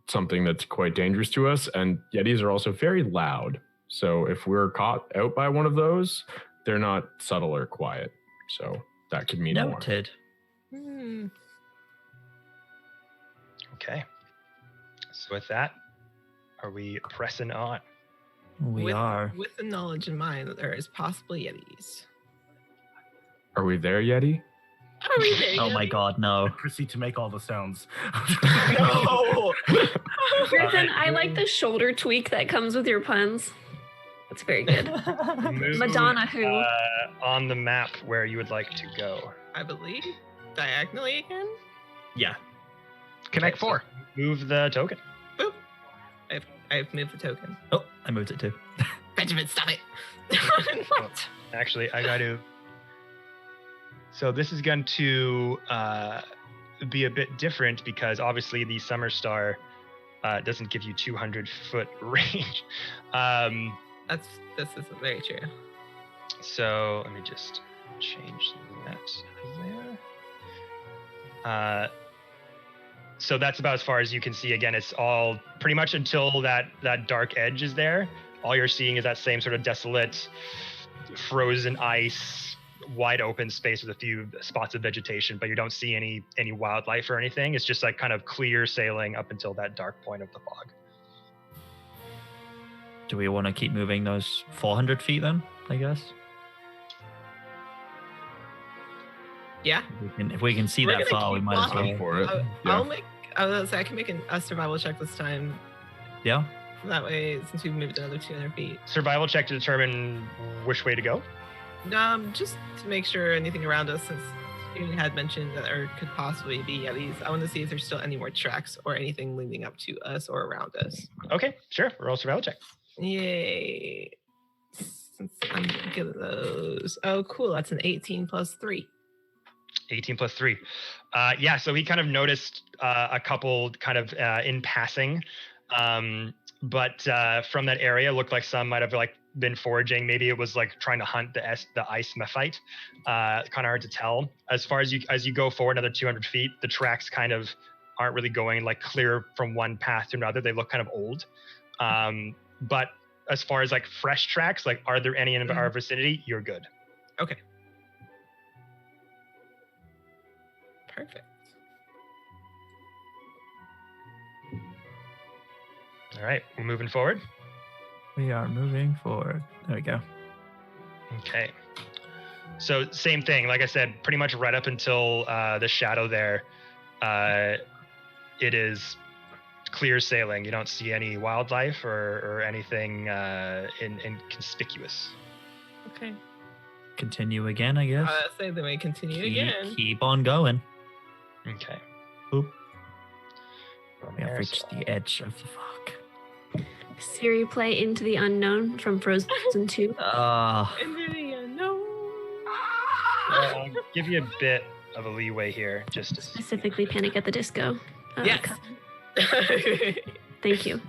something that's quite dangerous to us. And Yetis are also very loud. So if we're caught out by one of those, they're not subtle or quiet. So that could mean Noted. Hmm. Okay. So with that, are we pressing on? We are. With the knowledge in mind that there is possible Yetis. Are we there, Yeti? Are we there? Oh my god, no. Proceed to make all the sounds. No. Griffin, I like the shoulder tweak that comes with your puns. That's very good. Move, Madonna who? on the map where you would like to go. I believe diagonally again. Yeah. Connect Okay, so 4. move the token. Boop. I've moved the token. Oh, I moved it too. Benjamin, stop it. What? Actually, I got to. So this is going to be a bit different because obviously the Summer Star doesn't give you 200-foot range. This is very true. So let me just change that there. So that's about as far as you can see. Again, it's all pretty much until that dark edge is there. All you're seeing is that same sort of desolate, frozen ice, wide open space with a few spots of vegetation, but you don't see any wildlife or anything. It's just like kind of clear sailing up until that dark point of the fog. Do we want to keep moving those 400 feet then, I guess? Yeah. If we can see We're that gonna far, we keep might as walking. well. For it. I was gonna say I can make a survival check this time. Yeah? That way, since we've moved another 200 feet. Survival check to determine which way to go. Just to make sure anything around us, since you had mentioned that there could possibly be Yetis, I want to see if there's still any more tracks or anything leading up to us or around us. Okay, sure. Roll survival check. Yay. Since I'm good at those. Oh, cool. That's an 18 plus 3. 18 plus 3. Yeah, so he kind of noticed a couple kind of in passing. But from that area, looked like some might have like been foraging. Maybe it was like trying to hunt the Icemephite. Kind of hard to tell. As far as you go forward another 200 feet, the tracks kind of aren't really going like clear from one path to another. They look kind of old. But as far as like fresh tracks, like are there any in our vicinity? You're good. Okay. Perfect. All right, we're moving forward. We are moving forward. There we go. Okay. So same thing, like I said, pretty much right up until the shadow there, it is clear sailing. You don't see any wildlife or anything inconspicuous. Okay. Continue again, I guess. Say then we continue again. Keep on going. Okay. Oop. From We have there, reached so- the edge of the fog. Siri play Into the Unknown from Frozen 2. Into the unknown. I'll give you a bit of a leeway here, just to Specifically Panic at the Disco. Yes. Thank you.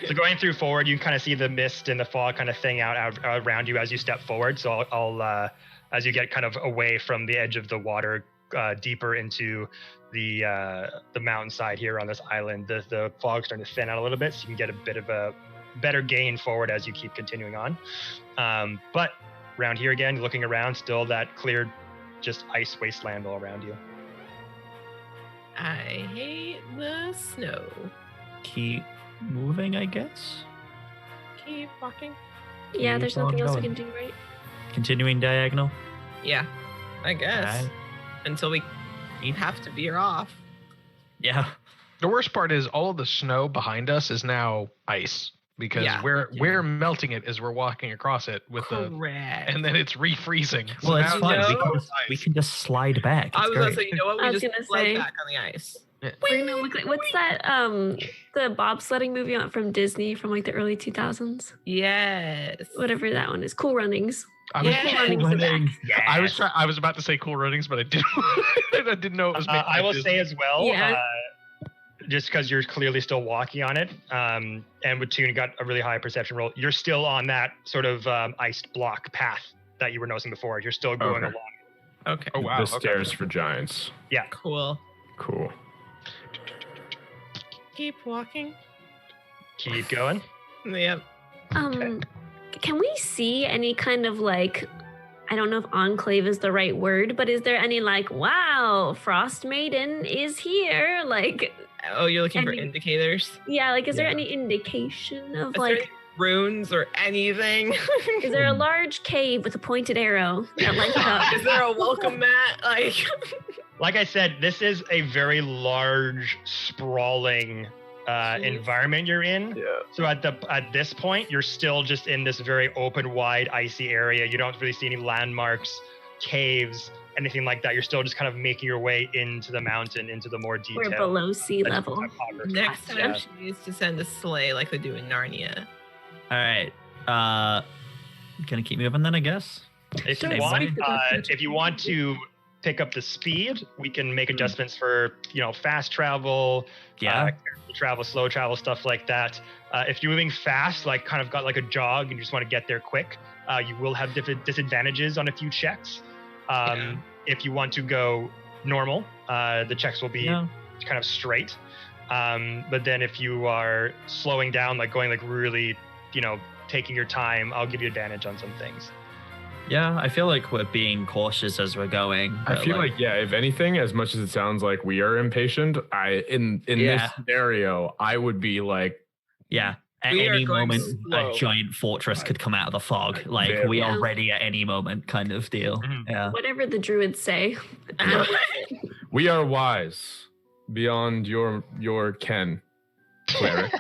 So going through forward, you kind of see the mist and the fog kind of thing out around you as you step forward. So I'll as you get kind of away from the edge of the water, deeper into the mountainside here on this island, the fog's starting to thin out a little bit, so you can get a bit of a better gain forward as you keep continuing on. But around here again, looking around, still that clear, just ice wasteland all around you. I hate the snow. Keep moving, I guess. Keep walking. Yeah, Keep there's on nothing else we going. can do, right? Continuing diagonal. Yeah, I guess. Alright. Until we have to veer off. Yeah. The worst part is all of the snow behind us is now ice because Yeah. we're melting it as we're walking across it with Correct. and then it's refreezing. Well, it's now fine. know- We can just slide back. I It's was gonna great. say, you know what? I We was just gonna slide say- back on the ice. We're gonna look like what's that? The bobsledding movie from Disney from like the early 2000s. Yes. Whatever that one is. Cool Runnings. I was, Yeah. Cool Runnings are back. I was about to say Cool Runnings, but I didn't. I didn't know it was. Made I by will Disney. say as well, Yeah. just because you're clearly still walking on it, and with Toon got a really high perception roll, you're still on that sort of iced block path that you were noticing before. You're still going Okay. along. Okay. Oh wow. The stairs for giants. Cool. Cool. Keep walking. Keep going. Yep. Can we see any kind of like, I don't know if enclave is the right word, but is there any like, wow, Frost Maiden is here? Like, Oh, you're looking for Any- indicators? yeah, like, is there Yeah. any indication of Is there like, any runes or anything? is there a large cave with a pointed arrow that lights up? Is there a welcome mat? Like, Like I said, this is a very large, sprawling environment you're in. Yeah. So at this point, you're still just in this very open, wide, icy area. You don't really see any landmarks, caves, anything like that. You're still just kind of making your way into the mountain, into the more detailed. We're below sea level. topography. next time Yeah. she needs to send a sleigh like they do in Narnia. All right. Gonna keep moving then, I guess. If Sure, you why want, not? if you want to pick up the speed, we can make adjustments for fast travel, Yeah. careful travel, slow travel, stuff like that. If you're moving fast, like kind of got like a jog, and you just want to get there quick, you will have different disadvantages on a few checks. If you want to go normal, the checks will be Yeah. kind of straight. But then if you are slowing down, like going like really, taking your time, I'll give you advantage on some things. Yeah, I feel like we're being cautious as we're going. I but, feel like, if anything, as much as it sounds like we are impatient, in this Yeah. scenario, I would be like, yeah. At We are any going moment, slow. a giant fortress could come out of the fog. Like Very. we are Yeah. ready at any moment, kind of deal. Mhm. Yeah. Whatever the druids say. we are wise beyond your ken, cleric.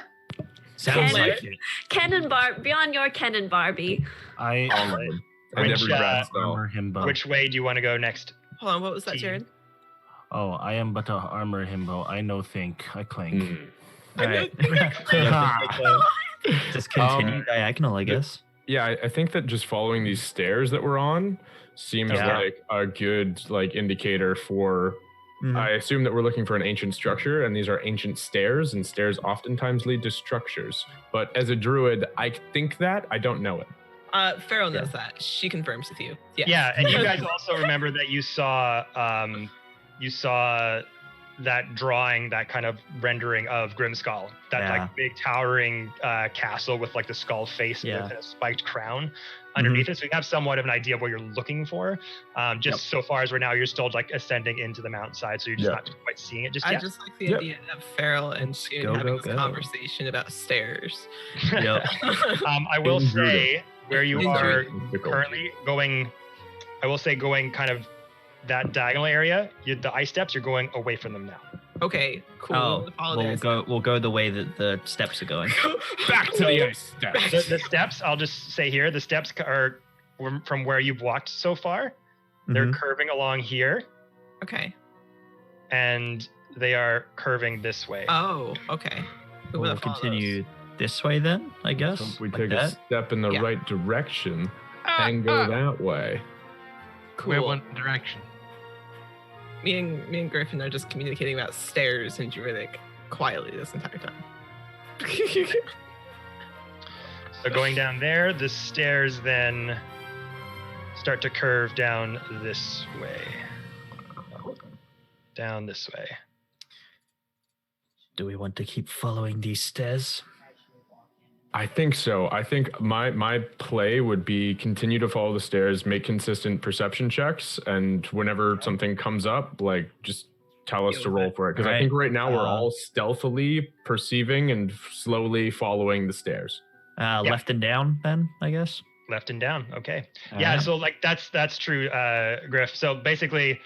Sounds Ken- like it. Ken and beyond your Ken and Barbie. I And Which, every rat armor spell. himbo. Which way do you want to go next? Hold on, what was that, Team. Jared? Oh, I am but a armor himbo. I no think. I clink. Mm. All right. Just continue diagonal, I guess. Yeah, I think that just following these stairs that we're on seems Yeah. like a good indicator for. Mhm. I assume that we're looking for an ancient structure, and these are ancient stairs, and stairs oftentimes lead to structures. But as a druid, I think that I don't know it. Pharaoh knows that. She confirms with you. Yes. Yeah, and you guys also remember that you saw that drawing, that kind of rendering of Grimskull, that Yeah. like big towering castle with like the skull face Yeah. with a spiked crown underneath it. So you have somewhat of an idea of what you're looking for. Just so far as right now, you're still like ascending into the mountainside, so you're just Yeah. not quite seeing it just I yet. just like the Yep. idea of Farrell and Let's Toon go, having go, this go. conversation about stairs. Yep. I will In say where you In are Druid. currently going, I will say going kind of that diagonal area, the ice steps, you're going away from them now. Okay, cool. Oh, Follow we'll theirs. go the way that the steps are going. Back to the ice steps. The steps, I'll just say here, the steps are from where you've walked so far. They're Mhm. curving along here, Okay. and they are curving this way. Oh, okay. Who We'll would follow continue this way then, I guess. So if we like take a that. step in the Yeah. right direction and go that way. Cool. Where one direction? Me and Griffin are just communicating about stairs in Druidic quietly this entire time. So going down there, the stairs then start to curve down this way. Down this way. Do we want to keep following these stairs? I think so. I think my play would be continue to follow the stairs, make consistent perception checks, and whenever something comes up, like just tell us to roll for it. Because I Right. think right now we're all stealthily perceiving and slowly following the stairs. Left and down then, I guess. Left and down. Okay. All Yeah, right. so like that's true, Griff. So basically,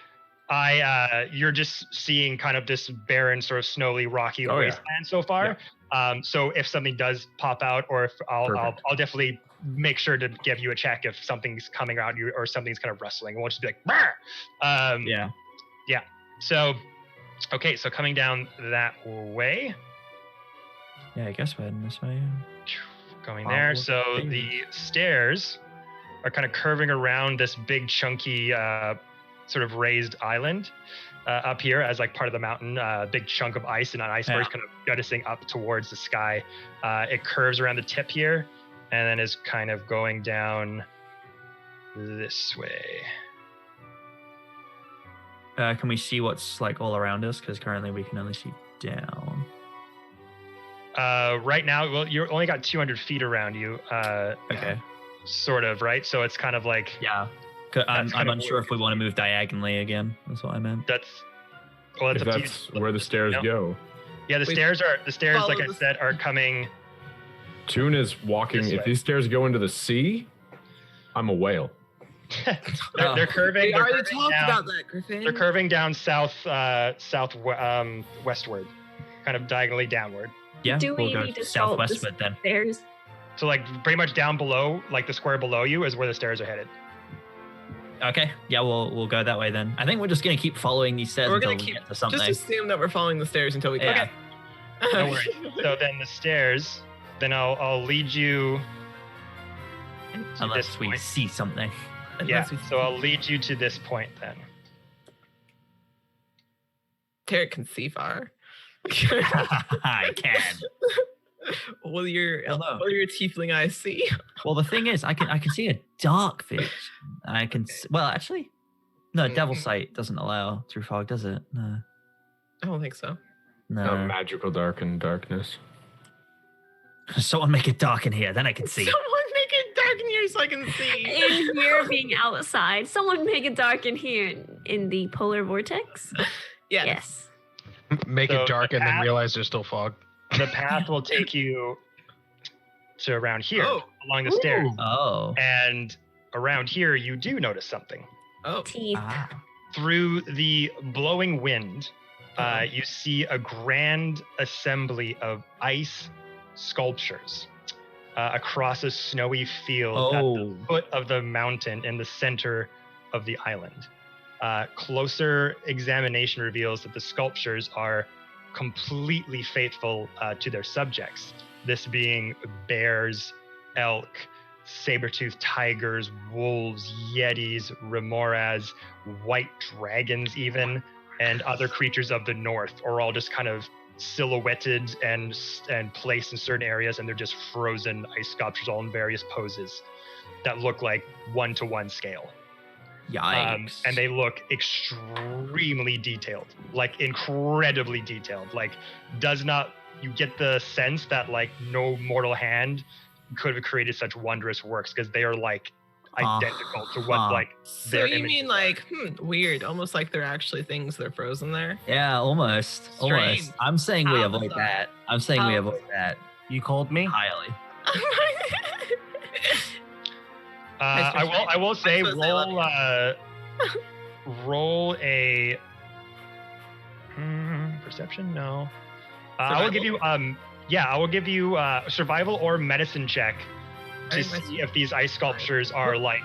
you're just seeing kind of this barren, sort of snowy, rocky Oh, yeah. wasteland so far. So if something does pop out, or if I'll definitely make sure to give you a check if something's coming out you or something's kind of rustling. It won't just be like, "Brr!" Yeah. So Okay, so coming down that way. Yeah, I guess we're heading this way. Going there. So the stairs are kind of curving around this big chunky sort of raised island up here as like part of the mountain, big chunk of ice and an iceberg kind of jutting up towards the sky. It curves around the tip here and then is kind of going down this way. Can we see what's like all around us? Because currently we can only see down. Right now, well, you only got 200 feet around you. Okay. Sort of, right? So it's kind of like... Yeah. I'm unsure if we want to move diagonally again. That's what I meant. That's up to That's you. where the stairs go. Yeah, the stairs, like I said, are coming... Toon is walking. If these stairs go into the sea, I'm a whale. they're curving. We they're already curving talked down, about that, Griffin. They're curving down westward, kind of diagonally downward. Yeah, Do we we'll go need to salt the southwestward then. stairs? So like pretty much down below, like the square below you is where the stairs are headed. Okay, yeah, we'll go that way then. I think we're just gonna keep following these stairs We're until gonna we keep get to something. Just assume that we're following the stairs until we get. Yeah. No worries. So then the stairs, then I'll lead you to Unless this we point. see something. Yeah, so I'll lead you to this point then. Tarek can see far. I can. What do your Well, no. what do your tiefling eyes see? Well, the thing is, I can see a dark vision. I can. Well, actually, no. Devil sight doesn't allow through fog, does it? No. I don't think so. No. Magical dark and darkness. Someone make it dark in here, then I can see. Someone make it dark in here so I can see. In here being outside. Someone make it dark in here in the polar vortex. Yes. Make So it dark the and then path- realize there's still fog. The path will take you to around here Oh. along the stairs. Oh. And around here, you do notice something. Oh. Teeth. Ah. Through the blowing wind, you see a grand assembly of ice sculptures across a snowy field at the foot of the mountain in the center of the island. Closer examination reveals that the sculptures are completely faithful to their subjects, this being bears, elk, saber-toothed tigers, wolves, yetis, remoras, white dragons even, and other creatures of the north are all just kind of silhouetted and placed in certain areas, and they're just frozen ice sculptures all in various poses that look like 1-to-1 scale. Yikes. And they look extremely detailed, like incredibly detailed. Like, you get the sense that like no mortal hand could have created such wondrous works because they are like identical to what like So their you images mean are. like weird, almost like they're actually things that are frozen there? Yeah, almost. Strange. Almost. I'm saying we How avoid bizarre. that. I'm saying we How avoid that You called me? highly. I will say I'm supposed to say roll a perception. No, I will give you I will give you survival or medicine check to Alright, see if these ice sculptures are like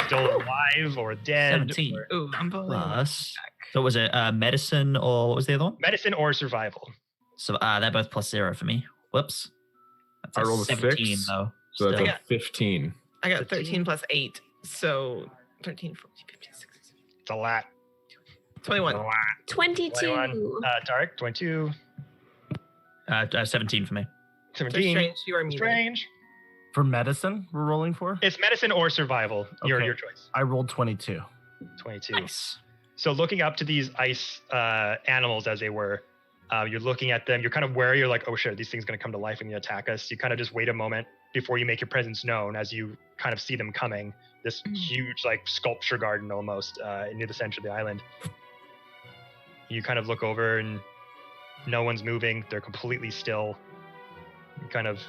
still alive or dead. 17. or- Ooh, I'm pulling. Plus. So was it medicine or what was the other one? medicine or survival. So they're both +0 for me. Whoops. That's I rolled a 17 6, though. So that's Still. a 15. I got 13 plus 8, so 13, 14, 15, 16, It's a lot. 21. A lot. 22. 21. Tarek, 22. 17 for me. So 17. strange, you are muted. Strange. For medicine, we're rolling for? It's medicine or survival. Your Okay. choice. I rolled 22. 22. Nice. So looking up to these ice animals as they were, you're looking at them. You're kind of wary. You're like, oh shit, these things going to come to life and attack us. You kind of just wait a moment before you make your presence known as you kind of see them coming. This huge like sculpture garden almost near the center of the island. You kind of look over and no one's moving. They're completely still. You kind of,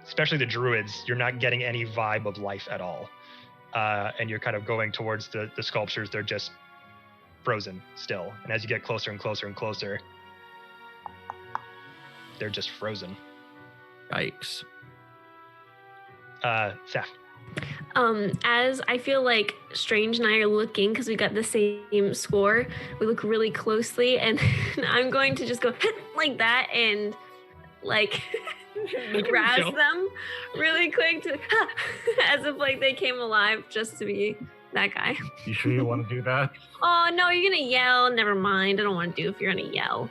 especially the druids, you're not getting any vibe of life at all. And you're kind of going towards the sculptures. They're just frozen still. And as you get closer and closer and closer, they're just frozen. Yikes. Seth. As I feel like Strange and I are looking, because we got the same score, we look really closely, and I'm going to just go like that and like razz them really quick to as if like they came alive just to be that guy. You sure you want to do that? Oh no, you're gonna yell. Never mind. I don't want to do if you're gonna yell.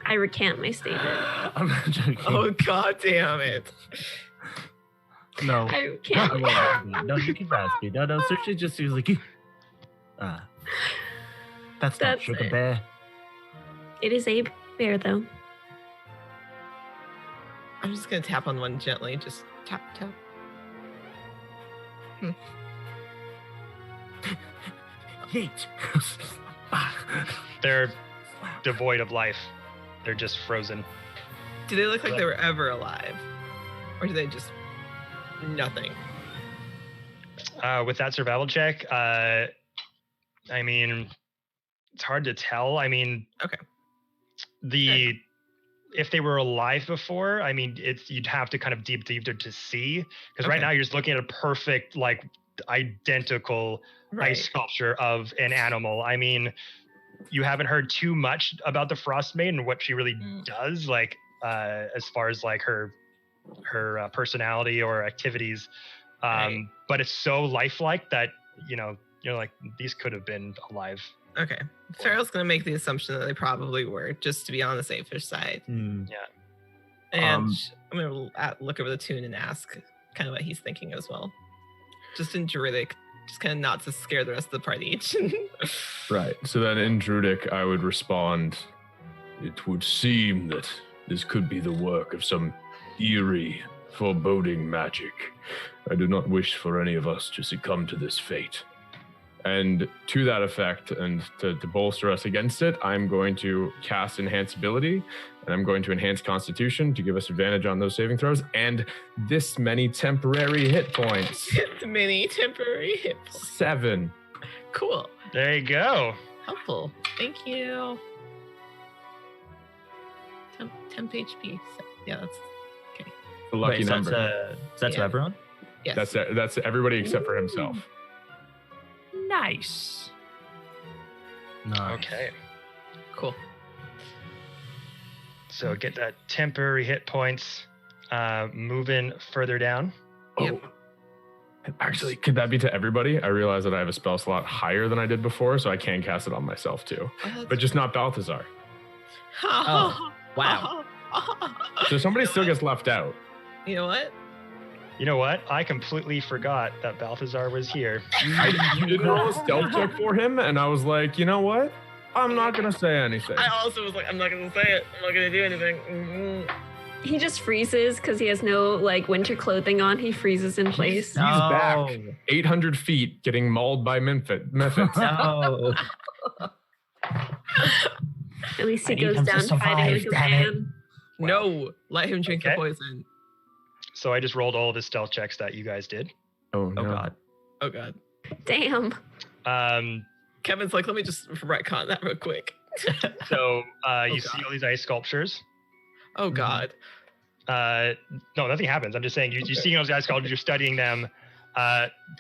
I recant my statement. I'm not joking. Oh god damn it. No. I can't. No, you can ask me. No, Cersei just was like, that's not Sugar it. Bear. It is a bear though. I'm just gonna tap on one gently, just tap, tap. Yeet. They're devoid of life. They're just frozen. Do they look like they were ever alive? Or do they just nothing? With that survival check, I mean, it's hard to tell. I mean, Okay. If they were alive before, I mean, you'd have to kind of deep to see, because right now you're just looking at a perfect, like, identical ice sculpture of an animal. I mean, you haven't heard too much about the Frost Maiden and what she really does, like, as far as like her personality or activities. But it's so lifelike that you're like, these could have been alive. Okay. Farrell's gonna make the assumption that they probably were, just to be on the safer side. Yeah. And I'm gonna look over the tune and ask kind of what he's thinking as well. Just in Druidic, just kind of not to scare the rest of the party. Right. So then in Druidic, I would respond, it would seem that this could be the work of some eerie, foreboding magic. I do not wish for any of us to succumb to this fate. And to that effect, and to bolster us against it, I'm going to cast Enhance Ability, and I'm going to enhance Constitution to give us advantage on those saving throws, and this many temporary hit points. Many temporary hit points. 7. Cool. There you go. Helpful. Thank you. Temp HP. So, yeah, that's okay. The lucky number. Is that to everyone? Yes. That's everybody except for himself. Nice. Okay. Cool. So get that temporary hit points. Moving further down. Yep. Actually, could that be to everybody? I realize that I have a spell slot higher than I did before, so I can cast it on myself too. But just not Balthazar. Oh, wow. So somebody still gets left out. You know what? You know what? I completely forgot that Balthazar was here. You didn't roll a stealth check for him, and I was like, you know what? I'm not gonna say anything. I also was like, I'm not gonna say it. I'm not gonna do anything. Mm-hmm. He just freezes because he has no like winter clothing on. He freezes in place. He's back 800 feet, getting mauled by Memphis. No. At least he I need goes him to down survive, fighting like a damn it. man. No, let him drink the poison. So I just rolled all of the stealth checks that you guys did. Oh no. God. Oh god. Damn. Kevin's like, let me just retcon that real quick. So you see all these ice sculptures. Oh god. No, nothing happens. I'm just saying you see those ice sculptures, you're studying them.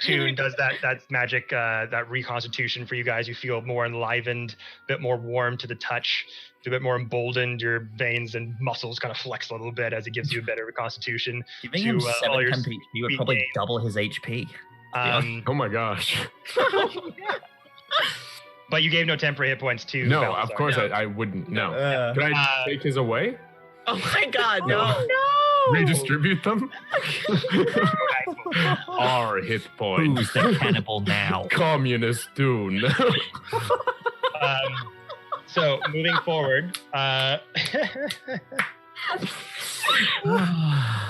Tune does that magic, that reconstitution for you guys. You feel more enlivened, a bit more warm to the touch, a bit more emboldened. Your veins and muscles kind of flex a little bit as it gives you a better reconstitution. Giving him 7 temp HP would probably gain. double his HP. Oh my gosh. But you gave no temporary hit points to No, Balthazar. of course I wouldn't. No. Can I take his away? Oh my god, no. No. Redistribute them? Our hit points. Who's the cannibal now? Communist Dune. So moving forward,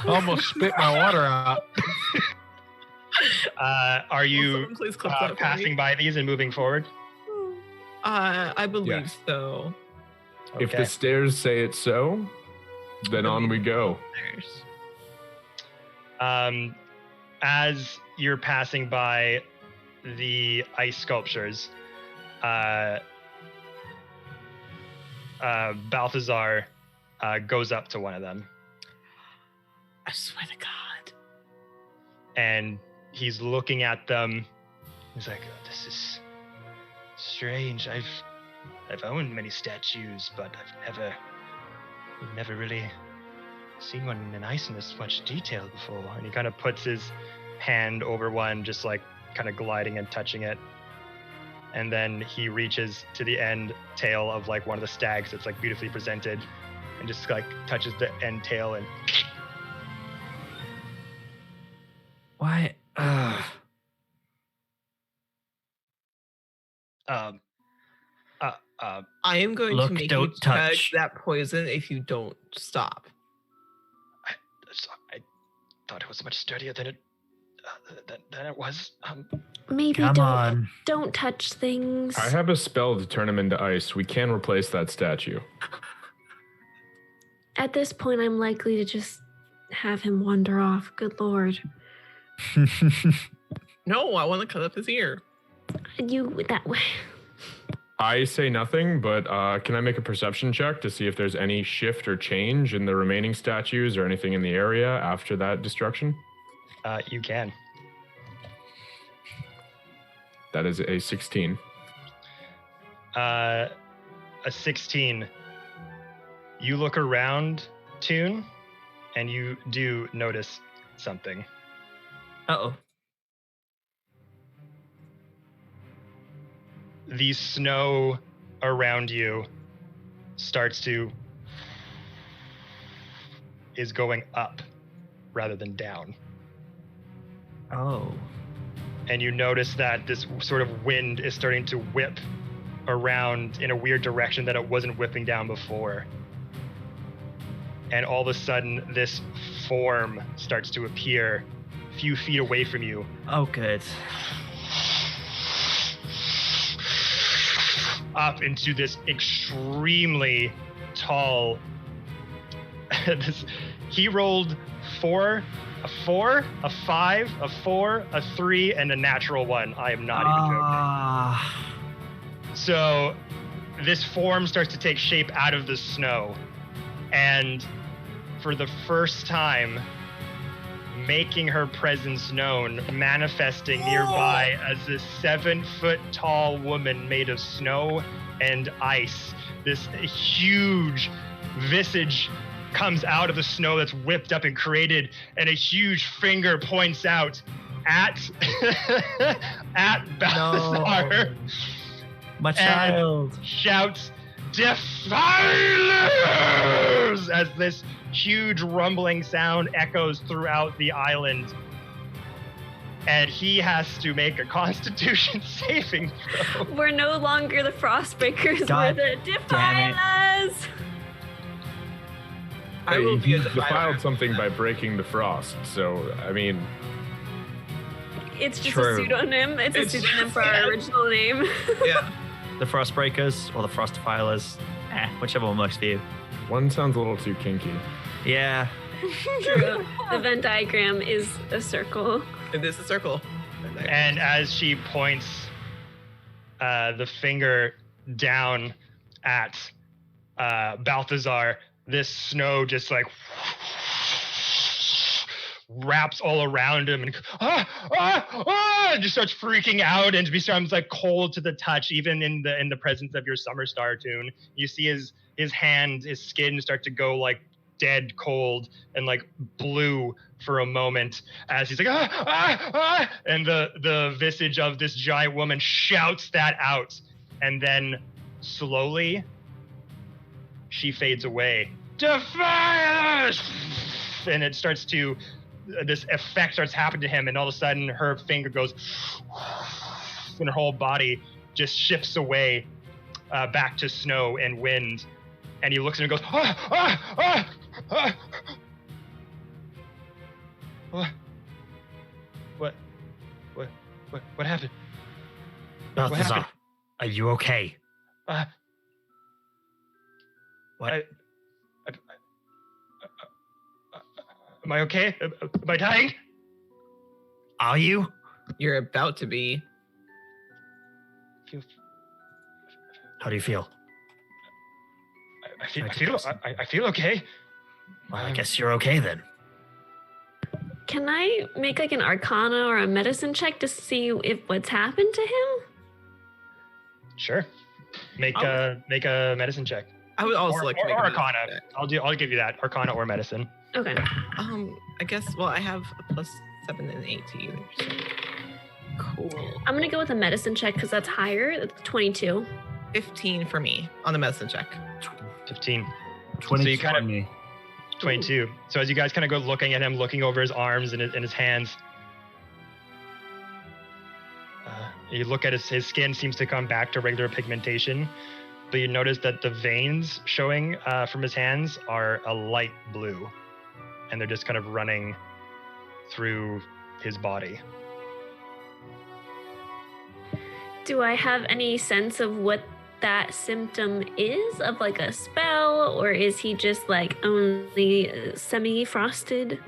Almost spit my water out. are you Someone please clip that for me. passing by these and moving forward? I believe Yes. so. If the stairs say it so, then on we go. As you're passing by the ice sculptures, Balthazar goes up to one of them. I swear to God. and he's looking at them. He's like, "This is strange. I've owned many statues, but I've never really seen one in ice in this much detail before." And he kind of puts his hand over one, just like kind of gliding and touching it. And then he reaches to the end tail of like one of the stags that's like beautifully presented, and just like touches the end tail and. Why? Uh, I am going Look, to make you don't chug touch. that poison if you don't stop. I thought it was much sturdier than it was. Maybe Come on. don't touch things. I have a spell to turn him into ice. We can replace that statue. At this point, I'm likely to just have him wander off. Good Lord. No, I want to cut up his ear. You that way. I say nothing, but can I make a perception check to see if there's any shift or change in the remaining statues or anything in the area after that destruction? You can. That is a 16. A 16. You look around, Toon, and you do notice something. Uh-oh. The snow around you is going up rather than down. Oh. And you notice that this sort of wind is starting to whip around in a weird direction that it wasn't whipping down before. And all of a sudden, this form starts to appear a few feet away from you. Oh, good. Up into this extremely tall. He rolled a 4, a 5, a 4, a 3, and a natural 1. I am not even joking. So this form starts to take shape out of the snow, and for the first time, making her presence known, manifesting nearby as this 7-foot-tall woman made of snow and ice. This huge visage comes out of the snow that's whipped up and created, and a huge finger points out at Balthazar. No. My child. And shouts, "Defilers!" as this huge rumbling sound echoes throughout the island. And he has to make a Constitution saving throw. We're no longer the Frostbreakers, God we're the Defilers. I will be a He defiled defiler. something by breaking the frost. So, I mean, It's just True. a pseudonym. It's a It's pseudonym just- for our original name. Yeah. The Frostbreakers or the Frostdefilers. Whichever one works for you. one sounds a little too kinky. Yeah. True. The Venn diagram is a circle. And this is a circle. And as she points the finger down at Balthazar, this snow just like wraps all around him and just starts freaking out and becomes like cold to the touch, even in the presence of your Summer Star Toon. You see his hand, his skin start to go like dead cold and like blue for a moment as he's like and the visage of this giant woman shouts that out, and then slowly she fades away. Defiance! And it starts to, this effect starts happening to him, and all of a sudden her finger goes and her whole body just shifts away back to snow and wind. And he looks at her and goes, What happened? Balthazar, happened? are you okay? What? Am I okay? Am I dying? Are you? You're about to be. How do you feel? I feel okay. Well, I guess you're okay then. Can I make like an Arcana or a Medicine check to see if what's happened to him? Sure. Make a medicine check. I would also like to make or a Arcana. check. I'll give you that. Arcana or medicine. Okay. I guess. Well, I have a +7 and 8 to either. So. Cool. I'm gonna go with a Medicine check because that's higher. That's 22. 15 for me on the medicine check. 15. 20 So you kind of- on me. 22. So as you guys kind of go looking at him, looking over his arms and his hands, you look at his skin seems to come back to regular pigmentation, but you notice that the veins showing from his hands are a light blue, and they're just kind of running through his body. Do I have any sense of what that symptom is of like a spell, or is he just like only semi-frosted?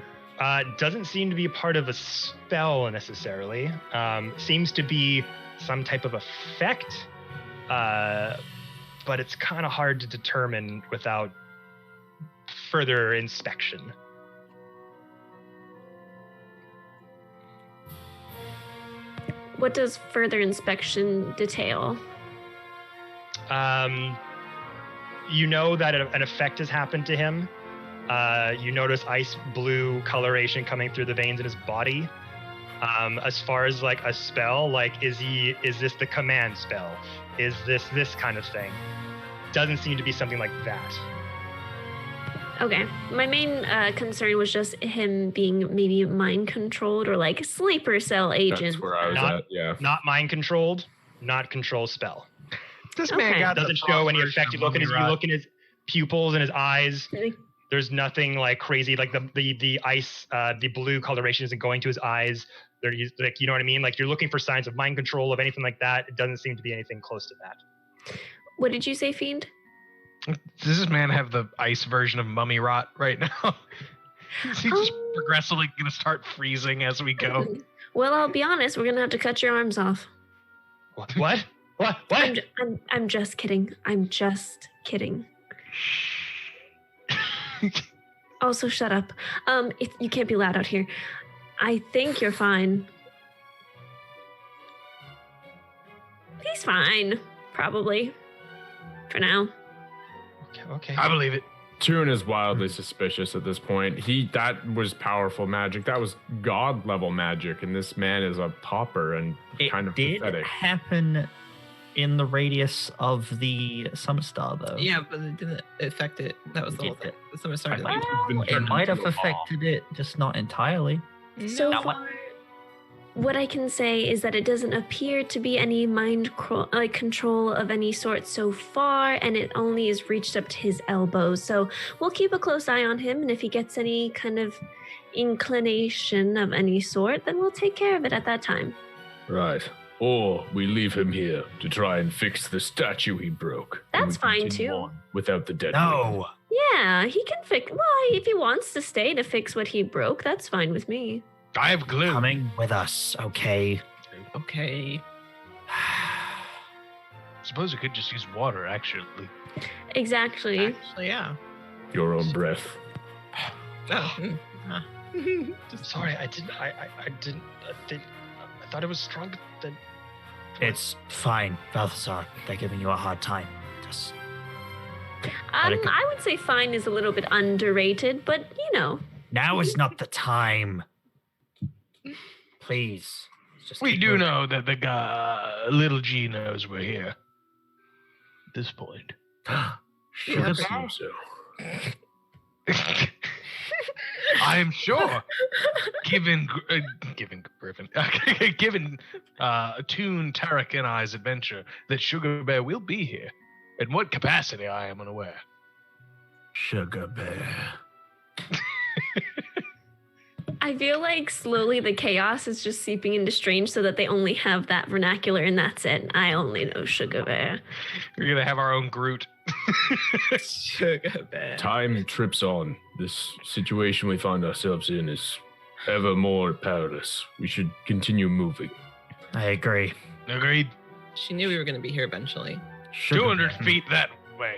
Doesn't seem to be part of a spell necessarily. Seems to be some type of effect, but it's kind of hard to determine without further inspection. What does further inspection detail? You know that an effect has happened to him. You notice ice blue coloration coming through the veins in his body. As far as like a spell, like is this the command spell? Is this kind of thing? Doesn't seem to be something like that. Okay. My main concern was just him being maybe mind controlled or like sleeper cell agent. That's where I was at. Yeah. Not mind controlled, not control spell. This Okay. man got Doesn't the show any version effect. You of look in his pupils and his eyes. Like, There's nothing like crazy, like the ice, the blue coloration isn't going to his eyes. They're like, you know what I mean? Like you're looking for signs of mind control, of anything like that. It doesn't seem to be anything close to that. what did you say, Fiend? Does this man have the ice version of mummy rot right now? Is he just progressively going to start freezing as we go? Well, I'll be honest. We're gonna have to cut your arms off. What? I'm just kidding. I'm just kidding. Also, shut up. You can't be loud out here. I think you're fine. He's fine, probably. For now. Okay. I believe it. Toon is wildly suspicious at this point. That was powerful magic. That was god level magic, and this man is a pauper and It kind of did pathetic. happen in the radius of the summer star, though. Yeah, but it didn't affect it. That was the whole thing. The summer started. I think it's been Well, it turned might have into a ball. affected it, just not entirely. So Now, far, what I can say is that it doesn't appear to be any mind control of any sort so far, and it only is reached up to his elbows. So we'll keep a close eye on him, and if he gets any kind of inclination of any sort, then we'll take care of it at that time. Right. Or we leave him here to try and fix the statue he broke. and That's we fine, continue too. on without the dead. No. Yeah, he can fix. Well, if he wants to stay to fix what he broke, that's fine with me. I have glue. Coming with us, okay? Okay. Suppose we could just use water, actually. Exactly. Actually, yeah. Your own breath. Oh, just Sorry, I thought it was stronger than. It's fine, Balthazar. They're giving you a hard time. Just I would say fine is a little bit underrated, but you know. now is not the time. Please. Just We keep do moving. know that the guy, little G knows we're here. At this point. Should Yeah. assume so. I am sure, given Griffin, given Toon, Tarek, and I's adventure, that Sugar Bear will be here. In what capacity, I am unaware. Sugar bear. I feel like slowly the chaos is just seeping into Strange so that they only have that vernacular and that's it. I only know Sugar Bear. We're gonna have our own Groot. sugar bear. Time trips on. This situation we find ourselves in is ever more perilous. We should continue moving. I agree. Agreed. She knew we were going to be here eventually. Sugar 200 bear. feet that way.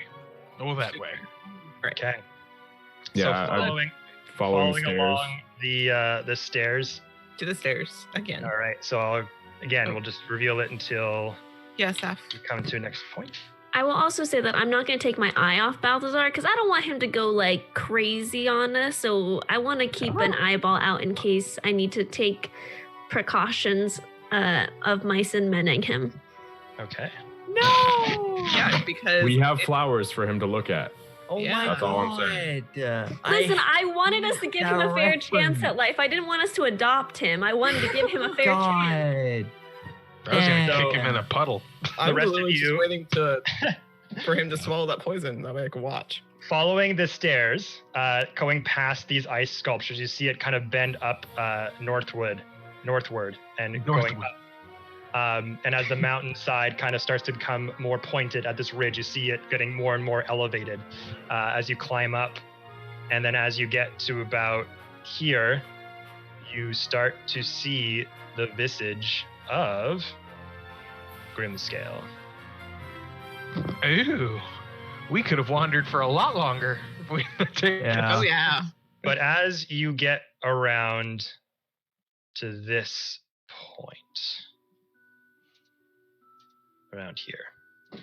Or that way. Okay. Yeah, So I- Following stairs. along the stairs. To the stairs again. All right. So we'll just reveal it until Yeah, Seth. we come to a next point. I will also say that I'm not going to take my eye off Balthazar because I don't want him to go like crazy on us. So I want to keep an eyeball out in case I need to take precautions of mice and menning him. Okay. No. Yeah, because We have flowers for him to look at. Oh Yeah. my That's all I'm god. Listen, I wanted us to give him a fair chance at life. I didn't want us to adopt him. I wanted to give him a fair chance. I was gonna So- kick him in a puddle. I'm rest of literally just you- waiting for him to swallow that poison. That way I can watch. Following the stairs, going past these ice sculptures, you see it kind of bend up northward, and going up. And as the mountainside kind of starts to become more pointed at this ridge, you see it getting more and more elevated as you climb up. And then as you get to about here, you start to see the visage of Grimscale. Ooh, we could have wandered for a lot longer if we had taken Yeah. Oh yeah. But as you get around to this point, around here,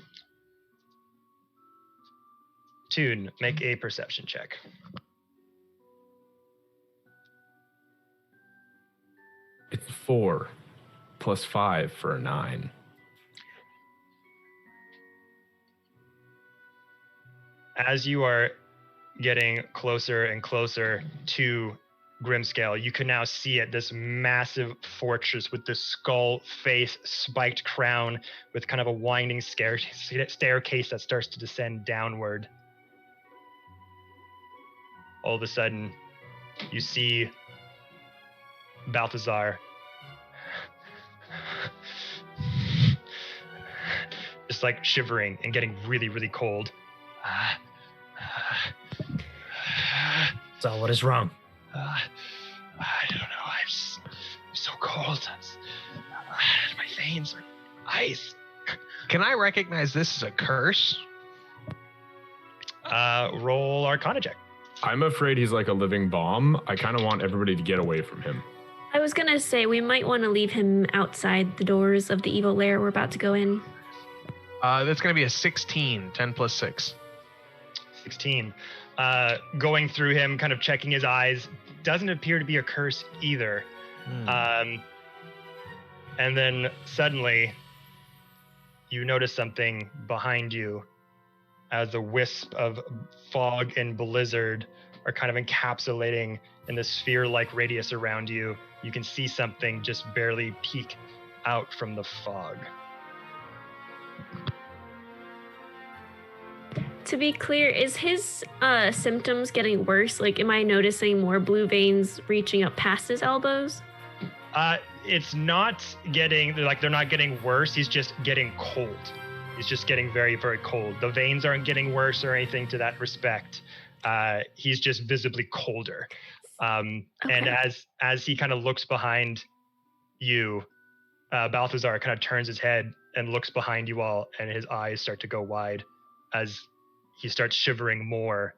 Toon, make a perception check. It's 4 plus 5 for a 9. As you are getting closer and closer to Grimscale, you can now see it, this massive fortress with this skull face, spiked crown, with kind of a winding staircase that starts to descend downward. All of a sudden, you see Balthazar just like shivering and getting really, really cold. So what is wrong? I don't know. I'm so cold. My veins are ice. Can I recognize this as a curse? Roll Arcana check. I'm afraid he's like a living bomb. I kind of want everybody to get away from him. I was going to say we might want to leave him outside the doors of the evil lair we're about to go in. That's going to be a 16, 10 plus 6. 16. Going through him, kind of checking his eyes. Doesn't appear to be a curse either. And then suddenly, you notice something behind you as a wisp of fog and blizzard are kind of encapsulating in the sphere-like radius around you. You can see something just barely peek out from the fog. To be clear, is his symptoms getting worse? Like, am I noticing more blue veins reaching up past his elbows? It's not getting, like, they're not getting worse. He's just getting cold. He's just getting very, very cold. The veins aren't getting worse or anything to that respect. He's just visibly colder. And as he kind of looks behind you, Balthazar kind of turns his head and looks behind you all, and his eyes start to go wide as he starts shivering more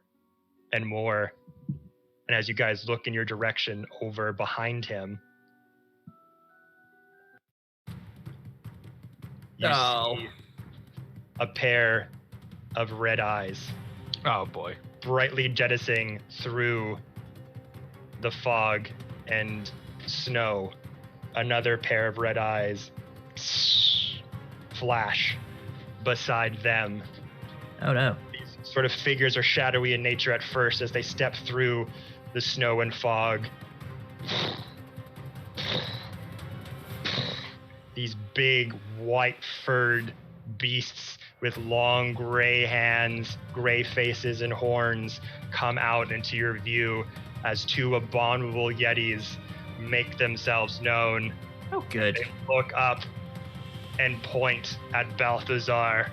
and more. And as you guys look in your direction over behind him, you see a pair of red eyes Oh boy. brightly jettisoning through the fog and snow. Another pair of red eyes flash beside them. Oh no. These sort of figures are shadowy in nature at first as they step through the snow and fog. These big white furred beasts with long gray hands, gray faces, and horns come out into your view as two abominable yetis make themselves known. Oh good. They look up and point at Balthazar.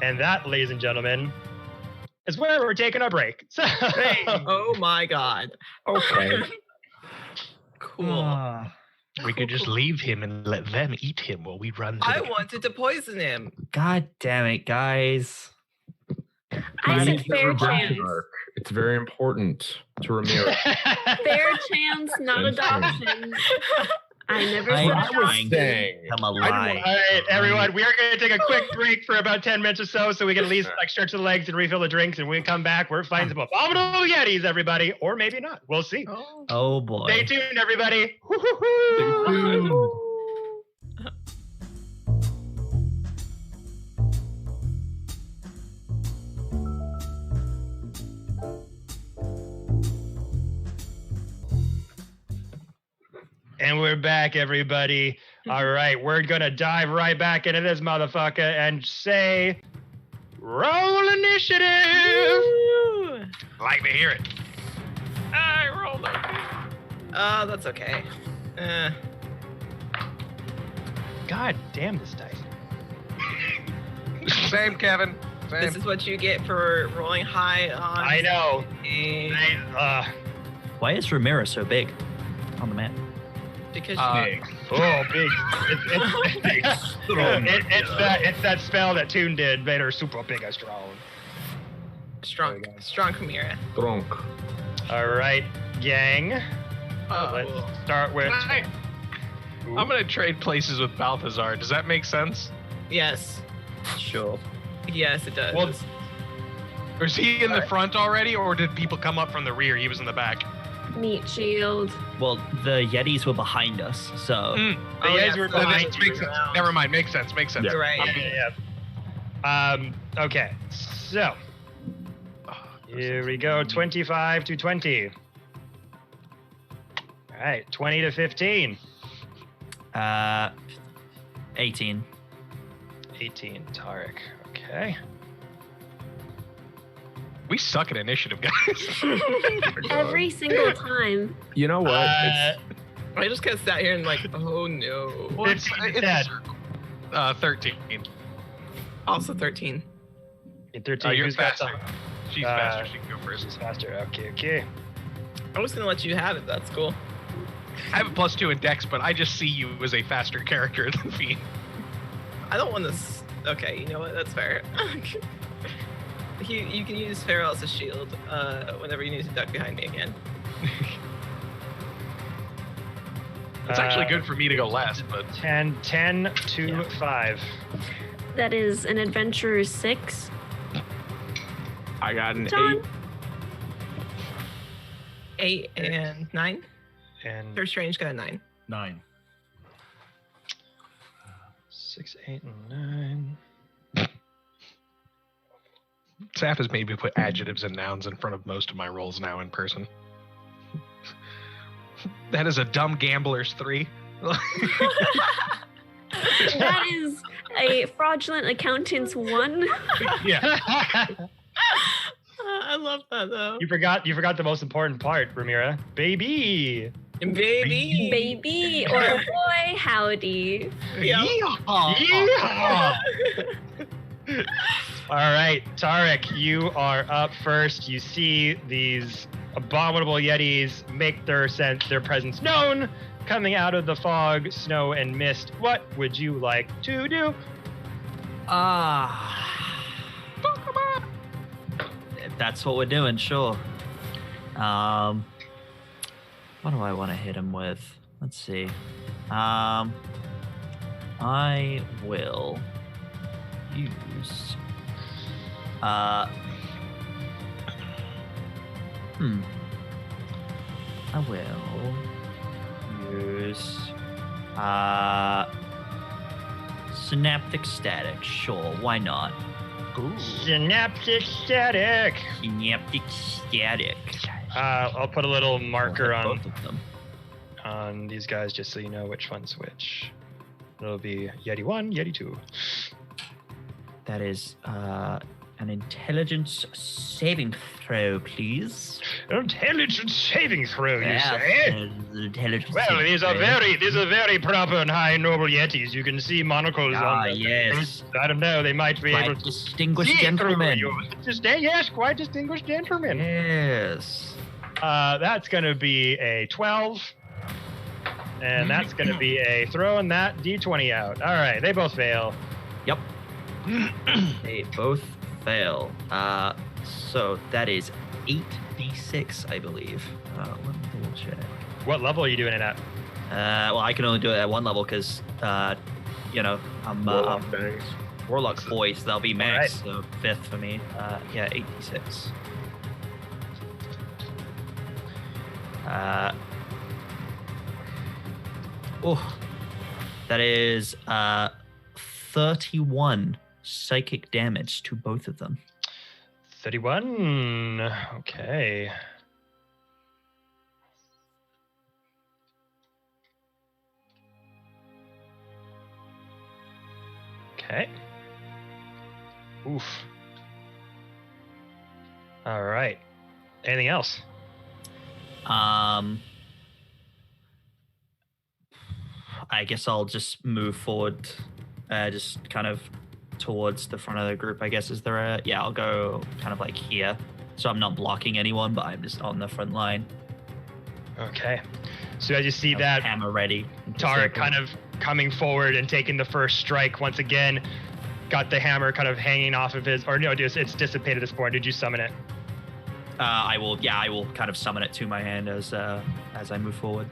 And that, ladies and gentlemen, is where we're taking our break. So, Oh my god. Okay. Cool. We could just leave him and let them eat him while we run to I the wanted to poison him. God damn it, guys. I said He's the fair redemption chance. arc. It's very important to Ramiro. Fair chance, not adoption. I never said I was adoption. saying. I'm All alive. right, everyone, we are going to take a quick break for about 10 minutes or so we can at least like stretch the legs and refill the drinks. And when we come back, we're fighting some abominable Yetis, everybody, or maybe not. We'll see. Oh boy. Stay tuned, everybody. Stay tuned. And we're back, everybody. All right, we're gonna dive right back into this motherfucker and say, roll initiative. Woo! Like to hear it. I rolled okay. That's okay. God damn this dice. Same, Kevin. Same. This is what you get for rolling high on. I know. Why is Ramiro so big on the map? Because Big. Oh, big. It's that spell that Toon did made her super big and strong. strong Chimera. Drunk. All right, gang. Let's start with. I'm gonna trade places with Balthazar. Does that make sense? Yes. Sure. Yes, it does. Well, Or is he in the front already, or did people come up from the rear? He was in the back. Meat shield. Well, the Yetis were behind us, so the Yetis were Then behind this you. makes sense. Never mind. Makes sense. Makes sense. You're right. Yeah. Okay. So here we go. 25 to 20. All right. 20 to 15. 18. 18. Tarek. Okay. We suck at initiative, guys. Every single time. You know what? I just kind of sat here and like, oh no. Well, it's 15 dead. 13. Also 13. 13. You're Who's got faster. some? She's faster. She can go first. She's faster. Okay. I'm just gonna let you have it. That's cool. I have a +2 in Dex, but I just see you as a faster character than Fiend. I don't want this. Okay, you know what? That's fair. You can use Farrell as a shield whenever you need to duck behind me again. It's actually good for me to go last, but 10 to 5. That is an adventurer 6. I got an John? 8 and 9. And First range got a 9. 9. 6, 8, and 9. Saf has made me put adjectives and nouns in front of most of my rolls now in person. That is a dumb gambler's 3. That is a fraudulent accountant's 1. Yeah. I love that though. You forgot the most important part, Ramira. Baby. Baby. Baby or boy, howdy. Yeah. Yeehaw! All right, Tarek, you are up first. You see these abominable Yetis make their presence known, coming out of the fog, snow, and mist. What would you like to do? If that's what we're doing, sure. What do I want to hit him with? Let's see. I will use. I will use. Synaptic static. Sure, why not? Synaptic static. Synaptic static. I'll put a little marker I'll on hit both of them. these guys just so you know which one's which. It'll be Yeti 1, Yeti 2. That is an intelligence saving throw, please. Intelligence saving throw, you say? Intelligence Well, saving these are throw. very proper and high noble Yetis. You can see monocles on them. Yes. I don't know. They might be able Quite to distinguished see through gentlemen. you. Yes, quite distinguished gentlemen. Yes. That's going to be a 12. And that's going to be a throwing that D20 out. All right, they both fail. Yep. They both fail. So that is 8d6, I believe. Let me double check. What level are you doing it at? Well, I can only do it at one level because, I'm Thanks. Warlock's boy, so that'll be max. All So 5th for me. 8d6. That is 31 psychic damage to both of them. 31. Okay. Okay. Oof. All right. Anything else? I guess I'll just move forward, just kind of towards the front of the group. I guess I'll go kind of like here, so I'm not blocking anyone, but I'm just on the front line. Okay. So as you see that hammer ready, Tarek kind of coming forward and taking the first strike once again, got the hammer kind of hanging off of his, or no, it's dissipated at this point. Did you summon it? I will kind of summon it to my hand as I move forward.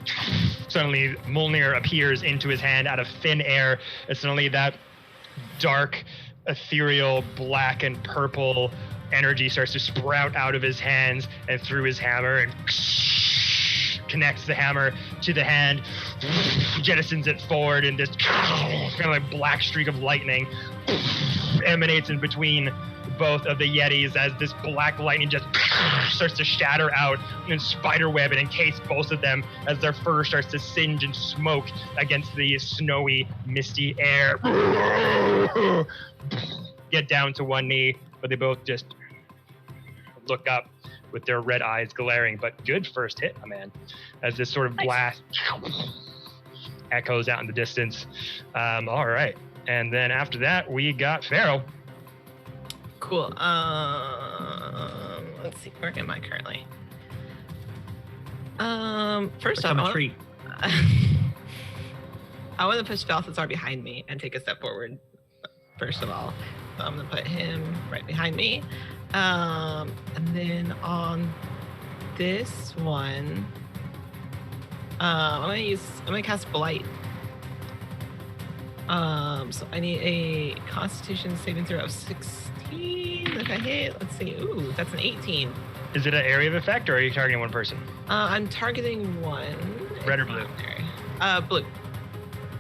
Suddenly, Mjolnir appears into his hand out of thin air, and suddenly that dark, ethereal, black and purple energy starts to sprout out of his hands and through his hammer and connects the hammer to the hand, jettisons it forward, and this kind of like black streak of lightning emanates in between both of the Yetis as this black lightning just starts to shatter out and spiderweb and encase both of them as their fur starts to singe and smoke against the snowy, misty air. Get down to one knee, but they both just look up with their red eyes glaring. But good first hit, my man, as this sort of blast echoes out in the distance. All right. And then after that, we got Pharaoh. Cool. Let's see. Where am I currently? First off, I want to push Balthazar behind me and take a step forward. First of all, so I'm gonna put him right behind me, and then on this one, I'm gonna cast Blight. So I need a Constitution saving throw of 16. If I hit, let's see. Ooh, that's an 18. Is it an area of effect, or are you targeting one person? I'm targeting one. Red or blue? Blue.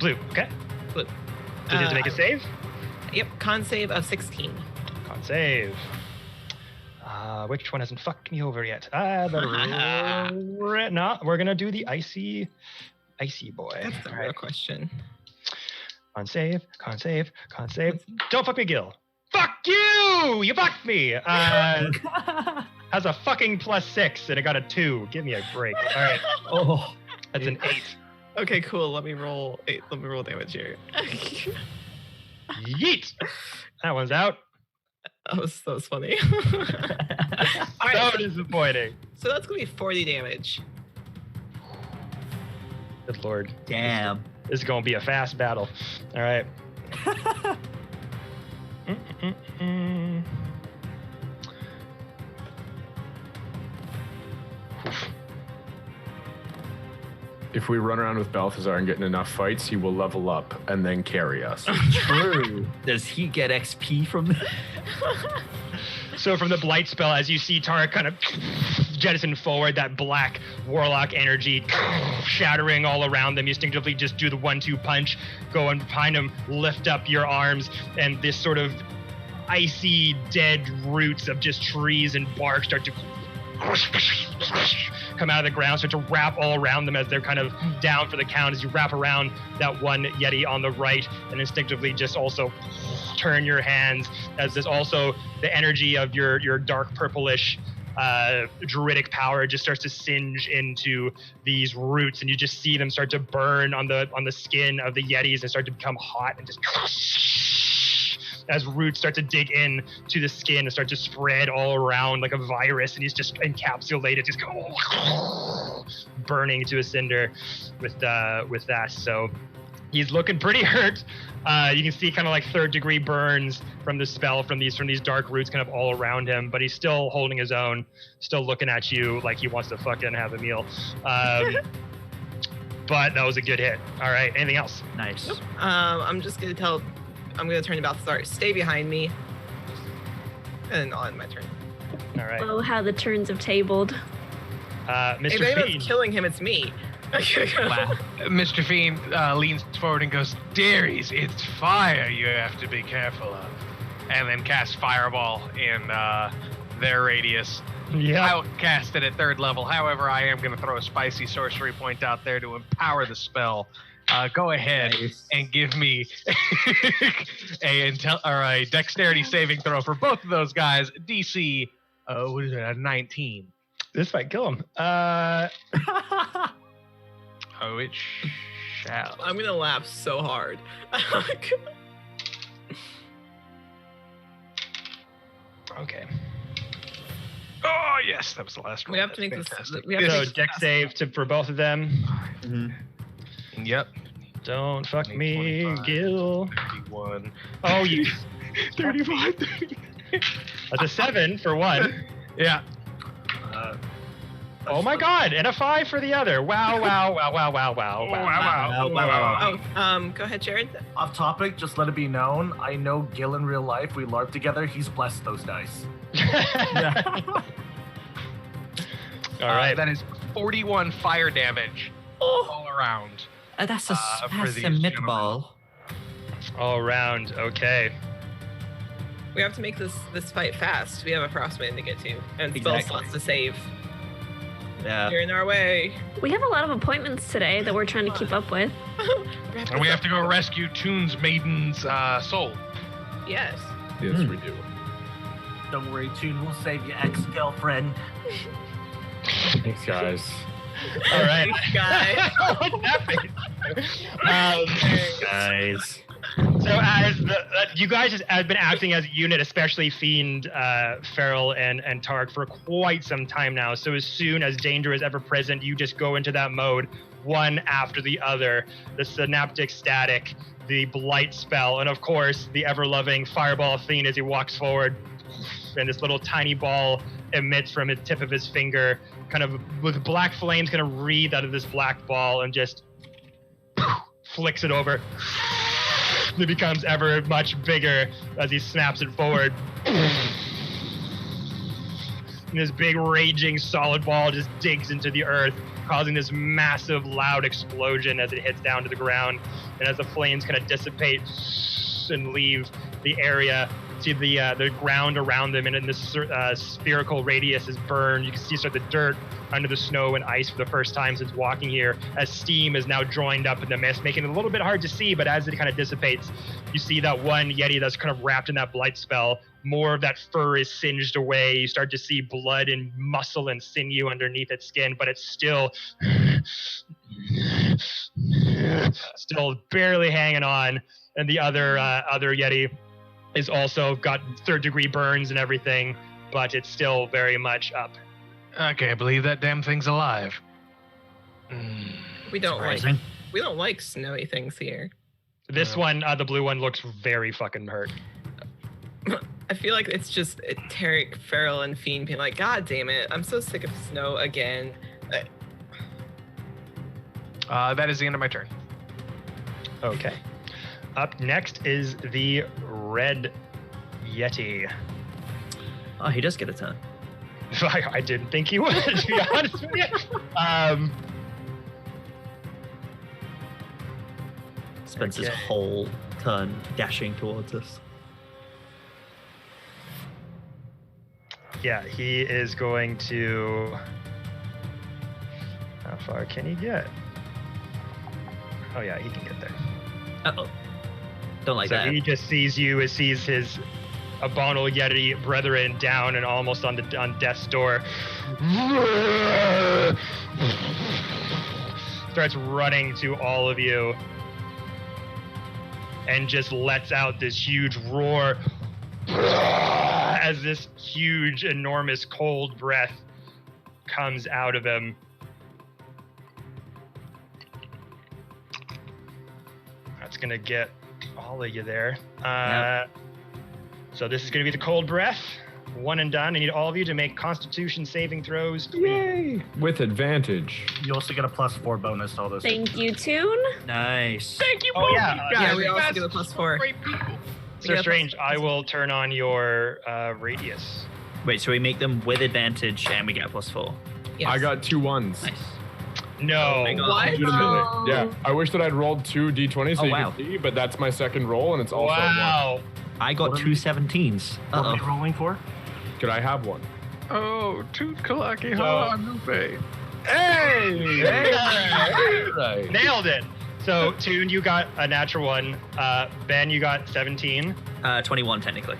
Blue. Okay. Blue. So you have to make a save? Yep. Con save of 16. Con save. Which one hasn't fucked me over yet? No, we're gonna do the icy boy. That's the real question. Con save. Don't fuck me, Gil. Fuck you! You fucked me! Has a fucking +6 and it got a 2. Give me a break. All right. Oh, that's an 8. Okay, cool. Let me roll damage here. Yeet! That one's out. That was funny. So disappointing. So that's gonna be 40 damage. Good lord. Damn. This is gonna be a fast battle. All right. If we run around with Balthazar and get in enough fights, he will level up and then carry us. True. Does he get XP from that? So from the Blight spell, as you see Tarek kind of jettison forward, that black warlock energy shattering all around them, you instinctively just do the 1-2 punch, go in behind him, lift up your arms, and this sort of icy dead roots of just trees and bark start to come out of the ground, start to wrap all around them as they're kind of down for the count as you wrap around that one Yeti on the right, and instinctively just also turn your hands as this also the energy of your dark purplish druidic power just starts to singe into these roots, and you just see them start to burn on the skin of the Yetis and start to become hot and just as roots start to dig in to the skin and start to spread all around like a virus, and he's just encapsulated, just burning to a cinder with that. So He's looking pretty hurt. You can see kind of like 3rd-degree burns from the spell from these dark roots kind of all around him, but he's still holding his own, still looking at you like he wants to fucking have a meal. But that was a good hit. All right, anything else? Nice. I'm gonna turn to Balthazar, stay behind me. And I'll end my turn. All right. Oh, how the turns have tabled. If Mr. anyone's Fiend. killing him, it's me. Wow. Mr. Fiend leans forward and goes, "Dearies, it's fire you have to be careful of." And then cast Fireball in their radius. Yeah. I'll cast it at 3rd level. However, I am going to throw a spicy sorcery point out there to empower the spell. Go ahead and give me a dexterity saving throw for both of those guys. DC, what is it, a 19. This might kill him. Oh, it shall. I'm gonna laugh so hard. Okay. Oh, yes, that was the last one. We have to make this. Fantastic. We have to So make this deck fast. save for both of them. Yep. Don't fuck me, 25, Gil. 31. Oh, you. 35. That's a 7 for one. Yeah. Oh my god, and a 5 for the other. Wow. Go ahead, Jared. Off topic, just let it be known. I know Gil in real life. We LARP together. He's blessed those dice. All right. That is 41 fire damage all around. That's a for these meatball. All around. Okay. We have to make this fight fast. We have a Frostbite to get to, and spell Exactly. slots to save. Yeah. You're in our way. We have a lot of appointments today that we're trying to keep up with. And we have to go rescue Toon's maiden's soul. Yes. Yes, we do. Don't worry, Toon. We'll save your ex-girlfriend. Thanks, guys. All right. Guy. What's happening? Guys. So as you guys have been acting as a unit, especially Fiend, Feral, and Tark for quite some time now. So as soon as danger is ever present, you just go into that mode, one after the other. The Synaptic Static, the Blight spell, and of course the ever-loving Fireball Fiend as he walks forward. And this little tiny ball emits from the tip of his finger, kind of with black flames kind of wreathe out of this black ball and just flicks it over. It becomes ever much bigger as he snaps it forward. And this big raging solid ball just digs into the earth, causing this massive loud explosion as it hits down to the ground. And as the flames kind of dissipate and leave the area, see the ground around them, and in this spherical radius is burned. You can see sort of the dirt under the snow and ice for the first time since walking here, as steam is now joined up in the mist, making it a little bit hard to see. But as it kind of dissipates, you see that one Yeti that's kind of wrapped in that blight spell. More of that fur is singed away. You start to see blood and muscle and sinew underneath its skin, but it's still barely hanging on. And the other Yeti is also got 3rd-degree burns and everything, but it's still very much up. I can't believe that damn thing's alive. We don't Surprising. like snowy things here. This one, the blue one, looks very fucking hurt. I feel like it's just Tarek, Feral, and Fiend being like, God damn it, I'm so sick of snow again. That is the end of my turn. Okay. Up next is the red Yeti. Oh, he does get a turn. I didn't think he would, to be honest with you. Spends his Okay. whole turn dashing towards us. Yeah, he is going to... How far can he get? Oh yeah, he can get there. Uh-oh. Don't like So that. he just sees you, sees his abominable Yeti brethren down and almost on death's door. Starts running to all of you and just lets out this huge roar as this huge, enormous cold breath comes out of him. just gonna get all of you there. So this is gonna be the cold breath. One and done. I need all of you to make Constitution saving throws. Yay! With advantage. You also get a +4 bonus to all those. Thank you, Toon. Nice. Thank you. Oh, both, yeah, you guys. Yeah, we You also guys get a are +4. Great people. Sir Yeah, Strange, plus- I will turn on your radius. Wait, so we make them with advantage and we get a +4. Yes. I got 2 1s. Nice. No. my God. What? Legitimately. Yeah. I wish that I'd rolled 2 d20s so Oh, you wow. could see, but that's my second roll and it's also a 1. Wow. I got What are 2 we- 17s. What are Uh-oh. we rolling for? Could I have one? Oh, Toot Kalaki So- Hala Nupe. Right. Nailed it. So, Toon, you got a natural 1. Ben, you got 17. 21 technically.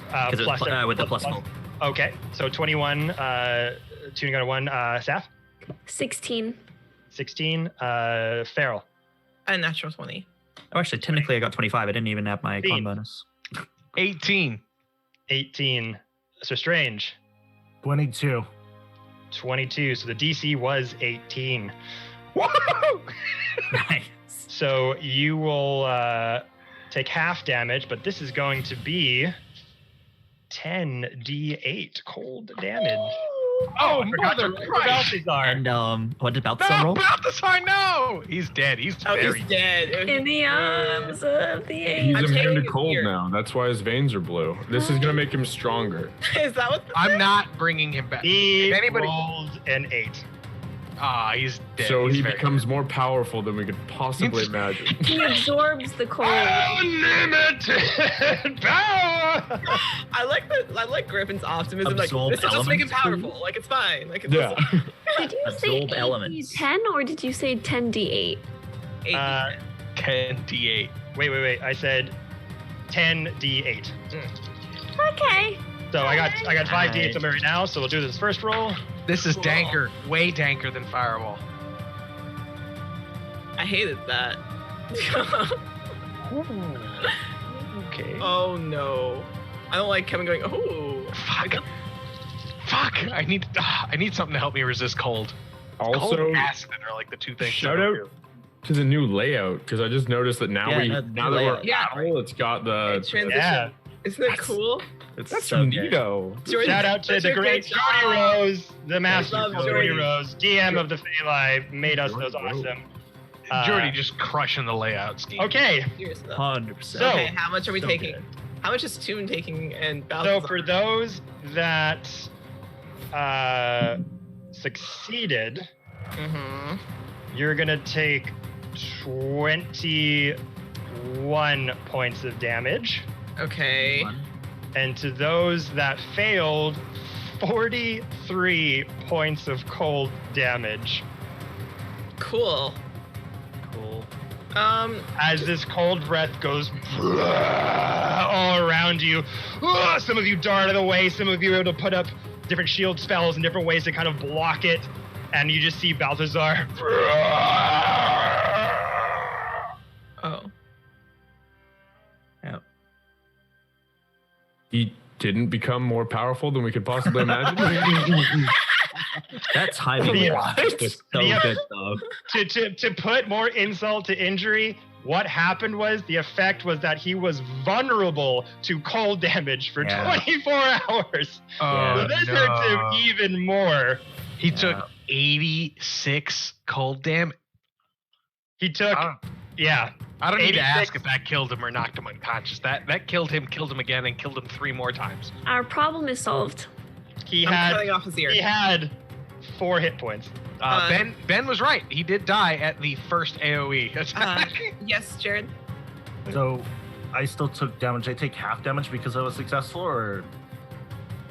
Plus Because with the plus plus. one. Okay, so 21. Toon got a 1. Saf? 16. 16. Farrell? A natural 20. Oh, actually, technically I got 25. I didn't even have my con 15. bonus. 18. 18. So Strange? 22. 22. So the DC was 18. Nice. So you will take half damage, but this is going to be 10d8 cold damage. Oh, I forgot to mother roll for Christ. Balthazar. And what did Balthazar No, roll? Balthazar, no! He's dead. He's Oh, very he's dead. In the arms of the He's angel. I'm immune to taking cold here. now. That's why his veins are blue. This is gonna make him stronger. Is that what? I'm not bringing him back. He If anybody- rolled an 8. Ah, he's dead. So He's he very becomes more powerful than we could possibly imagine. He absorbs the cold. Unlimited power! I like Griffin's optimism. Absorb Like, this will just make him elements, powerful. Like, it's fine. Like, it's Yeah. Did you say Absorb elements. 10 or did you say 10d8? 8. 10d8. Wait. I said 10d8. Okay. So I got 5 d8s Nice. on me right now. So we'll do this first roll. This is danker. Way danker than Firewall. I hated that. Okay. Oh no. I don't like Kevin going, oh. Fuck. I need something to help me resist cold. Cold Also, and acid are like the two things. shout that I out do. to the new layout because I just noticed that now Yeah, now new that we're layout. at Yeah. battle, it's got the Transition. Yeah. Isn't it cool? that's so good. neato. Jordan, Shout out to that's the a great job. Jody Rose, the master love Jody Jordy. Rose, DM of the Phalai, made us those awesome. Jordy just crushing the layout scheme. Okay, Serious though. 100%. So- Okay, how much are we so taking? good. How much is Toon taking and so Balthazar? for those that succeeded, Mm-hmm. you're gonna take 21 points of damage, Okay. and to those that failed, 43 points of cold damage. Cool. Cool. As this cold breath goes all around you. Some of you dart out of the way, some of you are able to put up different shield spells and different ways to kind of block it, and you just see Balthazar. Oh. Yeah. He didn't become more powerful than we could possibly imagine. That timing Yeah. was just so Yeah. good, though. To put more insult to injury, what happened was the effect was that he was vulnerable to cold damage for Yeah. 24 hours. Oh, So this hurts him even more. He Yeah. took 86 cold damage. He took, I yeah, don't need to 86. ask if that killed him or knocked him unconscious. That killed him again, and killed him 3 more times. Our problem is solved. he I'm had cutting off his ear. he had 4 hit points. Ben was right. He did die at the first AOE attack. Yes, Jared. So I still took damage. I take half damage because I was successful, or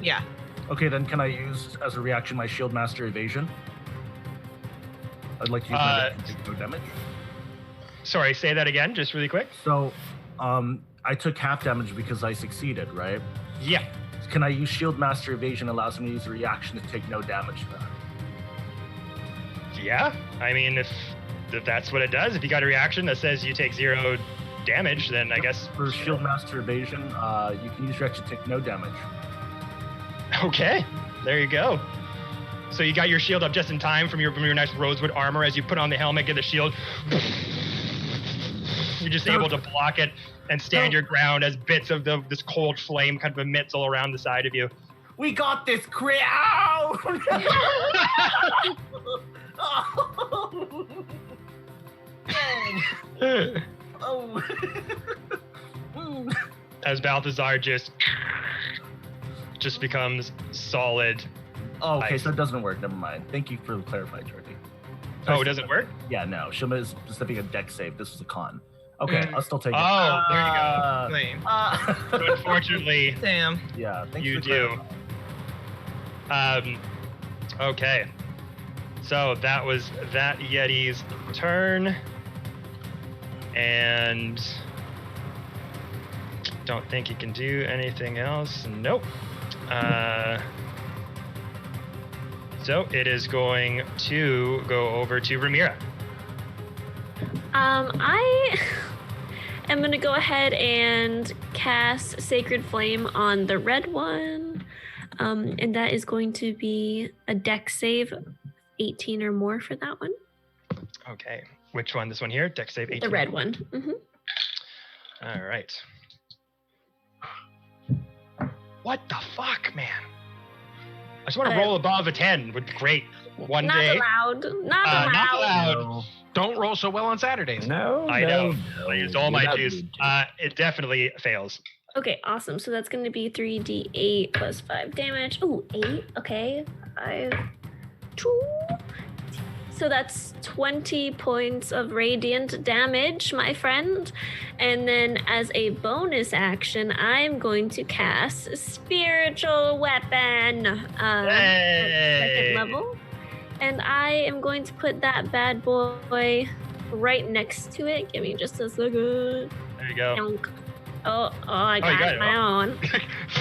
Yeah. okay, then can I use as a reaction my Shield Master Evasion? I'd like to use my evasion to take no damage. Sorry, say that again, just really quick. So I took half damage because I succeeded, right? Yeah. Can I use Shield Master Evasion allows me to use a reaction to take no damage then? Yeah. I mean, if that's what it does, if you got a reaction that says you take 0 damage, then I guess. For Shield Master Evasion, you can use reaction to take no damage. Okay, there you go. So you got your shield up just in time from your nice rosewood armor as you put on the helmet, get the shield. You're just able to block it and stand your ground as bits of this cold flame kind of emits all around the side of you. We got this, Ow! Oh. As Balthazar just becomes solid. Oh, okay, ice. so it doesn't work. Never mind. Thank you for clarifying, Jordy. Oh, it doesn't work? Yeah, no. Shima is specifically a deck save. This was a con. Okay, I'll still take it. Oh, there you go. Lame. So unfortunately, Damn. Yeah, thanks you for do. clarifying. Okay. So that was that Yeti's turn. And don't think he can do anything else. Nope. So it is going to go over to Ramira. I am going to go ahead and cast Sacred Flame on the red one. And that is going to be a deck save, 18 or more for that one. Okay. Which one? This one here? Dex save 18. The red one. Mm-hmm. All right. What the fuck, man? I just want to roll above a 10. Would be great. One Not day. allowed. Not allowed. Not allowed. No. Don't roll so well on Saturdays. No, I know. no. I used all my Without juice. need to. It definitely fails. Okay, awesome. So that's going to be 3d8 plus 5 damage. Ooh, 8. Okay. 5. 2. So that's 20 points of radiant damage, my friend. And then as a bonus action, I'm going to cast Spiritual Weapon at Hey. second level. And I am going to put that bad boy right next to it. Give me just a second. There you go. Donk. Oh, I you got, got it. my own.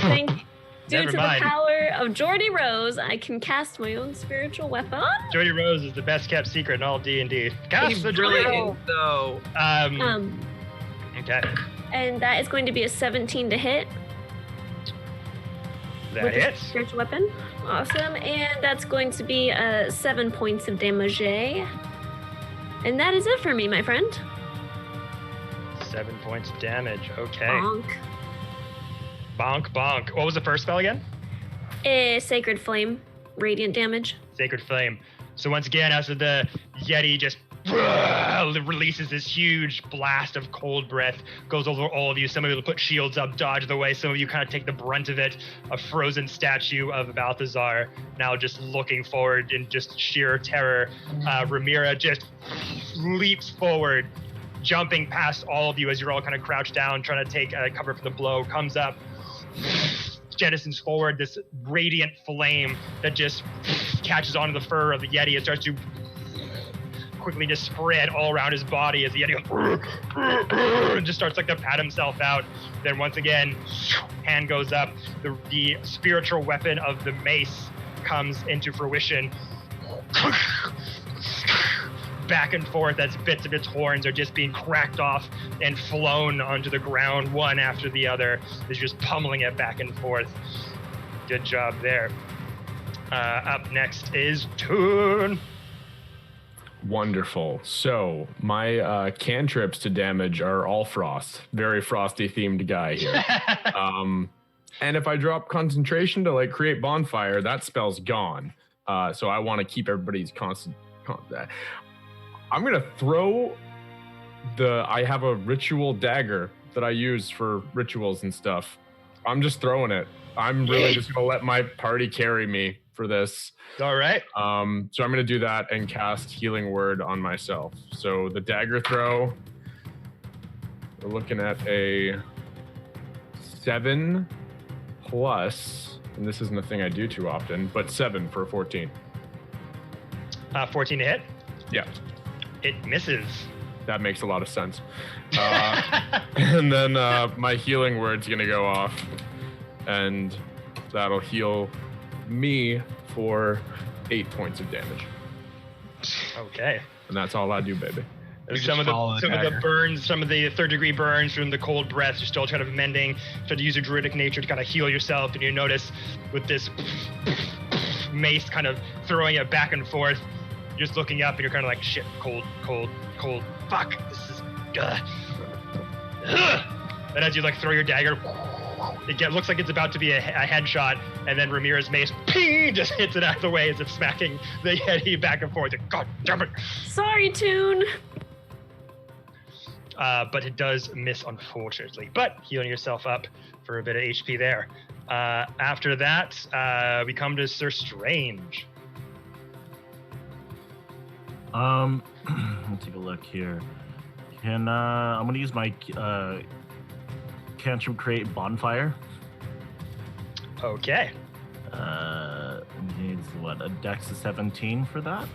Thank Due Never to mind. the power of Geordie Rose, I can cast my own spiritual weapon. Jody Rose is the best kept secret in all D&D. Cast He's the Jody Rose. brilliant, though. Okay. And that is going to be a 17 to hit That with the hits. spiritual weapon. Awesome. And that's going to be 7 points of damage. And that is it for me, my friend. 7 points of damage. Okay. Bonk. Bonk, bonk. What was the first spell again? Sacred Flame. Radiant damage. Sacred Flame. So once again, as the Yeti just releases this huge blast of cold breath, goes over all of you. Some of you will put shields up, dodge the way. Some of you kind of take the brunt of it. A frozen statue of Balthazar, now just looking forward in just sheer terror. Ramira just leaps forward, jumping past all of you as you're all kind of crouched down, trying to take cover for the blow. Comes up, jettisons forward this radiant flame that just catches onto the fur of the Yeti and starts to quickly just spread all around his body as the Yeti goes, and just starts like to pat himself out. Then once again, hand goes up. The spiritual weapon of the mace comes into fruition. Back and forth as bits of its horns are just being cracked off and flown onto the ground, one after the other. Is just pummeling it back and forth. Good job there. Up next is Toon. Wonderful. So my cantrips to damage are all frost. Very frosty themed guy here. And if I drop concentration to like create bonfire, that spell's gone. So I want to keep everybody's constant. I'm gonna throw I have a ritual dagger that I use for rituals and stuff. I'm just throwing it. I'm really just gonna let my party carry me for this. All right. So I'm gonna do that and cast Healing Word on myself. So the dagger throw, we're looking at a 7 plus, and this isn't a thing I do too often, but 7 for a 14. 14 to hit. Yeah. It misses. That makes a lot of sense. And then my Healing Word's gonna go off, and that'll heal me for 8 points of damage. Okay. And that's all I do, baby. just Some of follow the the dagger. burns, some of the third degree burns from the cold breath, you're still kind of mending. Try to use your druidic nature to kind of heal yourself, and you notice with this mace kind of throwing it back and forth, you're just looking up and you're kind of like, shit, cold, cold, cold. Fuck, this is And as you like throw your dagger, looks like it's about to be a headshot, and then Ramirez's mace, ping, just hits it out of the way as if smacking the Yeti back and forth. God damn it! Sorry, Toon. But it does miss, unfortunately. But healing yourself up for a bit of HP there. After that, we come to Sir Strange. Let's take a look here. I'm gonna use my cantrip create bonfire. Okay. Needs what, a dex of 17 for that?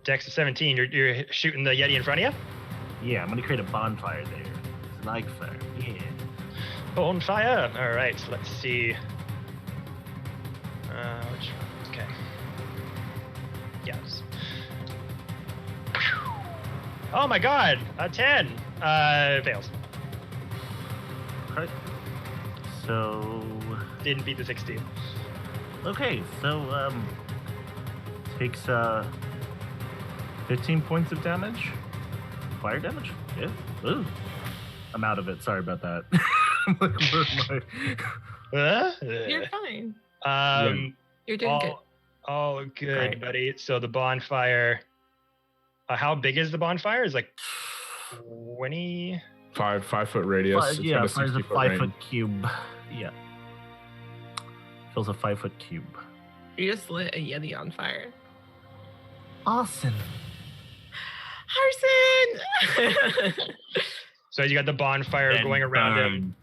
Dex of 17. You're shooting the Yeti in front of you? Yeah, I'm gonna create a bonfire there. It's like fire. Yeah. Bonfire. All right. So let's see. Which one? Okay. Yes. Oh my God! A 10. Fails. Okay. So. Didn't beat the 16. Okay, so takes 15 points of damage. Fire damage? Yeah. Ooh. I'm out of it. Sorry about that. I'm like, where am I? You're fine. You're doing good. Oh, good, Great. buddy. So the bonfire. How big is the bonfire? Is like 20. 5 foot radius. It's Yeah, got a fire's a 60 foot 5 range. foot cube. Yeah. Fills a 5 foot cube. You just lit a Yeti on fire. Awesome. Arson! So you got the bonfire Then going around burn. him.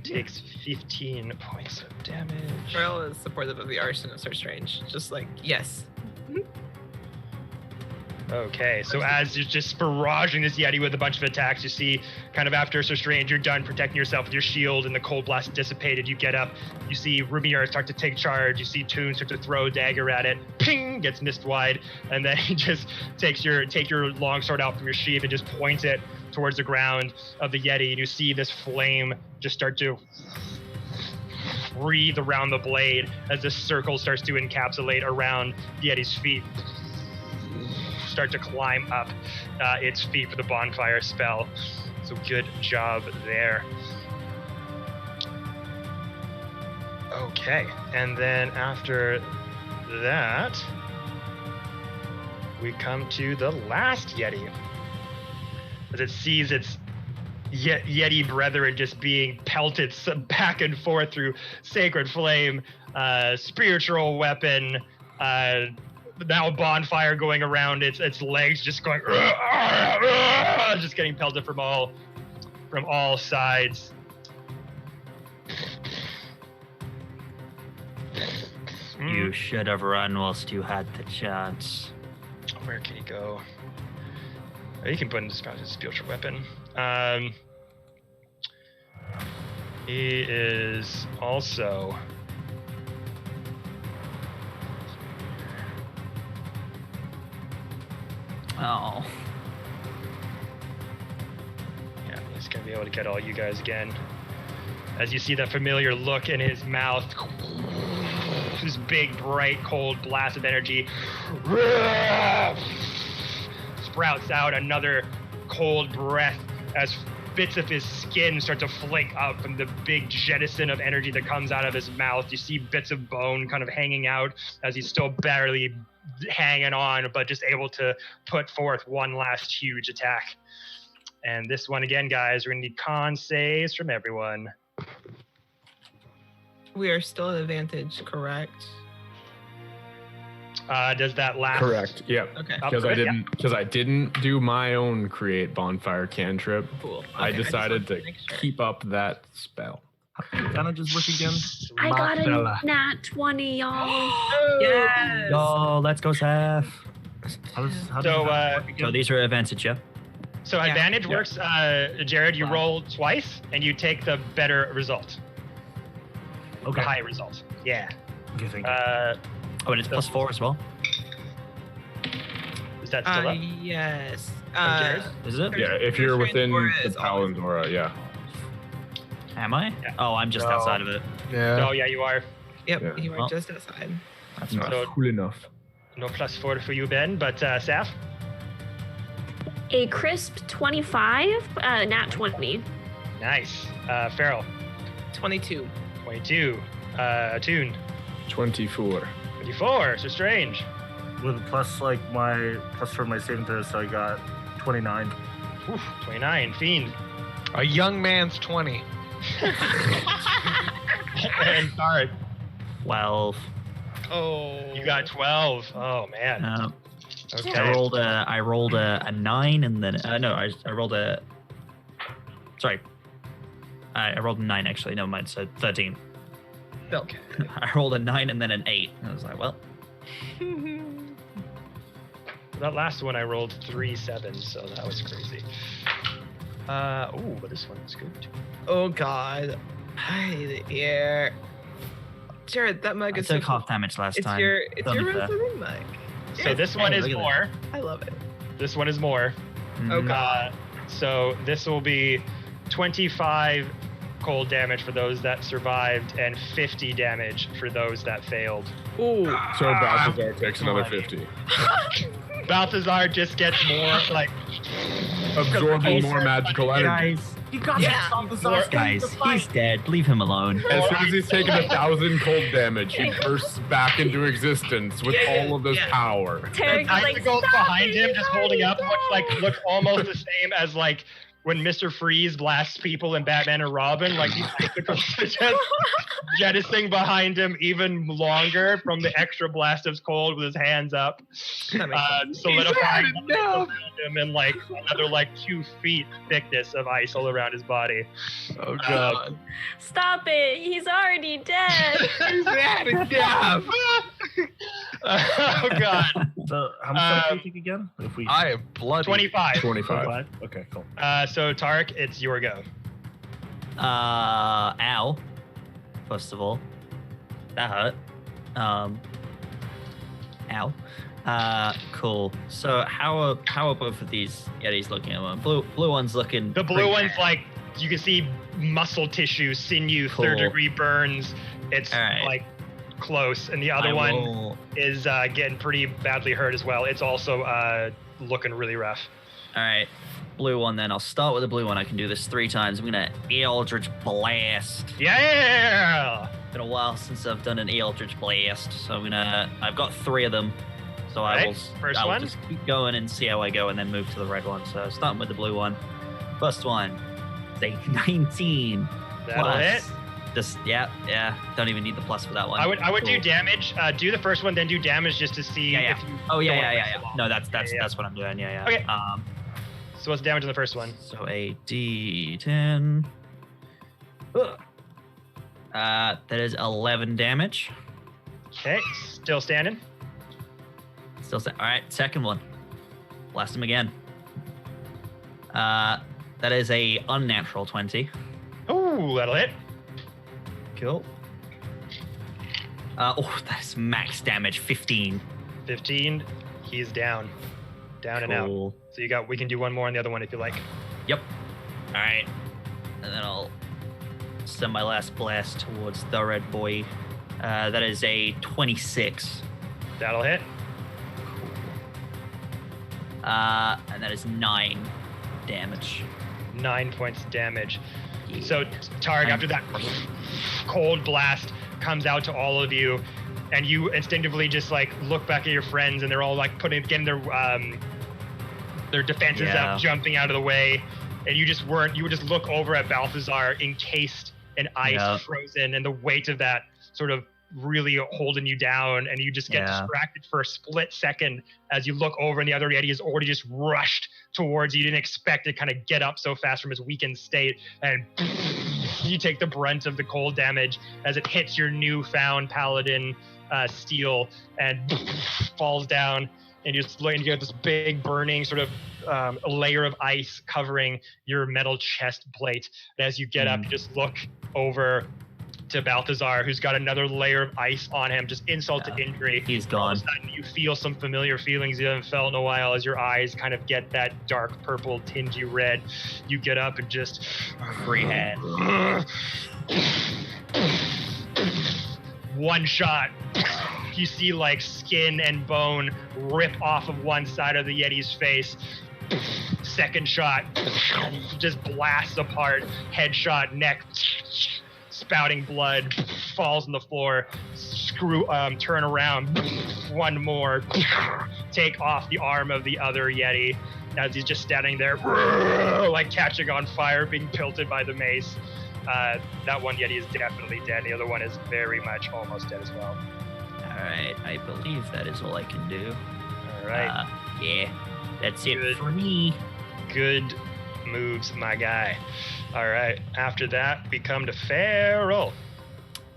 Takes 15 points of damage. Pearl is supportive of the arson of Sir Strange. Just like, yes. Okay, so as you're just barraging this Yeti with a bunch of attacks, you see kind of after Sir Strange, you're done protecting yourself with your shield and the cold blast dissipated. You get up, you see Rumier start to take charge, you see Toon start to throw a dagger at it, ping, gets missed wide, and then he just take your longsword out from your sheath and just points it towards the ground of the Yeti, and you see this flame just start to breathe around the blade as this circle starts to encapsulate around the Yeti's feet. Start to climb up its feet for the bonfire spell. So good job there. Okay, and then after that, we come to the last Yeti. As it sees its Yeti brethren just being pelted back and forth through sacred flame, spiritual weapon, now bonfire going around its legs, just going, just getting pelted from all sides. You should have run whilst you had the chance. Where can he go? Oh, he can put in his spiritual weapon. He is also. Oh. Yeah, he's gonna be able to get all you guys again. As you see that familiar look in his mouth, this big, bright, cold blast of energy sprouts out another cold breath as bits of his skin start to flake up from the big jettison of energy that comes out of his mouth. You see bits of bone kind of hanging out as he's still barely hanging on, but just able to put forth one last huge attack. And this one again, guys, we're gonna need con saves from everyone. We are still at advantage, correct? Does that last? Correct. Yep. Okay. Up Because to I it? Yeah. didn't do my own create bonfire cantrip. Cool. I Okay, just decided wanted to make sure. keep up that spell. Advantages work again? I got Marcella. a nat 20, y'all. Yes. Oh, let's go, Seth. How does So, that work So again? these are advantage, yeah? So Yeah. advantage Yeah. works, Jared, you Wow. roll twice and you take the better result. Okay. The high result. Yeah. Okay, thank you. Oh, and it's +4 as well. Is that still up? Yes. Jared? Is it? Yeah, if you're within Aura the is always- Paladin's aura, yeah. Am I? Yeah. Oh, I'm just No. outside of it. Yeah. Oh, yeah, you are. Yep, Yeah. you were Well. just outside. That's Not right. So- cool enough. No +4 for you, Ben, but Saf? A crisp 25, nat 20. Nice. Farrell, 22. 22. Attune, 24. 24. So strange. With plus for my saving throw, so I got 29. Oof, 29. Fiend. A young man's 20. And Tarek, 12. Oh. you got 12. Oh, man. Okay. I rolled a 9 and then I rolled a. Sorry. I rolled a 9 actually. Never mind. So 13. Okay. I rolled a 9 and then an 8. And I was like, well. That last one I rolled 3 7s, so that was crazy. But this one's good too. Oh God. Hi there. Jared, that mug I is took so half damage last It's time. your Don't do that. resident mug. So this one Hey, is look at more. I love it. This one is more. Oh Mhm. God. So this will be 25 cold damage for those that survived and 50 damage for those that failed. Ooh. So Balthazar takes another 50. Balthazar just gets more like Absorbing more magical energy. Guys, You got Yeah. guys, he's dead. Leave him alone. As soon as he's taken 1,000 cold damage, he bursts back into existence with all of this Yeah. power. Tarek's like, icicles "Stop behind it, him he's just holding up already looks almost the same as like when Mr. Freeze blasts people in Batman and Robin, like these icicles are just jettisoning behind him even longer from the extra blast of cold with his hands up, That makes sense. solidifying He's had enough. around him and like another like 2 feet thickness of ice all around his body. Oh God. Stop it. He's already dead. He's had enough. Oh God. So how much do you think again? If we I am bloody. 25. 25. Okay, cool. So Tarek, it's your go. Ow. First of all, that hurt. Ow. Cool. So how are both of these Yetis looking at one? Blue one's looking. The blue pretty one's bad. like you can see muscle tissue, sinew, Cool. 3rd-degree burns. It's All right. like close, and the other I one will- is getting pretty badly hurt as well. It's also looking really rough. All right. Blue one then. I'll start with the blue one. I can do this 3 times. I'm gonna Eldritch Blast. Yeah. Been a while since I've done an Eldritch Blast, so I've got 3 of them. So I Right, will first I will one. just keep going and see how I go, and then move to the red one. So starting with the blue one. First one, say 19 That'll plus. hit. Just yeah. Don't even need the plus for that one. I would do Cool. damage. Do the first one, then do damage just to see Yeah. if you. Oh don't yeah. wanna mess it up. No, that's Yeah. what I'm doing. Yeah. Okay. So what's the damage on the first one? So a D10. That is 11 damage. Okay, still standing. All right, second one. Blast him again. That is a unnatural 20. Ooh, that'll hit. Cool. That's max damage, 15. 15. He's down. Down and out. Cool. So we can do one more on the other one if you like. Yep. All right. And then I'll send my last blast towards the red boy. That is a 26. That'll hit. And that is 9 damage. 9 points of damage. So Tarek, after that cold blast comes out to all of you, and you instinctively just like look back at your friends, and they're all like getting their defenses Yeah. up, jumping out of the way, and you would just look over at Balthazar encased in ice, Yeah. frozen, and the weight of that sort of really holding you down, and you just get Yeah. distracted for a split second as you look over, and the other Yeti has already just rushed towards you. You didn't expect to kind of get up so fast from his weakened state, and you take the brunt of the cold damage as it hits your newfound paladin steel and falls down, and you get this big burning sort of a layer of ice covering your metal chest plate. And as you get up, you just look over to Balthazar, who's got another layer of ice on him, just insult to injury. He's All of gone. a sudden, you feel some familiar feelings you haven't felt in a while as your eyes kind of get that dark purple, tingy red. You get up and just Free hand. one shot. You see like skin and bone rip off of one side of the Yeti's face. Second shot, just blasts apart. Headshot, neck, spouting blood, falls on the floor. Turn around, one more, take off the arm of the other Yeti as he's just standing there, like catching on fire, being pelted by the mace. That one Yeti is definitely dead. The other one is very much almost dead as well. All right, I believe that is all I can do. All right. Yeah, that's it Good. for me. Good moves, my guy. All right. After that, we come to Feral.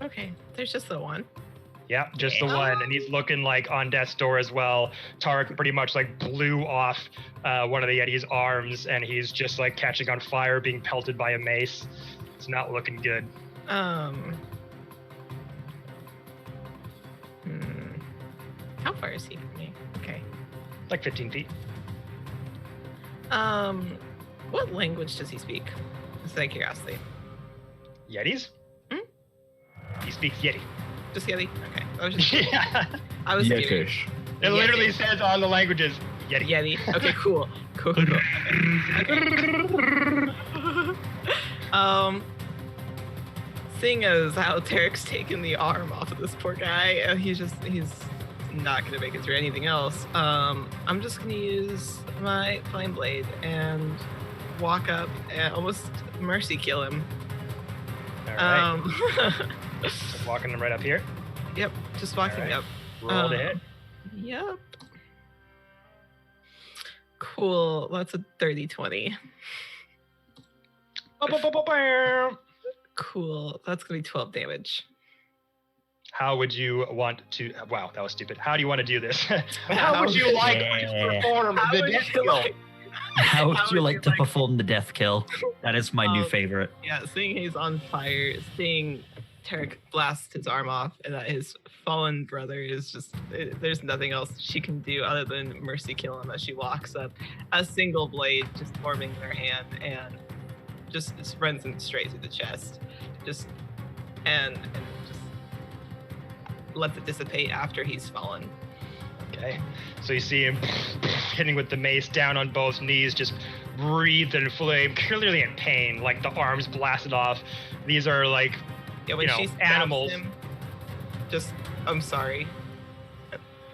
Okay, there's just the one. Yeah, just the one, and he's looking like on death's door as well. Tarek pretty much like blew off one of the Yeti's arms, and he's just like catching on fire, being pelted by a mace. It's not looking good. How far is he from me? Okay. Like 15 feet. What language does he speak? Just out of curiosity. Yetis? Hmm? He speaks Yeti. Just Yeti? Okay. I was just Yeah. I was curious. Yetish. It literally Yeti. says on the languages Yeti. Yeti. Okay, cool. Cool. Okay. Seeing as how Tarek's taken the arm off of this poor guy, he's not gonna make it through anything else. I'm just gonna use my flame blade and walk up and almost mercy kill him. All right. Just walking him right up here. Yep, just walking All right. up. Roll to hit. Yep. Cool. That's a 30-20. Cool. That's gonna be 12 damage. How would you want to? Wow, that was stupid. How do you want to do this? How would you like to perform How the would death you kill? like- How would How you would like you to like- perform the death kill? That is my new favorite. Yeah, seeing he's on fire, seeing Tarek blast his arm off, and that his fallen brother is just, there's nothing else she can do other than mercy kill him as she walks up, a single blade just forming in her hand, and just runs him straight through the chest. And just lets it dissipate after he's fallen. Okay, so you see him hitting with the mace down on both knees, just breathed in flame, clearly in pain, like the arms blasted off. These are like, Yeah, when you know, she stabs animals. him, just, I'm sorry.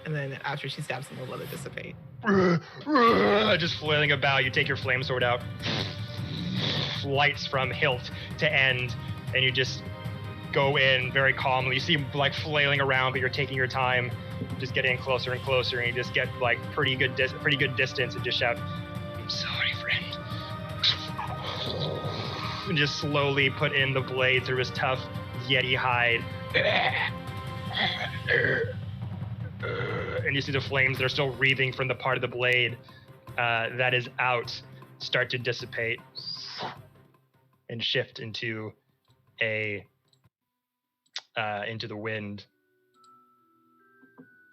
And then after she stabs him, we'll let it dissipate. just flailing about. You take your flame sword out, lights from hilt to end, and you just go in very calmly. You see him like flailing around, but you're taking your time, just getting closer and closer, and you just get like pretty good distance, and just shout, "I'm sorry, friend," and just slowly put in the blade through his tough Yeti hide. And you see the flames that are still wreathing from the part of the blade that is out start to dissipate and shift into into the wind.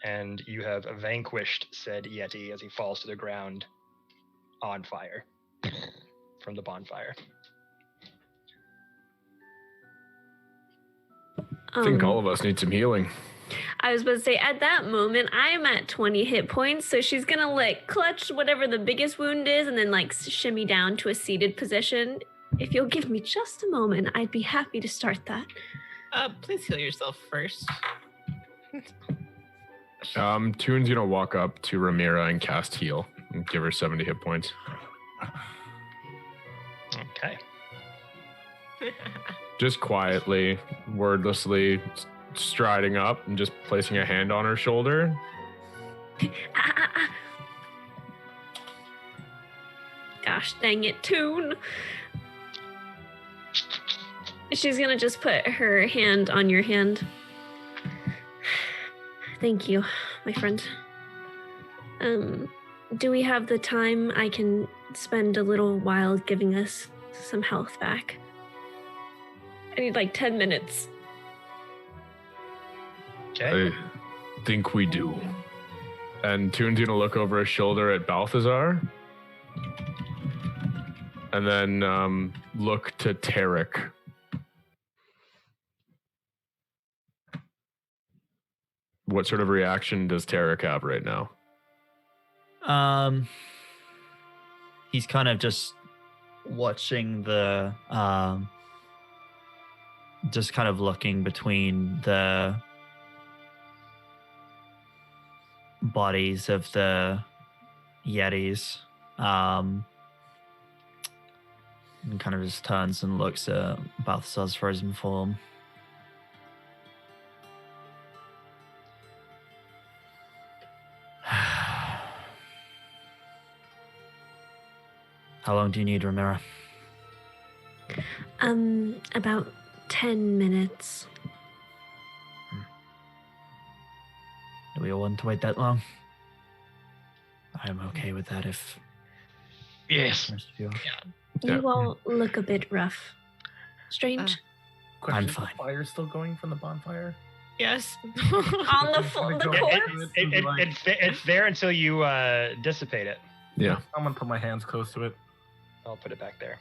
And you have vanquished said Yeti as he falls to the ground on fire from the bonfire. I think all of us need some healing. I was about to say, at that moment, I'm at 20 hit points, so she's gonna like clutch whatever the biggest wound is and then like shimmy down to a seated position. If you'll give me just a moment, I'd be happy to start that. Please heal yourself first. Toon's gonna walk up to Ramira and cast heal and give her 70 hit points. Okay. Just quietly, wordlessly striding up and just placing a hand on her shoulder. Gosh dang it, Toon. She's gonna just put her hand on your hand. Thank you, my friend. Do we have the time I can spend a little while giving us some health back? I need like 10 minutes. Okay. I think we do. And Toon's gonna look over his shoulder at Balthazar. And then look to Tarek. What sort of reaction does Tarek have right now? he's kind of just watching the just kind of looking between the bodies of the Yetis, and kind of just turns and looks at Balthazar's frozen form. How long do you need, Ramira? About 10 minutes. Do we all want to wait that long? I'm okay with that if Yes. the rest of you are. Yeah. You all look a bit rough. Strange. Question, fine. Is the fire still going from the bonfire? Yes. On the Gonna go- corpse? It's there until you dissipate it. Yeah. I'm gonna put my hands close to it. I'll put it back there.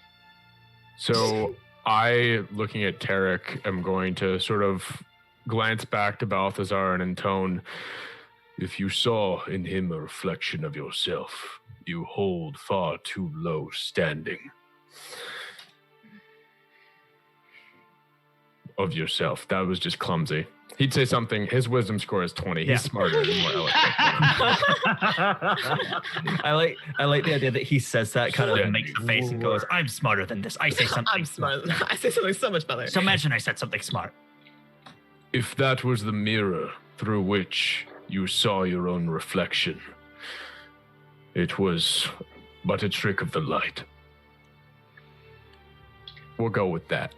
So I, looking at Tarek, am going to sort of glance back to Balthazar and intone, if you saw in him a reflection of yourself, you hold far too low standing of yourself. That was just clumsy. He'd say something. His wisdom score is 20. Yeah. He's smarter and more eloquent. I like the idea that he says that, kind of Yeah. makes a face and goes, "I'm smarter than this. I say something I'm smart. I say something so much better. So imagine I said something smart." If that was the mirror through which you saw your own reflection, it was but a trick of the light. We'll go with that.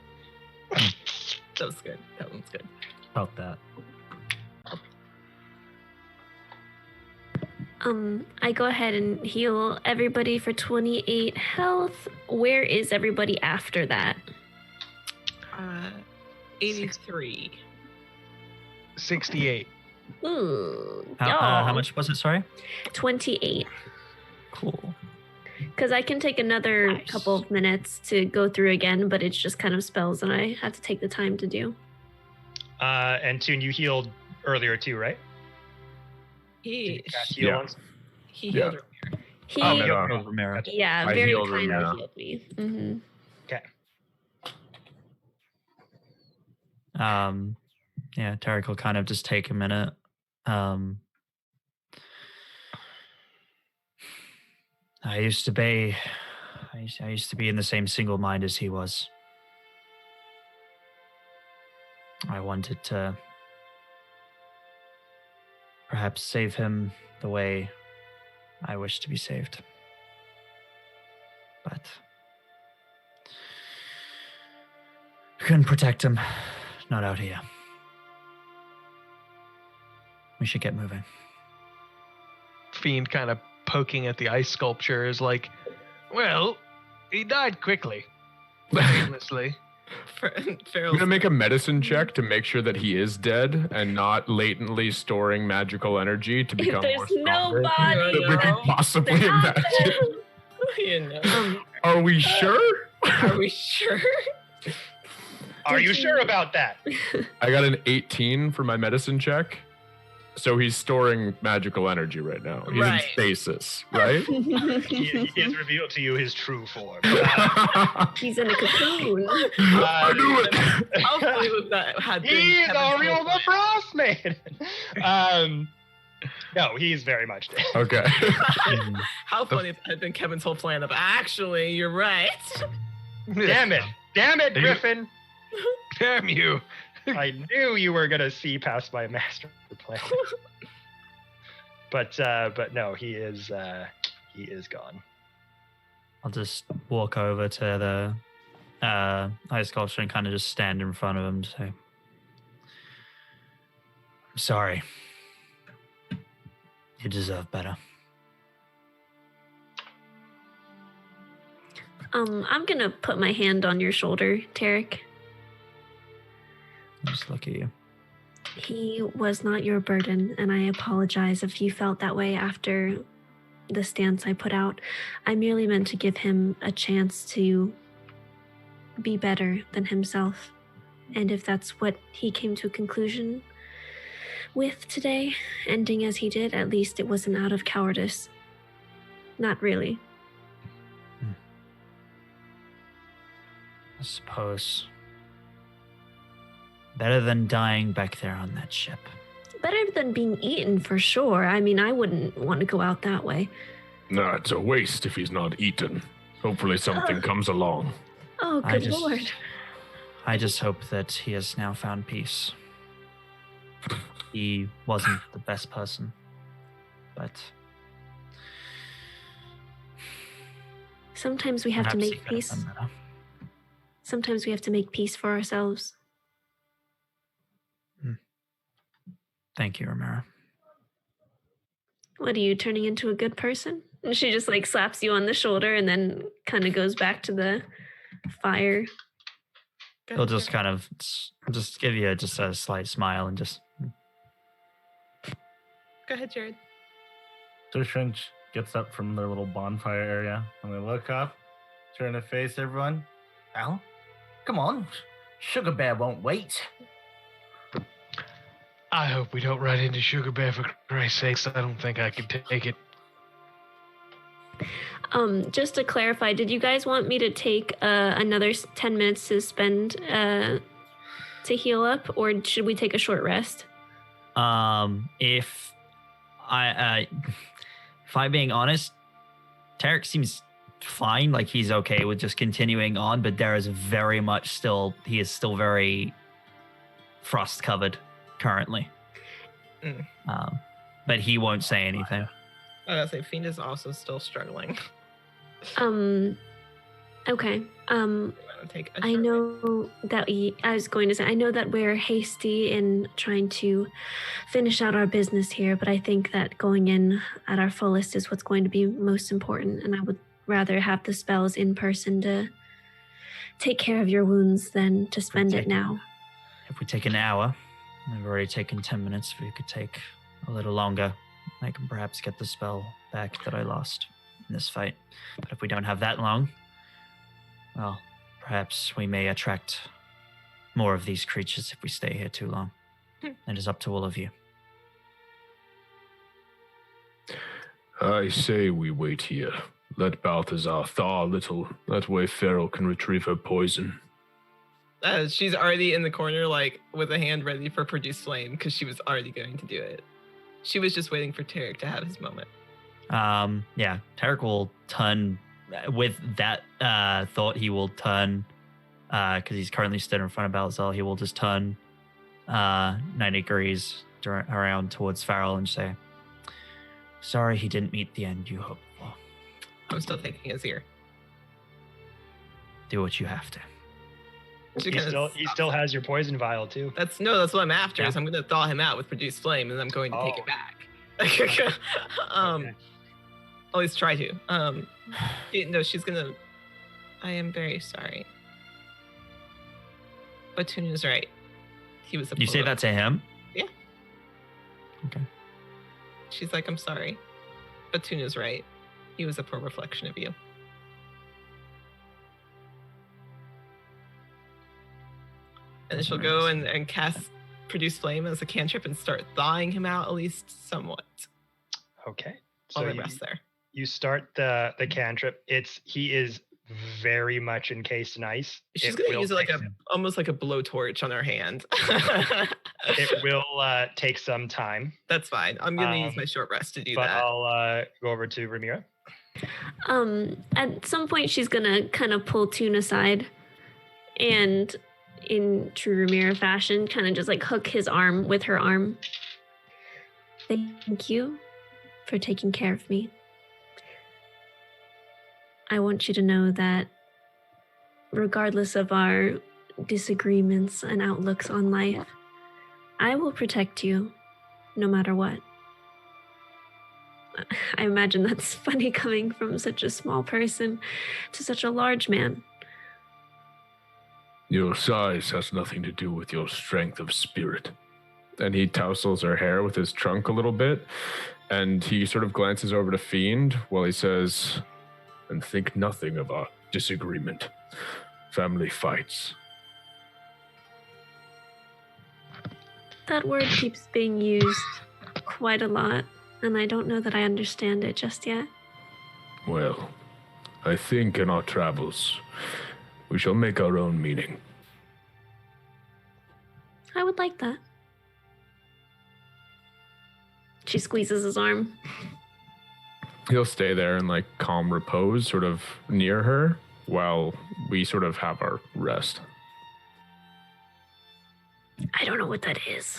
That was good. That one's good. About that. I go ahead and heal everybody for 28 health. Where is everybody after that? 83. 68. Ooh, How y'all. much was it? Sorry. 28. Cool. Because I can take another Nice. couple of minutes to go through again, but it's just kind of spells and I have to take the time to do. And Toon, you healed earlier too, right? Did you He cast heal Yeah. once? he Yeah. healed her. He, Oh, no. no. Ramiro. yeah, I very healed kindly Ramiro. healed me. Hmm. Yeah, Tarek will kind of just take a minute. I used to be in the same single mind as he was. I wanted to perhaps save him the way I wish to be saved. But I couldn't protect him. Not out here. We should get moving. Fiend kind of poking at the ice sculpture is like, well, he died quickly. Painlessly. I'm Farrell's gonna make a medicine check to make sure that he is dead and not latently storing magical energy to become more There's stronger. nobody. That we could possibly Stop imagine. it. you know. Are we sure? Are we sure? Are you sure about that? I got an 18 for my medicine check. So he's storing magical energy right now. He's Right. in stasis, right? He has revealed to you his true form. He's in a cocoon. I knew it. Hopefully with that had been He's Kevin's a real whole plan. frost maiden. No, he's very much dead. Okay. How funny if it had been Kevin's whole plan of actually, you're right. Damn it, Griffin! Damn you. I knew you were gonna see past my master plan. But no, he is gone. I'll just walk over to the ice sculpture and kind of just stand in front of him and say, "I'm sorry. You deserve better." I'm gonna put my hand on your shoulder, Tarek. Just look at you. He was not your burden, and I apologize if you felt that way after the stance I put out. I merely meant to give him a chance to be better than himself. And if that's what he came to a conclusion with today, ending as he did, at least it wasn't out of cowardice. Not really. I suppose. Better than dying back there on that ship. Better than being eaten for sure. I mean, I wouldn't want to go out that way. Nah, it's a waste if he's not eaten. Hopefully something comes along. Oh, good lord. I just hope that he has now found peace. He wasn't the best person, but sometimes we have to perhaps he make could have peace. done better. Sometimes we have to make peace for ourselves. Thank you, Romero. What are you, turning into a good person? And she just like slaps you on the shoulder and then kind of goes back to the fire. He'll just kind of just give you just a slight smile and just. Go ahead, Jared. So Shrinch gets up from their little bonfire area and they look up, turn to face everyone. Al, come on. Sugar Bear won't wait. I hope we don't run into Sugar Bear, for Christ's sakes. I don't think I can take it. Just to clarify, did you guys want me to take another 10 minutes to spend to heal up, or should we take a short rest? If I'm being honest, Tarek seems fine. Like he's okay with just continuing on, but there is very much still. He is still very frost covered currently. But he won't say anything. I was gonna say, Fiend is also still struggling. Okay. Take a I short know that I was going to say, I know that we're hasty in trying to finish out our business here, but I think that going in at our fullest is what's going to be most important, and I would rather have the spells in person to take care of your wounds than to spend it now. If we take an hour, we've already taken 10 minutes. If we could take a little longer, I can perhaps get the spell back that I lost in this fight. But if we don't have that long, well, perhaps we may attract more of these creatures if we stay here too long. It is up to all of you. I say we wait here. Let Balthazar thaw a little. That way Farrell can retrieve her poison. She's already in the corner, like, with a hand ready for Produce Flame, because she was already going to do it. She was just waiting for Tarek to have his moment. Yeah, Tarek will turn, with that thought, he will turn, because he's currently stood in front of Balthazar, he will just turn 90 degrees around towards Farrell and say, sorry he didn't meet the end you hoped for. I'm still taking his ear. Do what you have to. He still has your poison vial too. That's what I'm after. Yeah. Is I'm going to thaw him out with Produce Flame, and I'm going to take it back. Okay. At least try to. No, she's gonna. I am very sorry. But Tuna's right. He was a. You say that to him? Yeah. Okay. She's like, I'm sorry, but Tuna's right. He was a poor reflection of you. And then she'll go and cast Produce Flame as a cantrip and start thawing him out at least somewhat. Okay. While So they rest there. you start the cantrip. He is very much encased in ice. She's gonna use it like almost like a blowtorch on her hand. It will take some time. That's fine. I'm gonna use my short rest to do but that. I'll go over to Ramira. At some point, she's gonna kind of pull Toon aside, and in true Ramira fashion, kind of just like hook his arm with her arm. Thank you for taking care of me. I want you to know that regardless of our disagreements and outlooks on life, I will protect you no matter what. I imagine that's funny coming from such a small person to such a large man. Your size has nothing to do with your strength of spirit. And he tousles her hair with his trunk a little bit, and he sort of glances over to Fiend while he says, and think nothing of our disagreement. Family fights. That word keeps being used quite a lot, and I don't know that I understand it just yet. Well, I think in our travels, We shall make our own meaning. I would like that. She squeezes his arm. He'll stay there in like calm repose, sort of near her, while we sort of have our rest. I don't know what that is.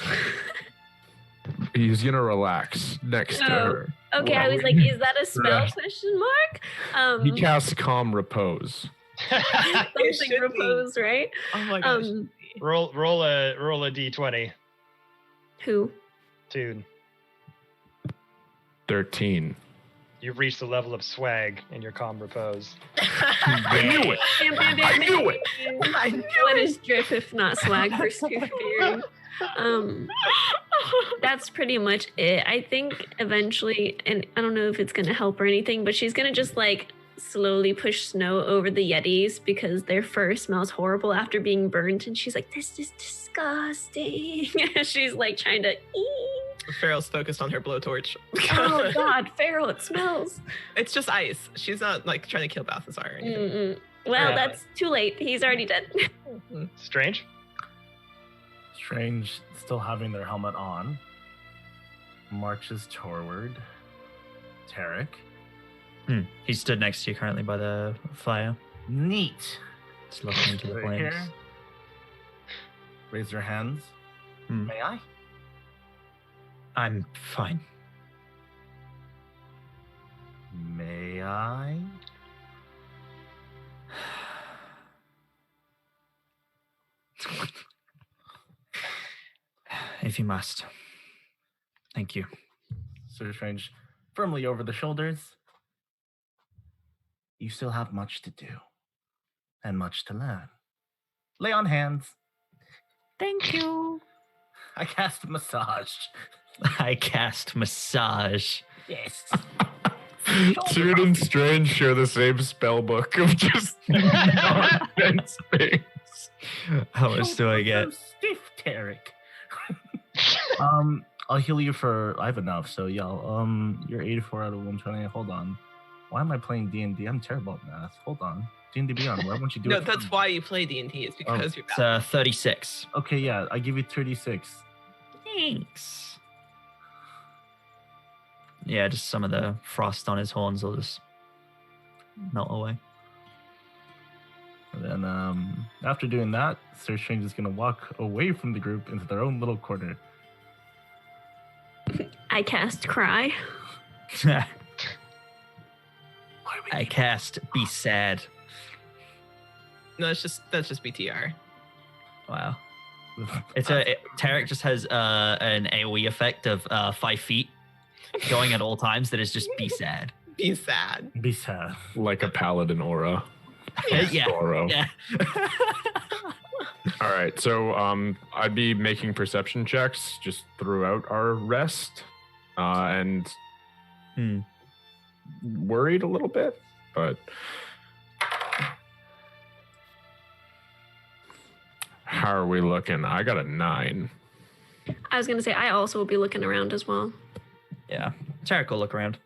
He's gonna relax next to her. Okay, I was like, is that a spell? Question mark. He casts calm repose. Something repose, right? Oh my gosh. roll a d20. Who? Dude, 13. you've reached the level of swag in your calm repose. I knew it. I knew it. I knew What is drift if not swag for Fearing? That's pretty much it. I think eventually, and I don't know if it's gonna help or anything, but she's gonna just like slowly push snow over the Yetis because their fur smells horrible after being burnt, and she's like, "This is disgusting." She's like trying to. Farrell's focused on her blowtorch. Oh God, Farrell! It smells. It's just ice. She's not like trying to kill Balthazar or anything. Mm-mm. Well, that's too late. He's already dead. Strange. Strange, still having their helmet on, marches toward Tarek. He stood next to you currently by the fire. Neat. Just looking into the Right flames. here. Raise your hands. Hmm. May I? I'm fine. May I? If you must. Thank you. Sir Strange, firmly over the shoulders. You still have much to do and much to learn. Lay on hands. Thank you. I cast massage. I cast massage. Yes. Dude and Strange share the same spell book of just nonsense things. How much do I get? So stiff, Tarek. I'll heal you for. I have enough, so y'all. You're 84 out of 120. Hold on. Why am I playing D&D? I'm terrible at math. Hold on. D&D Beyond. Why won't you do No, it? that's why you play D&D. It's because you're It's 36. Okay, yeah. I give you 36. Thanks. Yeah, just some of the frost on his horns will just melt away. And then after doing that, Sir Strange is gonna walk away from the group into their own little corner. I cast cry. I cast be sad. No, that's just BTR. Wow. It's Tarek just has an AoE effect of 5 feet going at all times that is just be sad. Be sad. Be sad. Like a paladin aura. Yeah. Sorrow. Yeah. All right, so I'd be making perception checks just throughout our rest, and worried a little bit, but how are we looking? I got a 9. I was gonna say I also will be looking around as well. Yeah. Tarek will look around,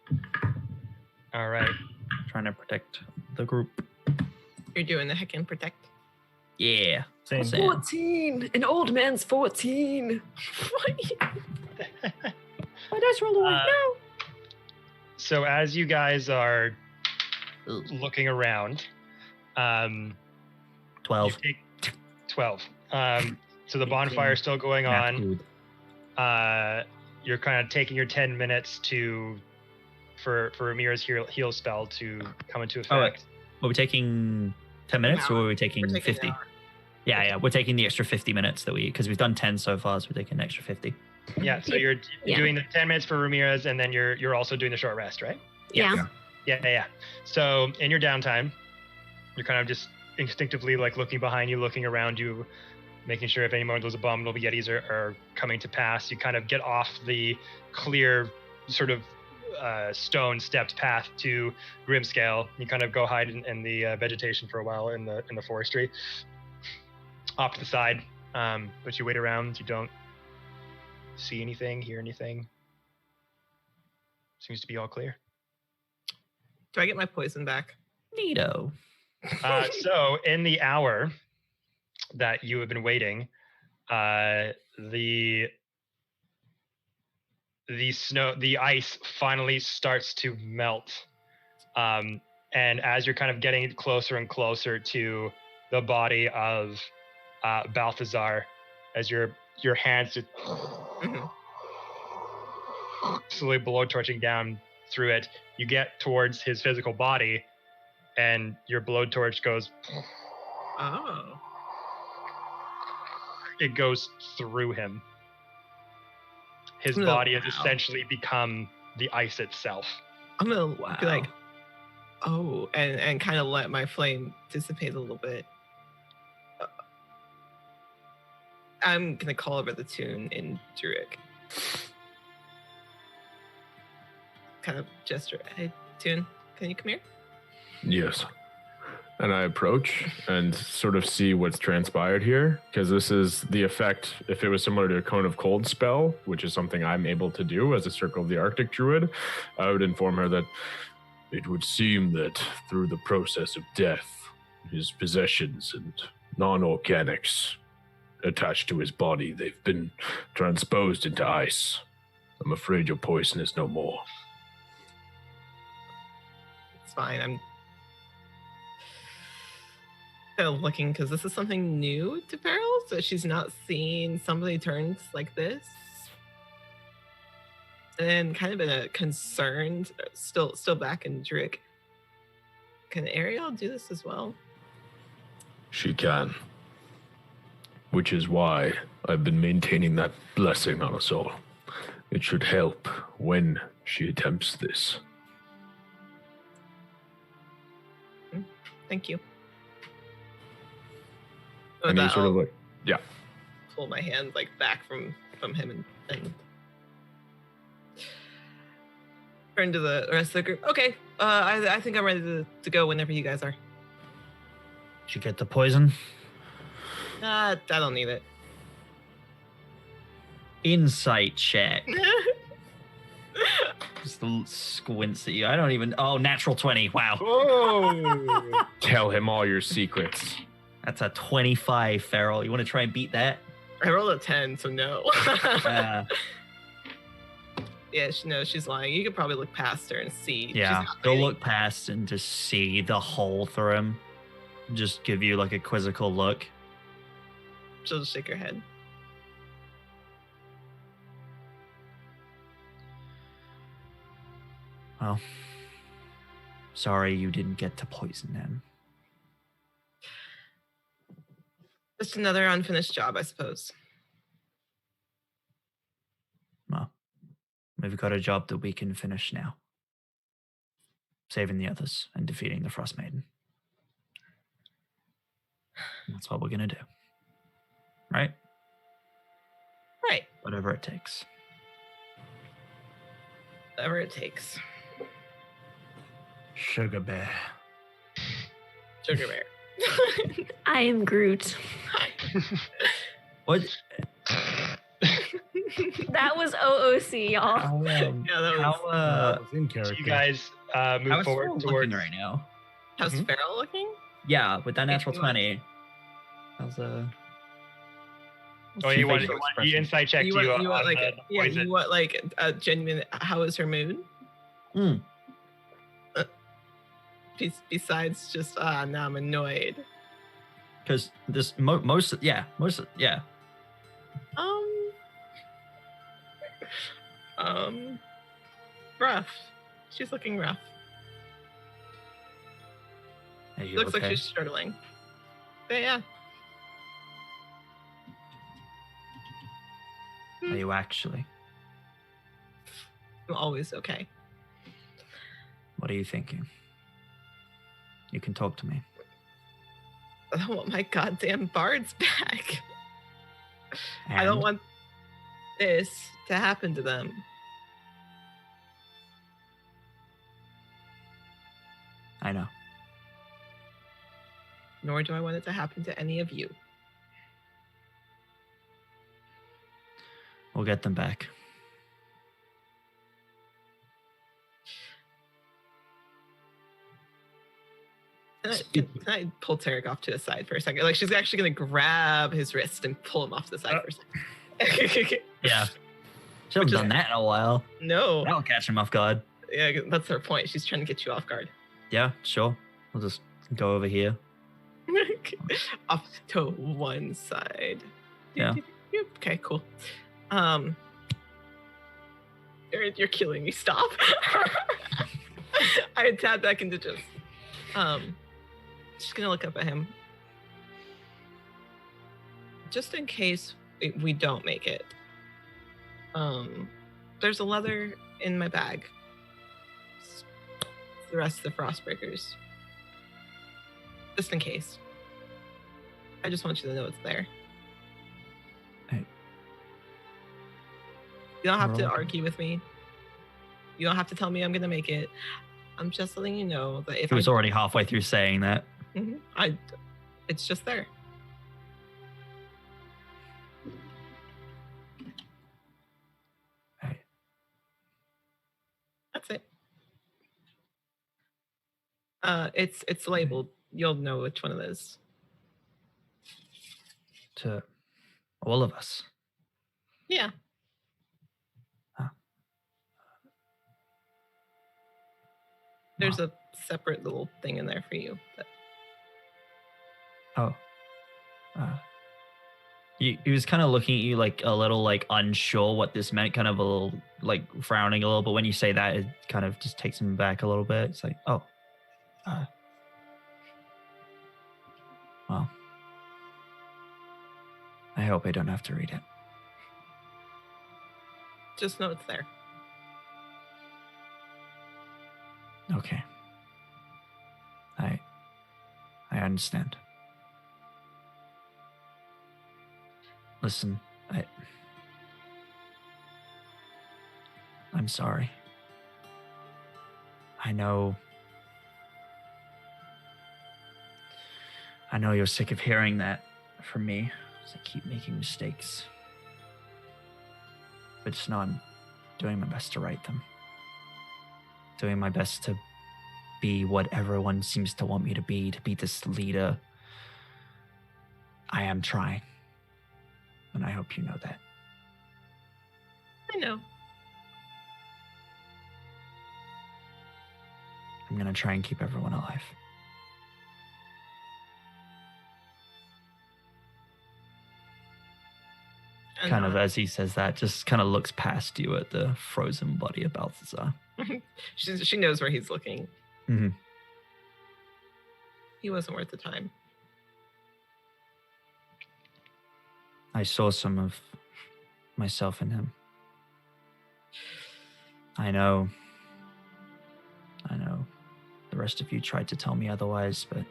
All right. trying to protect the group. You're doing the heckin' protect. Yeah. Same. Same. 14. An old man's 14. My dice rolled away. No. So as you guys are looking around, 12. you take 12. So the bonfire is still going on. You're kind of taking your 10 minutes for Ramir's heal spell to come into effect. Are we taking 10 minutes or are we taking We're taking 50? an hour. Yeah, we're taking the extra 50 minutes because we've done 10 so far, so we're taking an extra 50. Yeah, so you're Yeah. doing the 10 minutes for Ramirez, and then you're also doing the short rest, right? Yeah. Yeah. So in your downtime, you're kind of just instinctively like looking behind you, looking around you, making sure if any more of those abominable Yetis are coming to pass. You kind of get off the clear sort of stone stepped path to Grimscale. You kind of go hide in the vegetation for a while in the forestry, off to the side. But you wait around. You don't see anything, hear anything. Seems to be all clear. Do I get my poison back? Neato. So in the hour that you have been waiting, the ice finally starts to melt. And as you're kind of getting closer and closer to the body of Balthazar, as your hands just slowly blowtorching down through it, you get towards his physical body, and your blowtorch goes. Oh. It goes through him. His body has essentially become the ice itself. I'm gonna be like, oh, and kind of let my flame dissipate a little bit. I'm gonna call over the tune in Druic. Kind of gesture. Hey, Tune, can you come here? Yes. And I approach and sort of see what's transpired here, because this is the effect. If it was similar to a Cone of Cold spell, which is something I'm able to do as a Circle of the Arctic Druid, I would inform her that it would seem that through the process of death, his possessions and non-organics attached to his body, they've been transposed into ice. I'm afraid your poison is no more. It's fine. I'm kind of looking because this is something new to Peril, so she's not seen somebody turns like this. And kind of in a concerned, still back in Druic. Can Ariel do this as well? She can. Which is why I've been maintaining that blessing on us all. It should help when she attempts this. Thank you. And he sort of like, yeah. Pull my hand like back from him and turn to the rest of the group. Okay, I think I'm ready to go whenever you guys are. Did you get the poison? I don't need it. Insight check. Just squints at you. I don't even. Oh, natural 20. Wow. Oh. Tell him all your secrets. That's a 25, Feral. You want to try and beat that? I rolled a 10, so no. Yeah, she's lying. You could probably look past her and see. Yeah, go look past and just see the hole through him. Just give you like a quizzical look. She'll just shake her head. Well, sorry you didn't get to poison him. Just another unfinished job, I suppose. Well, we've got a job that we can finish now. Saving the others and defeating the Frost Maiden. That's what we're going to do. Right? Right. Whatever it takes. Whatever it takes. Sugar Bear. Sugar Bear. I am Groot. What? That was OOC, y'all. Yeah, that was in character. So you guys move forward towards right now. How's Feral looking? Yeah, with that natural 20. How's Oh, you want insight check You you want on like the poison. you want like a genuine. How is her mood? Besides just now I'm annoyed. Because this most Rough. She's looking rough. Looks like she's struggling. But yeah. Are you actually? I'm always okay. What are you thinking? You can talk to me. I don't want my goddamn bards back. And I don't want this to happen to them. I know. Nor do I want it to happen to any of you. We'll get them back. Can I pull Tarek off to the side for a second? Like, she's actually going to grab his wrist and pull him off to the side for a second. Yeah. She hasn't done that in a while. No. That'll catch him off guard. Yeah, that's her point. She's trying to get you off guard. Yeah, sure. We'll just go over here. Off to one side. Yeah. Okay, cool. You're killing me. Stop. I had tapped back into just gonna look up at him. Just in case we don't make it. There's a leather in my bag. It's the rest of the Frostbreakers. Just in case. I just want you to know it's there. Hey. You don't have to argue with me. You don't have to tell me I'm gonna make it. I'm just letting you know that if He was already halfway through saying that. It's just there. Hey. That's it. It's labeled. You'll know which one it is. To all of us. Yeah. Huh. There's a separate little thing in there for you. He was kind of looking at you like a little like unsure what this meant, kind of a little like frowning a little, but when you say that, it kind of just takes him back a little bit. It's like, well, I hope I don't have to read it. Just know it's there. Okay. I understand. Listen, I'm sorry. I know you're sick of hearing that from me, as I keep making mistakes. But just know I'm doing my best to right them. Doing my best to be what everyone seems to want me to be this leader. I am trying. And I hope you know that. I know. I'm going to try and keep everyone alive. Kind of as he says that, just kind of looks past you at the frozen body of Balthazar. She knows where he's looking. Mm-hmm. He wasn't worth the time. I saw some of myself in him. I know the rest of you tried to tell me otherwise, but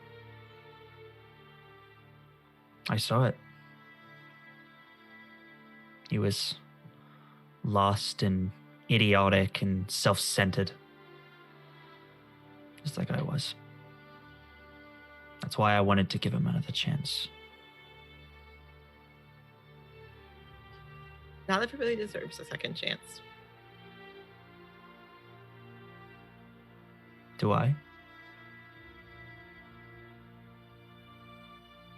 I saw it. He was lost and idiotic and self-centered, just like I was. That's why I wanted to give him another chance. Not everybody deserves a second chance. Do I?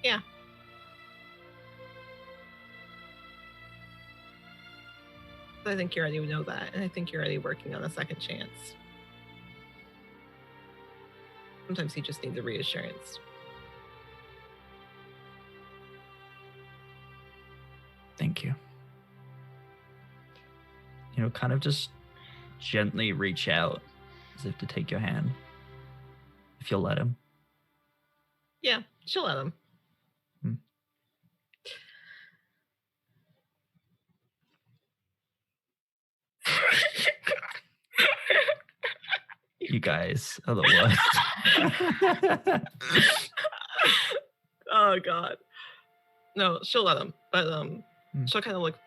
Yeah. I think you already know that, and I think you're already working on a second chance. Sometimes you just need the reassurance. Thank you. Kind of just gently reach out as if to take your hand. If you'll let him. Yeah, she'll let him. You guys are the worst. Oh God. No, she'll let him, but she'll kind of look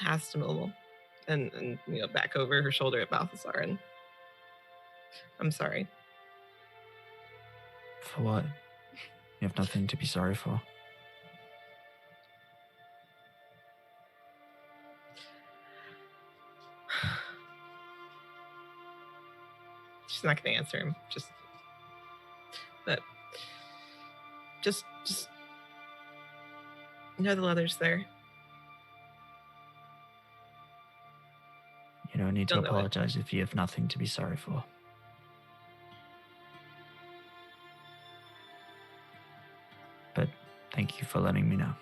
past him a little, and back over her shoulder at Balthazar, and I'm sorry. For what? You have nothing to be sorry for. She's not going to answer him. But Just know the leather's there. You don't need to Don't know it. apologize if you have nothing to be sorry for. But thank you for letting me know.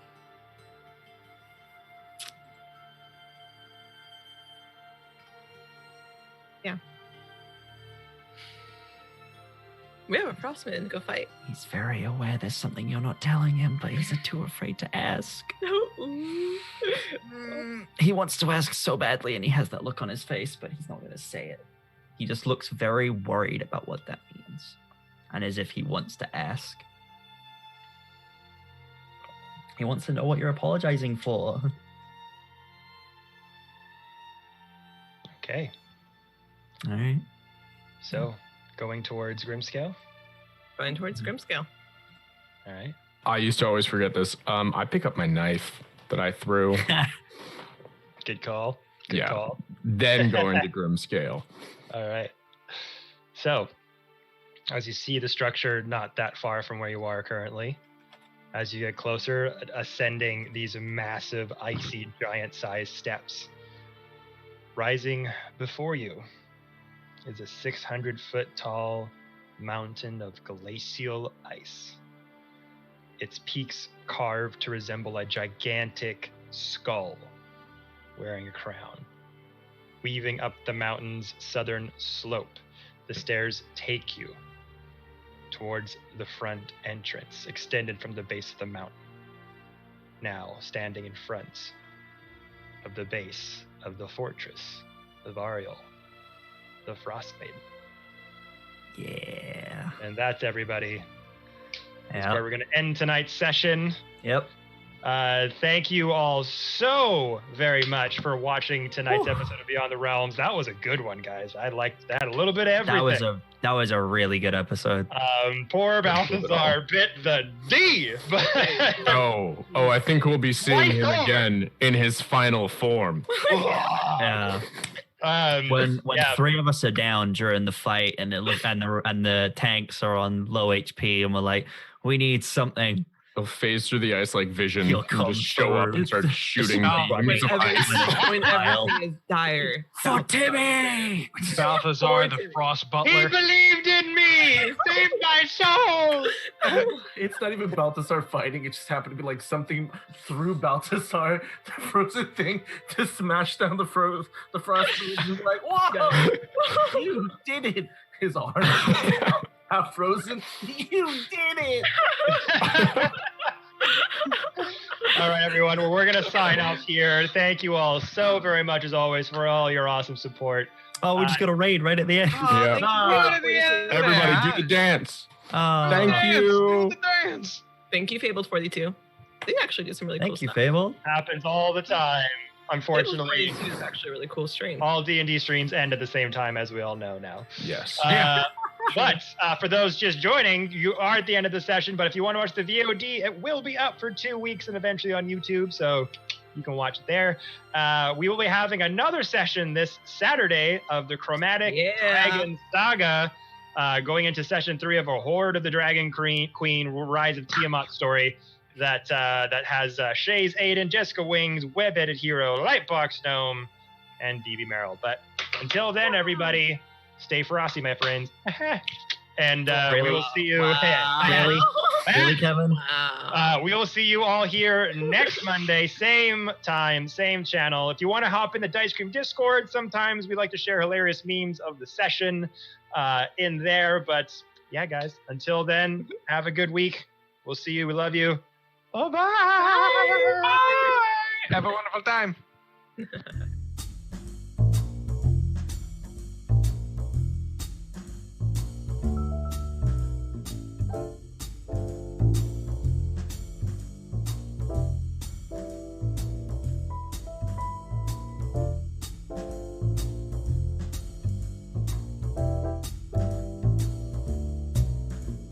We have a Frostman to go fight. He's very aware there's something you're not telling him, but he's too afraid to ask. He wants to ask so badly, and he has that look on his face, but he's not going to say it. He just looks very worried about what that means, and as if he wants to ask. He wants to know what you're apologizing for. Okay. All right. So, going towards Grimscale. Going towards Grimscale. All right. I used to always forget this. I pick up my knife that I threw, Good call. Good Yeah. call. then go into Grimscale. All right. So, as you see the structure not that far from where you are currently, as you get closer, ascending these massive, icy, giant-sized steps, rising before you is a 600-foot tall mountain of glacial ice. Its peaks carved to resemble a gigantic skull wearing a crown. Weaving up the mountain's southern slope, the stairs take you towards the front entrance, extended from the base of the mountain. Now, standing in front of the base of the fortress of Ariel, the Frostbite. Yeah. And that's everybody. That's Yeah. where we're going to end tonight's session. Yep. Thank you all so very much for watching tonight's episode of Beyond the Realms. That was a good one, guys. I liked that. A little bit of everything. That was a really good episode. Poor Balthazar bit the D. But I think we'll be seeing him again in his final form. Yeah. When yeah. three of us are down during the fight and the tanks are on low HP and we're like, we need something. He'll phase through the ice like Vision He'll and come just show up and start shooting bunnies of ice. When everything is dire. For Timmy! Balthazar, the Frost He Butler. believed in me! Save my soul! It's not even Balthazar fighting. It just happened to be like something through Balthazar, the frozen thing, to smash down the frost. He's like, whoa! You did it! His arm half frozen. You did it! All right, everyone. Well, we're going to sign off here. Thank you all so very much, as always, for all your awesome support. Oh, we just got a raid right at the end. Yeah. Everybody do the dance. Thank you. The dance. Thank you, Fabled 42. They actually do some really cool Thank you, stuff. Fable. Happens all the time. Unfortunately, Fabled 42 is actually a really cool stream. all D&D streams end at the same time, as we all know now. Yes. But for those just joining, you are at the end of the session. But if you want to watch the VOD, it will be up for 2 weeks and eventually on YouTube. So you can watch it there. We will be having another session this Saturday of the Chromatic Dragon Saga, going into session 3 of a Horde of the Dragon Queen Rise of Tiamat story that has Shays, Aiden, Jessica Wings, web-headed hero, Lightbox Gnome, and BB Merrill. But until then, everybody, stay frosty, my friends. And we will see you. Really? Really, Kevin? We will see you all here next Monday, same time, same channel. If you want to hop in the Dicecream Discord, sometimes we like to share hilarious memes of the session in there. But yeah, guys, until then, have a good week. We'll see you. We love you. Bye-bye. Have a wonderful time.